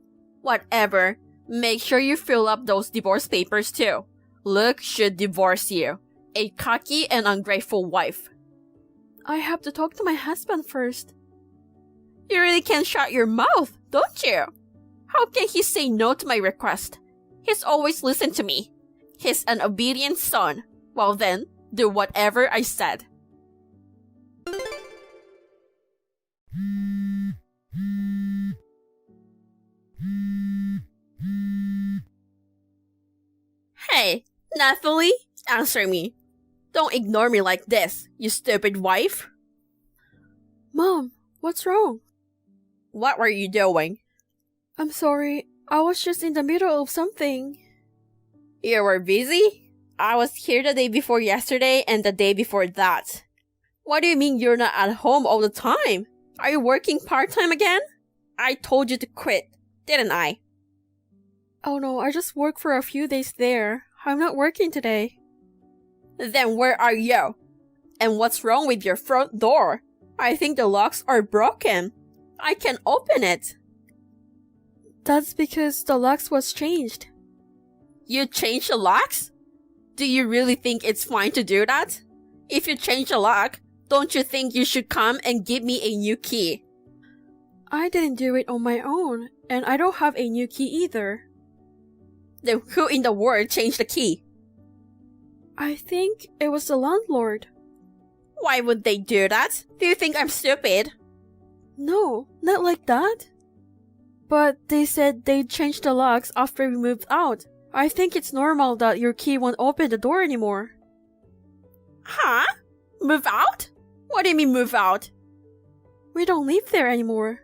Whatever. Make sure you fill up those divorce papers too. Luke should divorce you. A cocky and ungrateful wife. I have to talk to my husband first. You really can't shut your mouth, don't you? How can he say no to my request? He's always listened to me. He's an obedient son. Well then, do whatever I said. Hey, Nathalie, answer me. Don't ignore me like this, you stupid wife. Mom, what's wrong? What were you doing? I'm sorry, I was just in the middle of something. You were busy? I was here the day before yesterday and the day before that. What do you mean you're not at home all the time? Are you working part-time again? I told you to quit, didn't I? Oh no, I just worked for a few days there. I'm not working today. Then where are you? And what's wrong with your front door? I think the locks are broken. I can open it. That's because the locks was changed. You changed the locks? Do you really think it's fine to do that? If you change the lock, don't you think you should come and give me a new key? I didn't do it on my own, and I don't have a new key either. Then who in the world changed the key? I think it was the landlord. Why would they do that? Do you think I'm stupid? No, not like that. But they said they'd change the locks after we moved out. I think it's normal that your key won't open the door anymore. Huh? Move out? What do you mean move out? We don't live there anymore.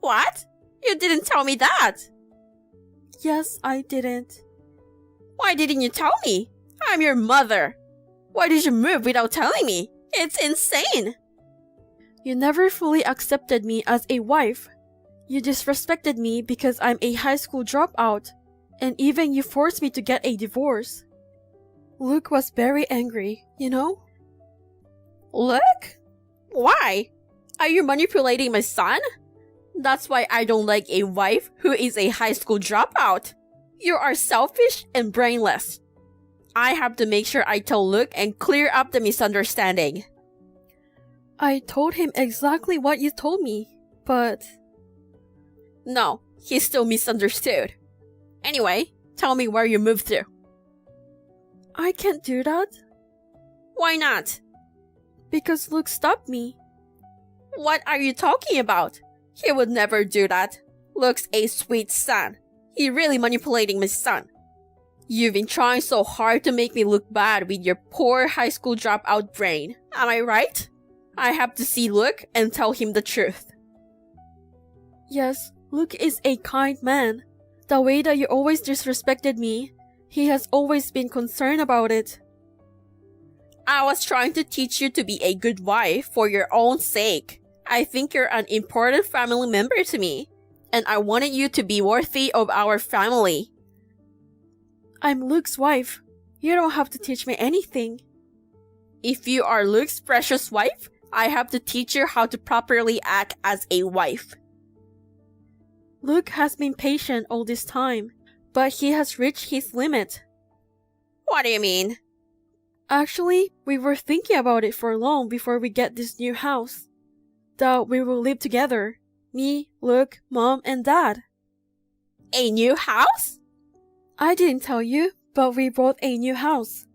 What? You didn't tell me that. Yes, I didn't. Why didn't you tell me? I'm your mother. Why did you move without telling me? It's insane. You never fully accepted me as a wife. You disrespected me because I'm a high school dropout, and even you forced me to get a divorce. Luke was very angry, you know? Luke? Why? Are you manipulating my son? That's why I don't like a wife who is a high school dropout. You are selfish and brainless. I have to make sure I tell Luke and clear up the misunderstanding. I told him exactly what you told me, but... No, he still misunderstood. Anyway, tell me where you moved to. I can't do that. Why not? Because Luke stopped me. What are you talking about? He would never do that. Luke's a sweet son. He really manipulating my son. You've been trying so hard to make me look bad with your poor high school dropout brain. Am I right? I have to see Luke and tell him the truth. Yes, Luke is a kind man. The way that you always disrespected me, he has always been concerned about it. I was trying to teach you to be a good wife for your own sake. I think you're an important family member to me, and I wanted you to be worthy of our family. I'm Luke's wife. You don't have to teach me anything. If you are Luke's precious wife, I have to teach you how to properly act as a wife. Luke has been patient all this time, but he has reached his limit. What do you mean? Actually, we were thinking about it for long before we get this new house. That we will live together. Me, Luke, Mom, and Dad. A new house? I didn't tell you, but we bought a new house.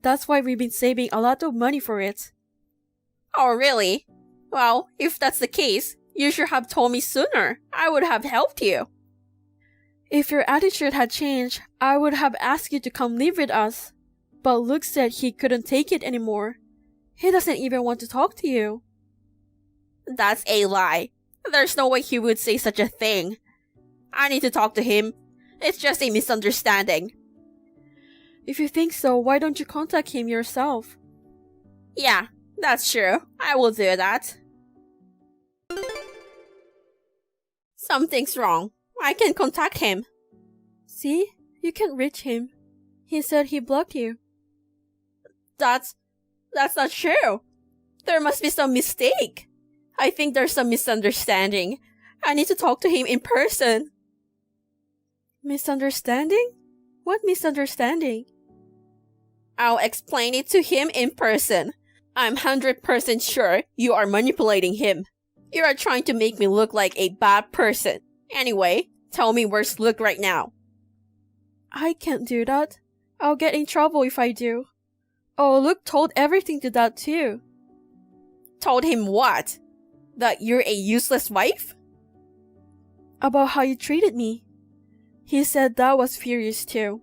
That's why we've been saving a lot of money for it. Oh, really? Well, if that's the case, you should have told me sooner. I would have helped you. If your attitude had changed, I would have asked you to come live with us. But Luke said he couldn't take it anymore. He doesn't even want to talk to you. That's a lie. There's no way he would say such a thing. I need to talk to him. It's just a misunderstanding. If you think so, why don't you contact him yourself? Yeah, that's true. I will do that. Something's wrong. I can contact him. See? You can't reach him. He said he blocked you. That's not true. There must be some mistake. I think there's some misunderstanding. I need to talk to him in person. Misunderstanding? What misunderstanding? I'll explain it to him in person. I'm 100% sure you are manipulating him. You are trying to make me look like a bad person. Anyway, tell me where's Luke right now. I can't do that. I'll get in trouble if I do. Oh, Luke told everything to Dad too. Told him what? That you're a useless wife? About how you treated me. He said Dad was furious too.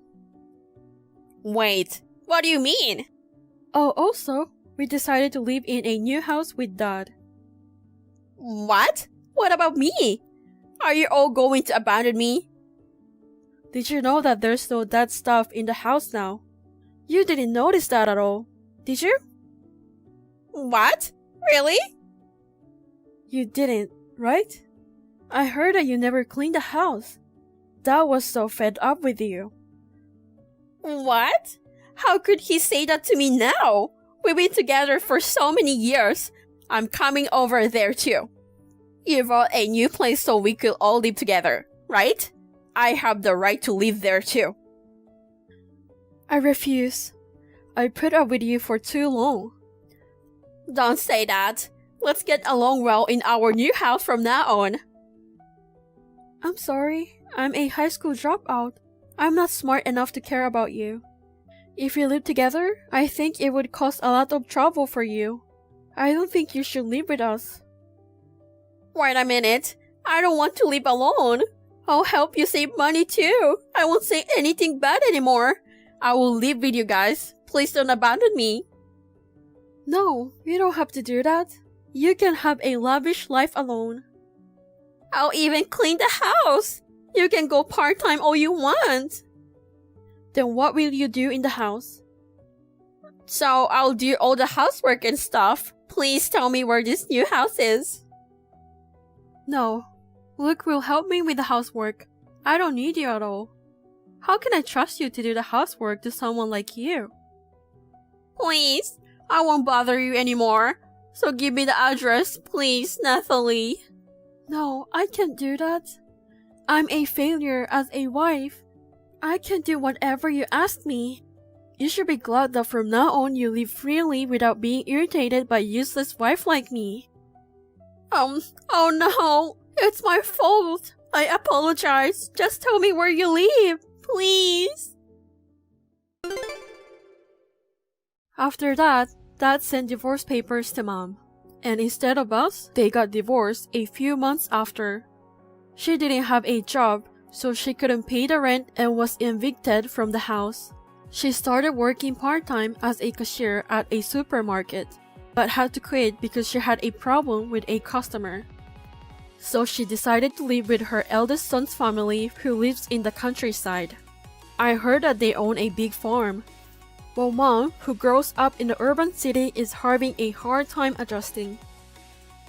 Wait, what do you mean? Oh, also, we decided to live in a new house with Dad. What? What about me? Are you all going to abandon me? Did you know that there's no Dad stuff in the house now? You didn't notice that at all, did you? What? Really? You didn't, right? I heard that you never cleaned the house. Dad was so fed up with you. What? How could he say that to me now? We've been together for so many years. I'm coming over there too. You bought a new place so we could all live together, right? I have the right to live there too. I refuse. I put up with you for too long. Don't say that. Let's get along well in our new house from now on. I'm sorry. I'm a high school dropout. I'm not smart enough to care about you. If we live together, I think it would cause a lot of trouble for you. I don't think you should live with us. Wait a minute. I don't want to live alone. I'll help you save money too. I won't say anything bad anymore. I will live with you guys. Please don't abandon me. No, you don't have to do that. You can have a lavish life alone. I'll even clean the house. You can go part-time all you want. Then what will you do in the house? So I'll do all the housework and stuff. Please tell me where this new house is. No. Luke will help me with the housework. I don't need you at all. How can I trust you to do the housework to someone like you? Please, I won't bother you anymore. So give me the address, please, Nathalie. No, I can't do that. I'm a failure as a wife. I can do whatever you ask me. You should be glad that from now on you live freely without being irritated by a useless wife like me. Oh no, it's my fault. I apologize. Just tell me where you live, please. After that, Dad sent divorce papers to Mom. And instead of us, they got divorced a few months after. She didn't have a job, so she couldn't pay the rent and was evicted from the house. She started working part-time as a cashier at a supermarket, but had to quit because she had a problem with a customer. So she decided to live with her eldest son's family who lives in the countryside. I heard that they own a big farm. While Mom, who grows up in the urban city, is having a hard time adjusting.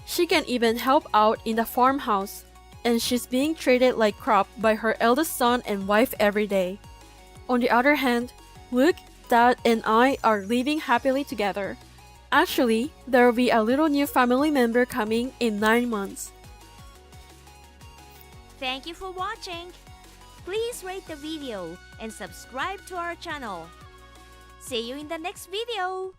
She can even help out in the farmhouse, and she's being treated like crap by her eldest son and wife every day. On the other hand, Luke, Dad, and I are living happily together. Actually, there will be a little new family member coming in 9 months. Thank you for watching. Please rate the video and subscribe to our channel. See you in the next video.